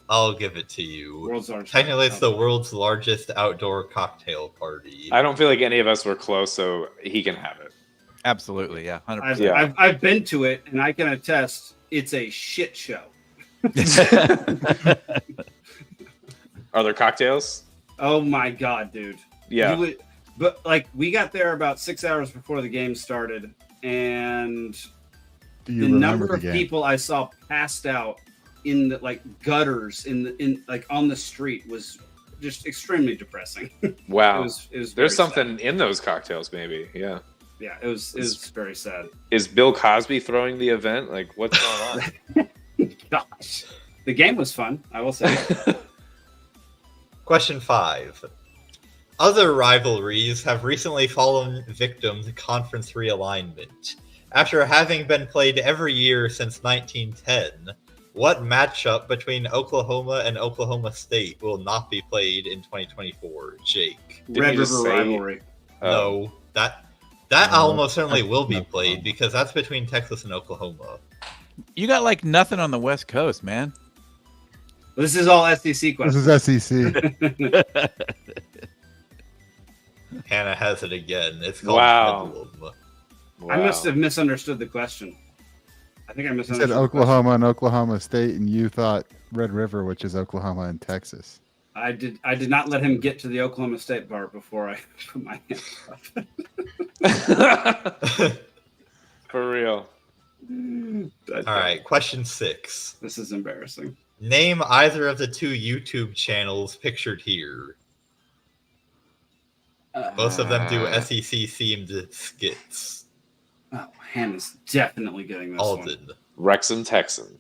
I'll give it to you. World's largest. Technically, it's the world's largest outdoor cocktail party. I don't feel like any of us were close, so he can have it. Absolutely, yeah, 100%. I've been to it, and I can attest it's a shit show. Are there cocktails? Oh my God, dude. Yeah. But like, we got there about 6 hours before the game started, and Do you the remember number the of game? people I saw passed out in the like gutters in like on the street was just extremely depressing. Wow. It was very There's something in those cocktails, maybe. Yeah. Yeah, it was very sad. Is Bill Cosby throwing the event? Like, what's going on? Gosh, the game was fun, I will say. Question 5. Other rivalries have recently fallen victim to conference realignment. After having been played every year since 1910, what matchup between Oklahoma and Oklahoma State will not be played in 2024? Jake. Red River rivalry. No, that almost certainly will be played because that's between Texas and Oklahoma. You got like nothing on the West Coast, man. This is all SEC questions. This is SEC. Hannah has it again. It's called Wow. Bedlam. I must have misunderstood the question. I think I You misunderstood. said Oklahoma and Oklahoma State, and you thought Red River, which is Oklahoma and Texas. I did not let him get to the Oklahoma State part before I put my hand up. For real. All right, question 6. This is embarrassing. Name either of the 2 YouTube channels pictured here. Both of them do SEC-themed skits. Oh, Hannah's definitely getting this Alden. one. Wrexham Texan.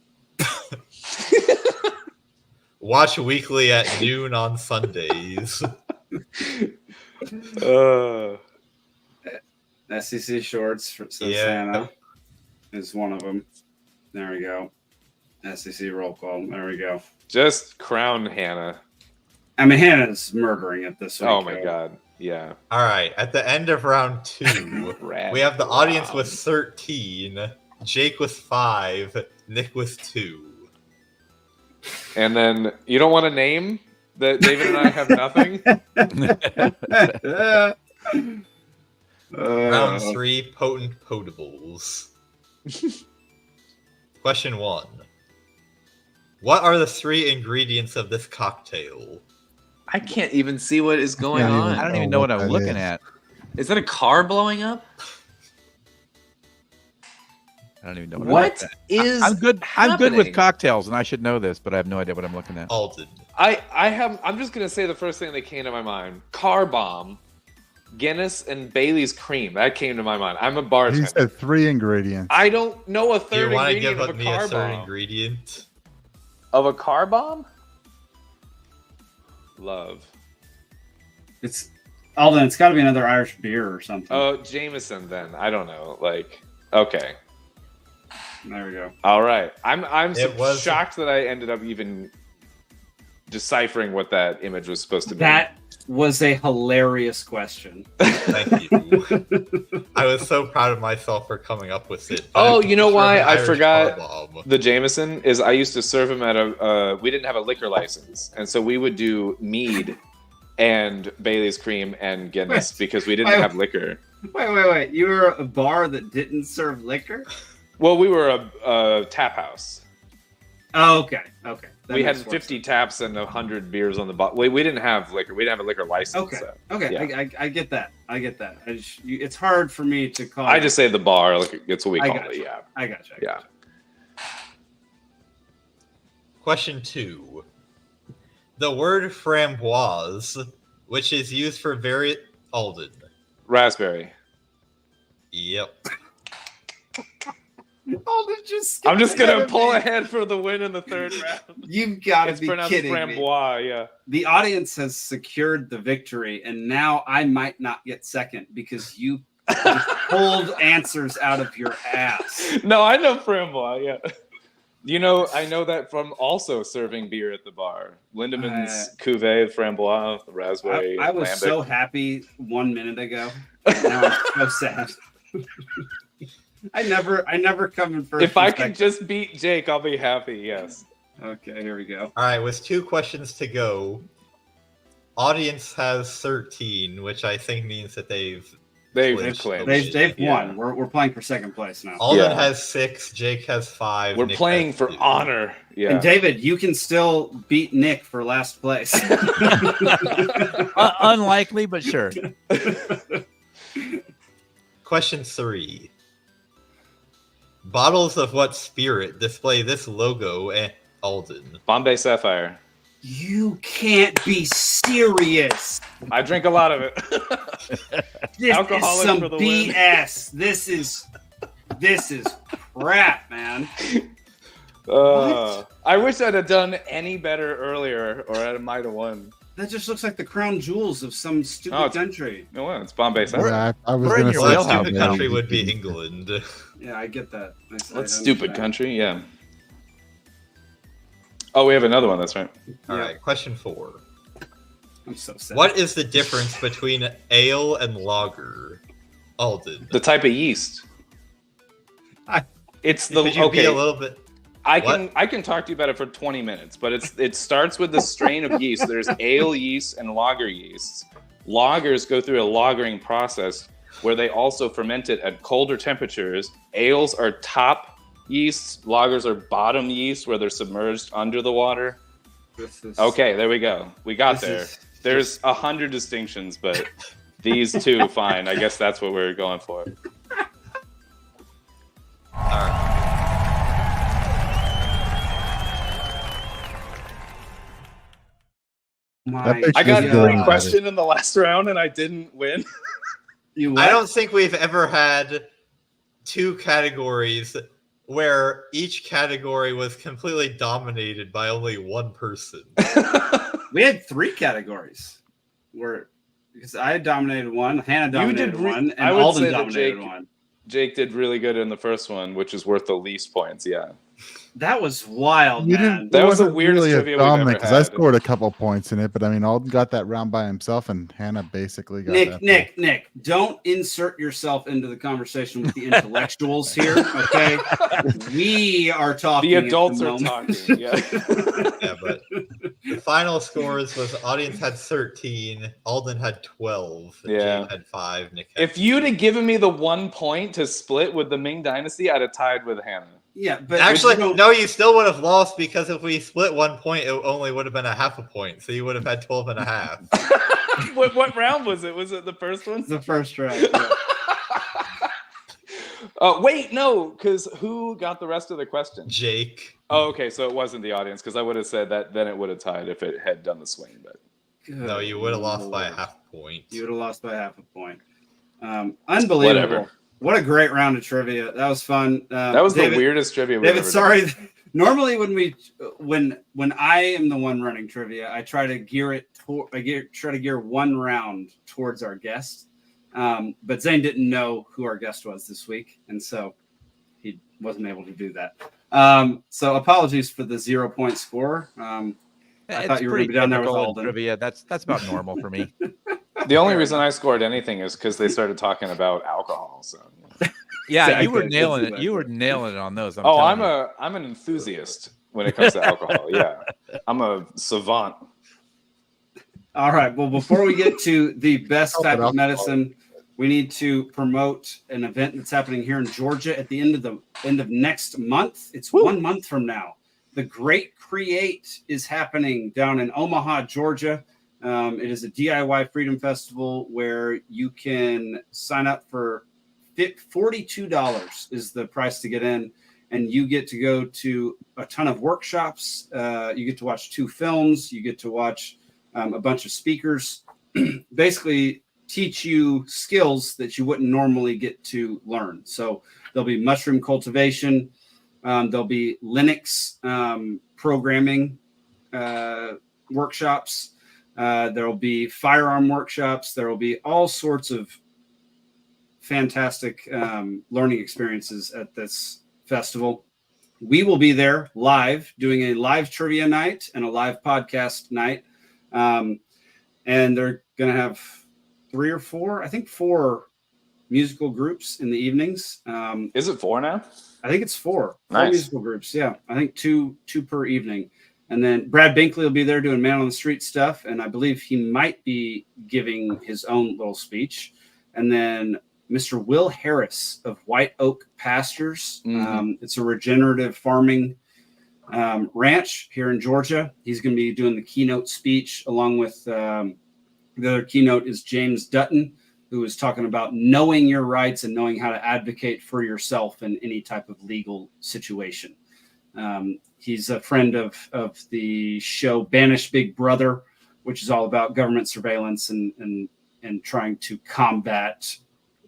Watch weekly at noon on Sundays. SEC Shorts for Yeah. Hannah is one of them. There we go. SEC roll call. There we go. Just crown Hannah. I mean, Hannah's murdering it this week. Oh my god. Yeah. All right. At the end of round 2, we have the audience with 13, Jake with 5, Nick with 2. And then you don't want to name that David and I have nothing? Round 3, potent potables. Question 1. What are the 3 ingredients of this cocktail? I can't even see what is going on. I don't even know what I'm looking at. Is that a car blowing up? I don't even know what is. I'm good. I'm good with happening? cocktails, and I should know this, but I have no idea what I'm looking at. Alden. I'm just gonna say the first thing that came to my mind: car bomb, Guinness, and Bailey's cream. That came to my mind. I'm a bartender. He said 3 ingredients. I don't know a Do third you want to ingredient give of a me car a third bomb. ingredient? Of a car bomb? Love. It's Alden. It's got to be another Irish beer or something. Oh, Jameson. Then I don't know. Like, okay. There we go. All right. I'm It was- shocked that I ended up even deciphering what that image was supposed to be. That was a hilarious question. Thank you. I was so proud of myself for coming up with it. Oh, you know Sure, why an I Irish forgot car bomb. the Jameson is I used to serve him at a we didn't have a liquor license, and so we would do mead and Bailey's cream and Guinness because we didn't wait. have liquor. Wait. You were a bar that didn't serve liquor? Well, we were a tap house. Oh, okay. That We had makes more 50 taps and 100 beers on the bottle. We didn't have liquor. We didn't have a liquor license. Okay. So, Okay. yeah. I get that. It's hard for me to call. I just say the bar. Like it's what we I call got it. you. Yeah. I got you. Yeah. Question 2. The word framboise, which is used for very Alden. Raspberry. Yep. Alden just. I'm just gonna pull ahead. ahead for the win in the third round. You've got to It's be pronounced kidding me. framboise. Yeah. The audience has secured the victory, and now I might not get second because you just pulled answers out of your ass. No, I know framboise. Yeah. You know, I know that from also serving beer at the bar. Lindemann's Cuvée Framboise, raspberry. I was lambic. so happy 1 minute ago. And now I'm so sad. I never come in first. If I and can second. just beat Jake, I'll be happy. Yes. Okay, here we go. All right, with 2 questions to go, audience has 13, which I think means that they've claimed. They've Yeah. won. We're playing for second place now. Alden Yeah. has 6, Jake has 5. We're Nick playing has for 2. honor. Yeah. And David, you can still beat Nick for last place. Unlikely, but sure. Question 3. Bottles of what spirit display this logo at Alden? Bombay Sapphire. You can't be serious. I drink a lot of it. This Alcoholic is some for the win. BS. This is crap, man. I wish I'd have done any better earlier, or I might have won. That just looks like the crown jewels of some stupid country. No, it's Bombay Sapphire. Yeah, I was we're in going to your say Well, that wheelhouse, stupid man. country would be England. Yeah, I get that. What stupid country? Yeah. Oh, we have another one. That's right. All right, question 4. I'm so sad. What is the difference between ale and lager? Alden. The type of yeast. It's the Could you be okay. a little bit? I can talk to you about it for 20 minutes, but it starts with the strain of yeast. There's ale yeast and lager yeasts. Lagers go through a lagering process where they also ferment it at colder temperatures. Ales are top yeasts. Lagers are bottom yeast where they're submerged under the water. Okay, there we go. We got there. There's 100 distinctions, but these 2, fine. I guess that's what we're going for. All right. I got a great question in the last round and I didn't win. I don't think we've ever had 2 categories where each category was completely dominated by only one person. We had 3 categories because I dominated one, Hannah dominated one, and Alden dominated one. Jake did really good in the first one, which is worth the least points. Yeah. That was wild, You man. didn't. That it was the wasn't weirdest really a trivia we've dominant ever because I had. scored a couple points in it, but I mean, Alden got that round by himself, and Hannah basically got that. Nick, don't insert yourself into the conversation with the intellectuals here. Okay, we are talking. The adults at the are moment. talking. Yeah. Yeah, but the final scores was the audience had 13, Alden had 12, and Yeah. Jane had 5. Nick had If you'd have given me the 1 point to split with the Ming Dynasty, I'd have tied with Hannah. Yeah, but actually, no, you still would have lost because if we split 1 point, it only would have been a half a point. So you would have had 12 and a half. What round was it? Was it the first one? The first round. Yeah. Wait, no, because who got the rest of the question? Jake. Oh, okay, so it wasn't the audience because I would have said that then it would have tied if it had done the swing. But no, you would have lost by a half point. You would have lost by half a point. Unbelievable. Whatever. What a great round of trivia. That was fun. That was David, the weirdest trivia we've David, ever sorry. done. Normally, when I am the one running trivia, I try to gear it. Try to gear one round towards our guest. But Zane didn't know who our guest was this week, and so he wasn't able to do that. So apologies for the 0 point score. I thought you were going to be down there with Alden. Trivia. That's about normal for me. The only reason I scored anything is because they started talking about alcohol. So yeah, Exactly. you were nailing it. You were nailing it on those. I'm an enthusiast when it comes to alcohol. Yeah, I'm a savant. All right. Well, before we get to the best type of medicine, we need to promote an event that's happening here in Georgia at the end of next month. It's 1 month from now. The Great Create is happening down in Omaha, Georgia. It is a DIY Freedom Festival where you can sign up for $42 is the price to get in, and you get to go to a ton of workshops. You get to watch 2 films. You get to watch a bunch of speakers. Basically, teach you skills that you wouldn't normally get to learn. So there'll be mushroom cultivation. There'll be Linux programming workshops. There'll be firearm workshops. There will be all sorts of fantastic learning experiences at this festival. We will be there live, doing a live trivia night and a live podcast night. And they're going to have 3 or 4, I think 4 musical groups in the evenings. Is it 4 now? I think it's 4. Nice. 4 musical groups. Yeah. I think two per evening. And then Brad Binkley will be there doing man on the street stuff. And I believe he might be giving his own little speech. And then Mr. Will Harris of White Oak Pastures. It's a regenerative farming ranch here in Georgia. He's going to be doing the keynote speech along with the other keynote is James Dutton, who is talking about knowing your rights and knowing how to advocate for yourself in any type of legal situation. He's a friend of the show Banish Big Brother, which is all about government surveillance and trying to combat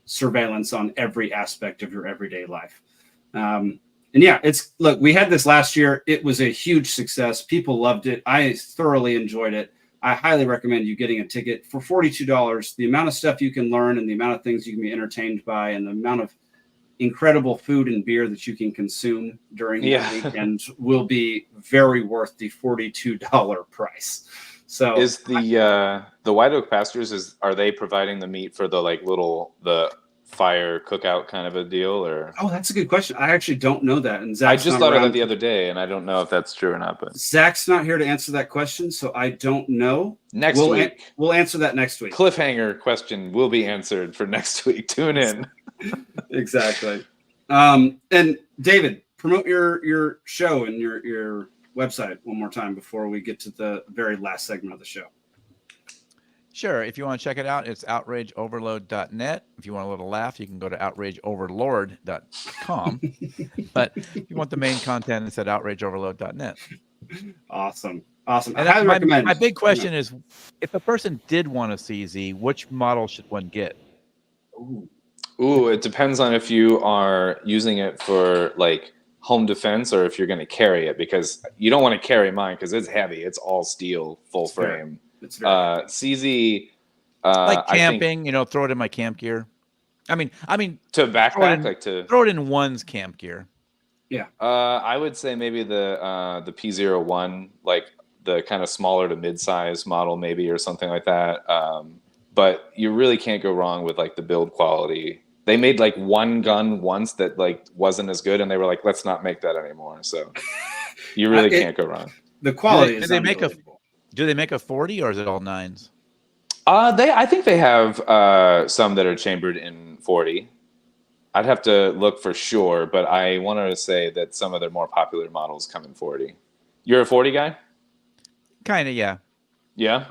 surveillance on every aspect of your everyday life. And yeah, look, we had this last year. It was a huge success. People loved it. I thoroughly enjoyed it. I highly recommend you getting a ticket for $42. The amount of stuff you can learn and the amount of things you can be entertained by and the amount of incredible food and beer that you can consume during the weekend will be very worth the $42 price. So is the White Oak Pastures, are they providing the meat for the fire cookout kind of a deal, or? Oh, that's a good question. I actually don't know that. And Zach's I just not thought of around. that the other day, and I don't know if that's true or not. But Zach's not here to answer that question, so I don't know. Next week. We'll answer that next week. Cliffhanger question will be answered for next week. Tune in. Exactly. And David, promote your show and your website one more time before we get to the very last segment of the show. Sure. If you want to check it out, it's outrageoverload.net. If you want a little laugh, you can go to outrageoverlord.com. But if you want the main content, it's at outrageoverload.net. Awesome. And I recommend. My big question is, if a person did want a CZ, which model should one get? Ooh, it depends on if you are using it for like home defense or if you're going to carry it, because you don't want to carry mine because it's heavy. It's all steel, full frame. It's CZ, like camping, throw it in my camp gear. I mean, to backpack, throw it in one's camp gear. Yeah. I would say maybe the P01, like the kind of smaller to mid-size model, maybe, or something like that. But you really can't go wrong with like the build quality. They made like one gun once that like wasn't as good, and they were like, let's not make that anymore. So you really can't go wrong. The quality is do they make unbelievable. Do they make a 40 or is it all 9s? I think they have some that are chambered in 40. I'd have to look for sure, but I wanted to say that some of their more popular models come in 40. You're a 40 guy? Kind of, yeah. Yeah.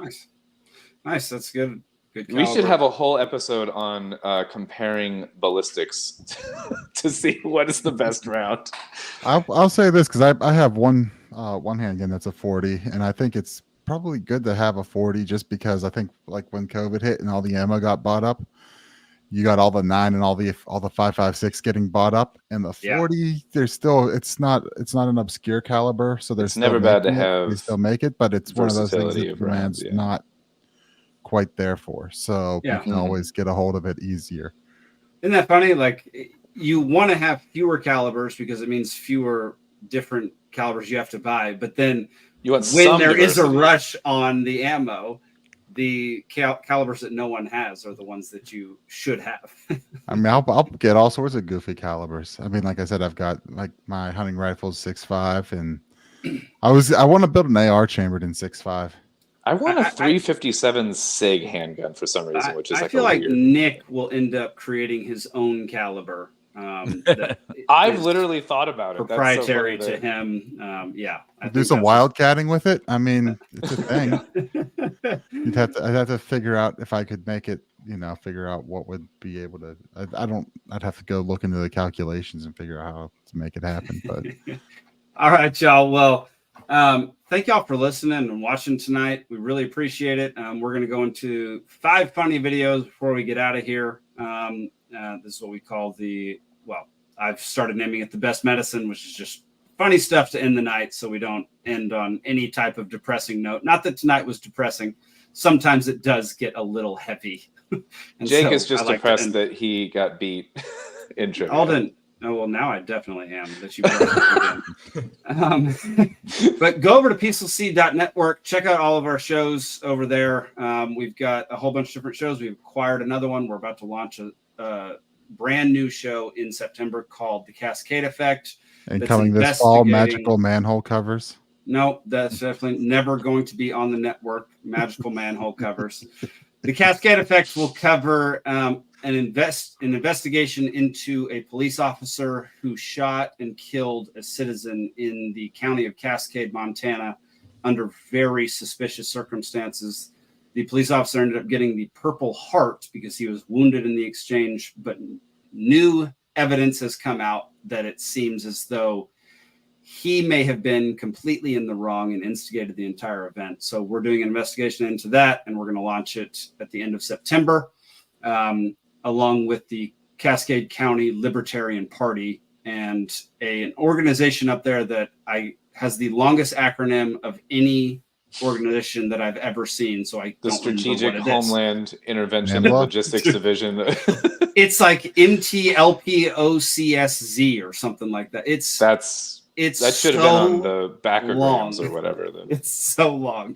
Nice. That's good. Good. We should caliber. have a whole episode on comparing ballistics to see what is the best round. I'll say this because I have one handgun that's a 40, and I think it's probably good to have a 40 just because I think like when COVID hit and all the ammo got bought up, you got all the 9 and all the 5.56 getting bought up, and the 40 there's still it's not an obscure caliber, so there's It's never bad to have. They still make it, but it's one of those things versatility that of the rounds, demand's not quite there for, so you can always get a hold of it easier. Isn't that funny? Like, you want to have fewer calibers because it means fewer different calibers you have to buy. But then when there is a rush on the ammo, the calibers that no one has are the ones that you should have. I mean, I'll get all sorts of goofy calibers. I mean, like I said, I've got like my hunting rifle's 6.5, and I want to build an AR chambered in 6.5. I want a 357 SIG handgun for some reason, which is I feel like Nick will end up creating his own caliber. I've literally thought about it. Proprietary to him. Do some wildcatting with it. I mean, it's a thing. I'd have to figure out if I could make it. Figure out what would be able to. I'd have to go look into the calculations and figure out how to make it happen. But all right, y'all. Well, thank y'all for listening and watching tonight. We really appreciate it. We're going to go into 5 funny videos before we get out of here. This is what we call I've started naming it the best medicine, which is just funny stuff to end the night so we don't end on any type of depressing note. Not that tonight was depressing. Sometimes it does get a little heavy. Jake is just depressed that he got beat in trivia. Alden. Oh, well, now I definitely am. That you brought it again. But go over to peacefulseed.network. Check out all of our shows over there. We've got a whole bunch of different shows. We've acquired another one. We're about to launch a brand new show in September called The Cascade Effect. And coming this fall, magical manhole covers. No, that's definitely never going to be on the network. Magical manhole covers. The Cascade Effect will cover an investigation into a police officer who shot and killed a citizen in the county of Cascade, Montana, under very suspicious circumstances. The police officer ended up getting the Purple Heart because he was wounded in the exchange, but new evidence has come out that it seems as though he may have been completely in the wrong and instigated the entire event. So we're doing an investigation into that, and we're going to launch it at the end of September, along with the Cascade County Libertarian Party and an organization up there that has the longest acronym of any organization that I've ever seen. So the Strategic Homeland Intervention and Logistics Division. It's like MTLPOCSZ or something like that. That should have been on the backrograms or whatever. Then. It's so long.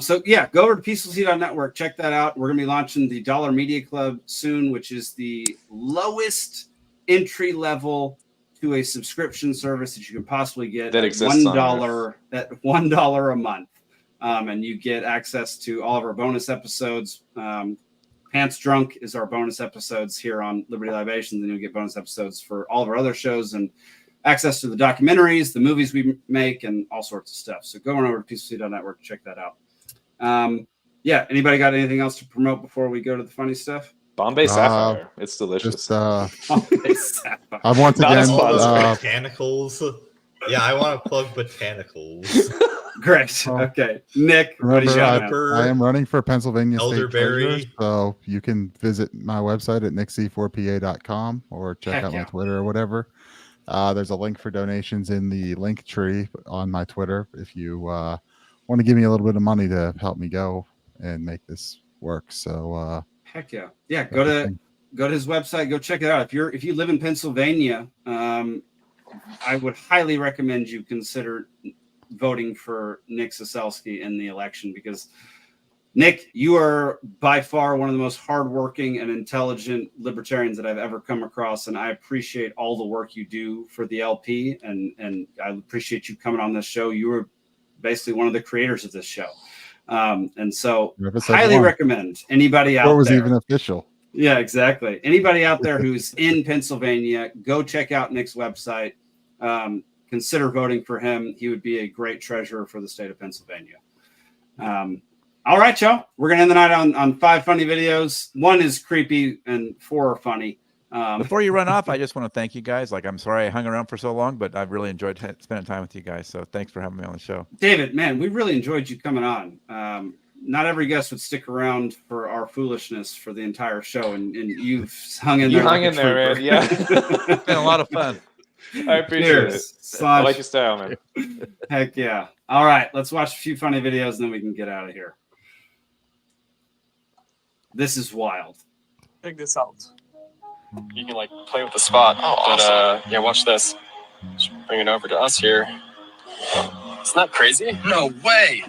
So go over to peacefulseed.network. Check that out. We're going to be launching the Dollar Media Club soon, which is the lowest entry level to a subscription service that you can possibly get. That exists $1 at $1 a month. And you get access to all of our bonus episodes. Pants Drunk is our bonus episodes here on Liberty Libations, and you'll get bonus episodes for all of our other shows and access to the documentaries, the movies we make, and all sorts of stuff. So go on over to peacefulseed.network to check that out. Anybody got anything else to promote before we go to the funny stuff? Bombay Sapphire. It's delicious. Bombay Sapphire. I want to again botanicals. Yeah, I want to plug botanicals. Great. Okay. Nick, I am running for Pennsylvania Elderberry. State Treasurer, so you can visit my website at nickc4pa.com or check out my Twitter or whatever. There's a link for donations in the link tree on my Twitter if you want to give me a little bit of money to help me go and make this work. So heck yeah. Yeah, go to his website, go check it out. If you live in Pennsylvania, I would highly recommend you consider voting for Nick Ciesieslki in the election, because Nick, you are by far one of the most hardworking and intelligent libertarians that I've ever come across, and I appreciate all the work you do for the LP, and I appreciate you coming on this show. You were basically one of the creators of this show, and so highly recommend anybody out there. Or was even official. Yeah, exactly. Anybody out there who's in Pennsylvania, go check out Nick's website. Consider voting for him. He would be a great treasurer for the state of Pennsylvania. All right, y'all. We're going to end the night on 5 funny videos. 1 is creepy and 4 are funny. Before you run off, I just want to thank you guys. Like, I'm sorry I hung around for so long, but I've really enjoyed spending time with you guys. So thanks for having me on the show. David, man, we really enjoyed you coming on. Not every guest would stick around for our foolishness for the entire show, and you've hung in there. You hung in there, man. Yeah. It's been a lot of fun. I appreciate it. I like your style, man. Heck yeah. All right, let's watch a few funny videos, and then we can get out of here. This is wild. Check this out. You can like play with the spot. Oh, awesome. But yeah, watch this. Just bring it over to us here. It's not crazy. No way.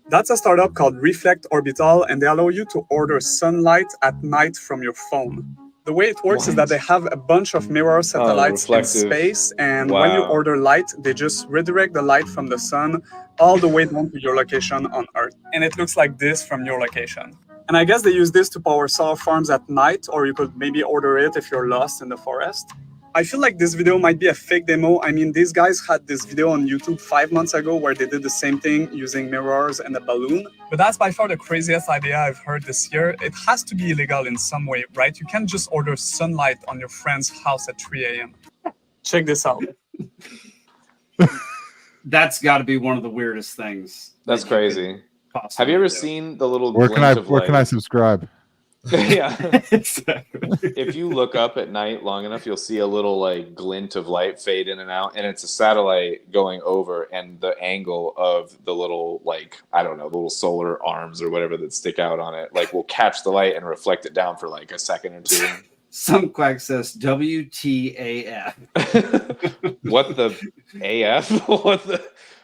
That's a startup called Reflect Orbital, and they allow you to order sunlight at night from your phone. The way it works is that they have a bunch of mirror satellites in space, and when you order light, they just redirect the light from the sun all the way down to your location on Earth. And it looks like this from your location. And I guess they use this to power solar farms at night, or you could maybe order it if you're lost in the forest. I feel like this video might be a fake demo. I mean, these guys had this video on YouTube 5 months ago where they did the same thing using mirrors and a balloon. But that's by far the craziest idea I've heard this year. It has to be illegal in some way, right? You can't just order sunlight on your friend's house at 3 a.m. Check this out. That's got to be one of the weirdest things. That's crazy. Have you ever seen the little Where glint of light? can I subscribe? Yeah. Exactly. If you look up at night long enough, you'll see a little like glint of light fade in and out, and it's a satellite going over, and the angle of the little, like, I don't know, the little solar arms or whatever that stick out on it, like, will catch the light and reflect it down for like a second or two. Some quack says WTAF. What the AF?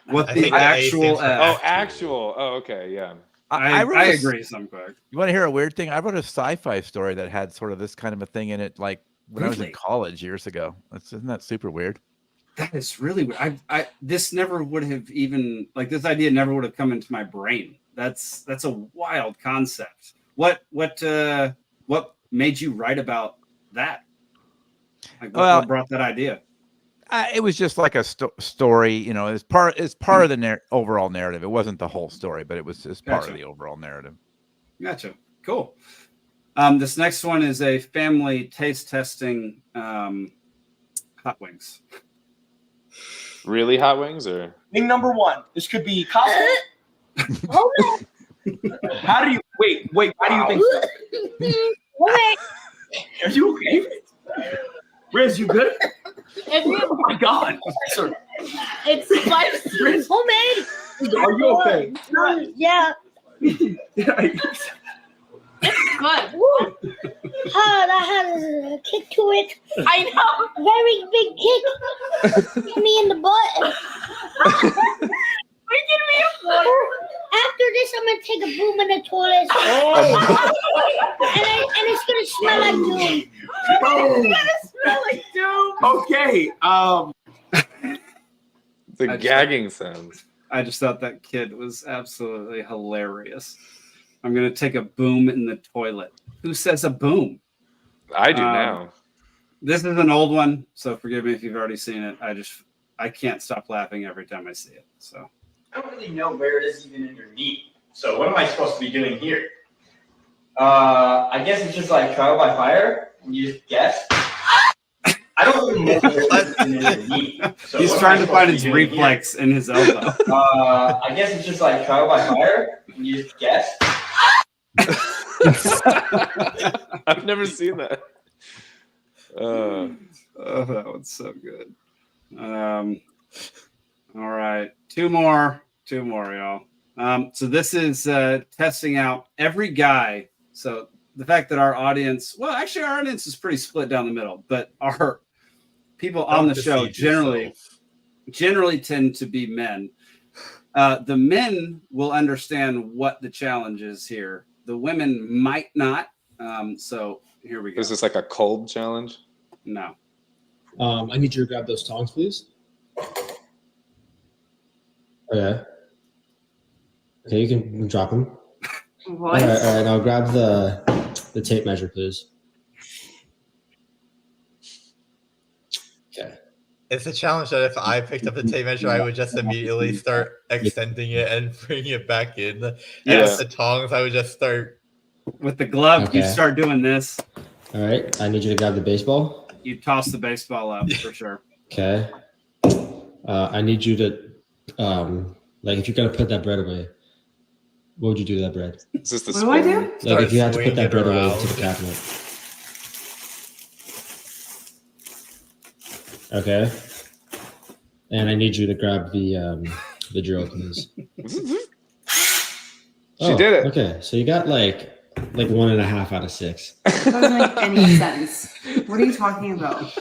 What the actual F? Oh, actual. Oh, okay, yeah. I agree, some quack. You want to hear a weird thing? I wrote a sci-fi story that had sort of this kind of a thing in it, like when I was in college years ago. Isn't that super weird? That is really weird. This never would have even, like, this idea never would have come into my brain. That's a wild concept. What made you write about that? Like, what brought that idea? It was just like a story, you know. It's part of the overall narrative. It wasn't the whole story, but it was just part of the overall narrative. Gotcha. Cool. This next one is a family taste testing hot wings. Really hot wings, or wing number 1? This could be Costco. Oh no! How do you wait? Why do you think so? Are you okay? Riz, you good? Oh my God! It's spicy. Homemade. Are you okay? Yeah. It's good. That had a kick to it. I know. Very big kick. Hit me in the butt. We're gonna be a boy. After this, I'm gonna take a boom in the toilet. Oh. and it's gonna smell like doom. Boom. It's gonna smell like doom. Okay. The gagging sounds. I just thought that kid was absolutely hilarious. I'm gonna take a boom in the toilet. Who says a boom? I do now. This is an old one, so forgive me if you've already seen it. I can't stop laughing every time I see it. So I don't really know where it is even in your knee. So what am I supposed to be doing here? I guess it's just like trial by fire, and you just guess. I don't really know where it is in your knee. So he's trying to find his reflex in his elbow. I guess it's just like trial by fire, and you just guess. I've never seen that. Oh, that one's so good. All right, two more, y'all. So this is testing out every guy. So the fact that our audience, well, actually our audience is pretty split down the middle, but our people on the show generally tend to be men. The men will understand what the challenge is here. The women might not. So here we go. Is this like a cold challenge? No. I need you to grab those tongs, please. Okay. Okay, you can drop them. What? All right. Now grab the tape measure, please. Okay. It's a challenge that if I picked up the tape measure, I would just immediately start extending it and bringing it back in. And with the tongs, I would just start. With the glove, Okay. you start doing this. All right. I need you to grab the baseball. You toss the baseball up for sure. Okay. I need you to, like, if you're gonna put that bread away, what would you do to that bread? Is this the What do I do? Like, if you had to put that bread away to the cabinet. Okay. And I need you to grab the drill, please. She did it. Okay, so you got like 1.5 out of 6. That doesn't make any sense. What are you talking about?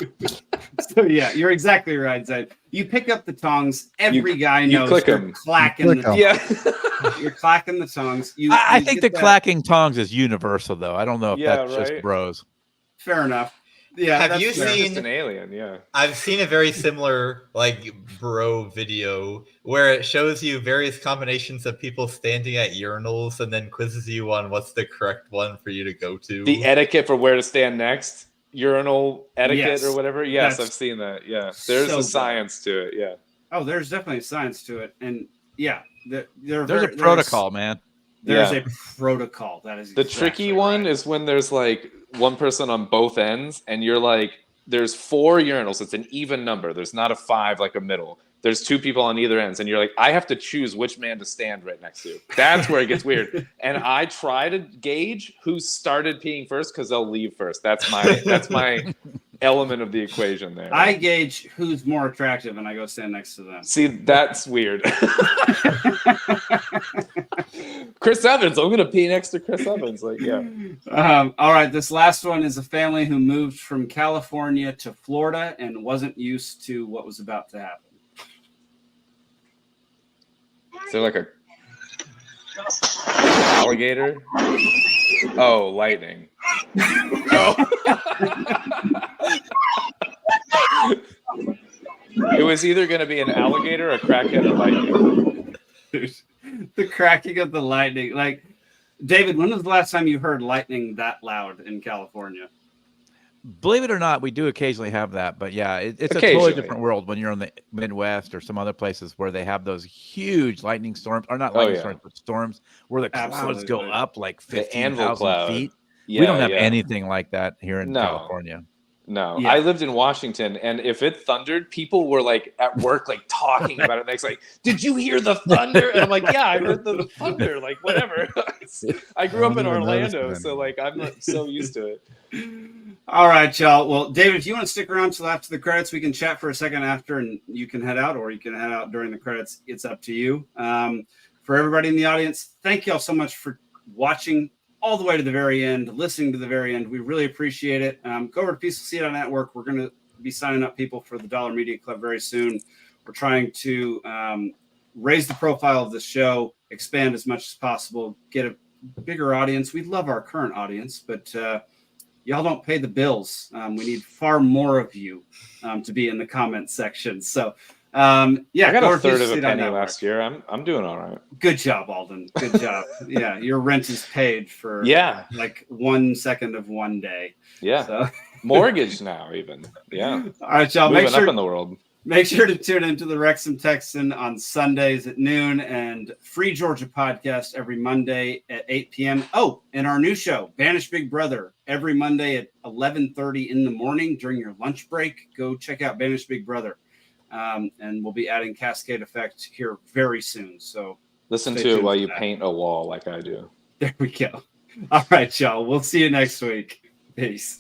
So yeah, you're exactly right, Zane. You pick up the tongs. Every guy knows click you're 'em. clacking You click 'em. You're clacking the tongs. I you think get the that- clacking tongs is universal, though. I don't know if Yeah, that's just right. bros. Fair enough. Yeah. Have that's you fair. seen Just an alien, yeah. I've seen a very similar like bro video where it shows you various combinations of people standing at urinals and then quizzes you on what's the correct one for you to go to. The etiquette for where to stand next, urinal etiquette Yes. or whatever. Yes, That's I've seen that. Yeah, there's so a good. science to it. Yeah. Oh, there's definitely science to it, and yeah, There's a protocol, man. There's Yeah. a protocol. That is The exactly tricky one is when there's like one person on both ends, and you're like, there's 4 urinals. It's an even number. There's not a 5 like a middle. There's 2 people on either ends, and you're like, I have to choose which man to stand right next to. That's where it gets weird. And I try to gauge who started peeing first because they'll leave first. That's my element of the equation there. I gauge who's more attractive, and I go stand next to them. See, that's weird. Chris Evans, I'm gonna pee next to Chris Evans. Like, yeah. All right, this last one is a family who moved from California to Florida and wasn't used to what was about to happen. Is there like a alligator? Oh, lightning. Oh. It was either going to be an alligator, a crackhead, or lightning. Dude, the cracking of the lightning. Like, David, when was the last time you heard lightning that loud in California? Believe it or not, we do occasionally have that, but yeah, it's a Occasionally. totally different world when you're in the Midwest or some other places where they have those huge lightning storms, or not lightning storms, but storms where the clouds Absolutely. go up like The anvil 15,000 cloud. feet. Yeah, we don't have yeah. anything like that here in No. California. No, Yeah. I lived in Washington, and if it thundered, people were like at work, like talking about it. Next, like, did you hear the thunder? And I'm like, yeah, I heard the thunder. Like, whatever. I grew up in Orlando, so like, I'm not so used to it. All right, y'all. Well, David, if you want to stick around till after the credits, we can chat for a second after, and you can head out, or you can head out during the credits. It's up to you. For everybody in the audience, thank y'all so much for watching all the way to the very end, listening to the very end. We really appreciate it. Go over to Peaceful Network. We're going to be signing up people for the Dollar Media Club very soon. We're trying to raise the profile of the show, expand as much as possible, get a bigger audience. We love our current audience, but y'all don't pay the bills. We need far more of you to be in the comment section. So, yeah, I got go a over to third of a Peaceful penny Network. last year. I'm doing all right. Good job, Alden. Good job. Yeah, your rent is paid for like 1 second of one day. Yeah. So. Mortgage now, even. Yeah. All right, y'all. Moving up in the world. Make sure to tune into the Wrexham Texan on Sundays at noon and Free Georgia podcast every Monday at 8 p.m. Oh, and our new show, Banish Big Brother, every Monday at 11:30 in the morning during your lunch break. Go check out Banish Big Brother. And we'll be adding Cascade Effect here very soon. So Listen stay to it tuned while for you that. paint a wall like I do. There we go. All right, y'all. We'll see you next week. Peace.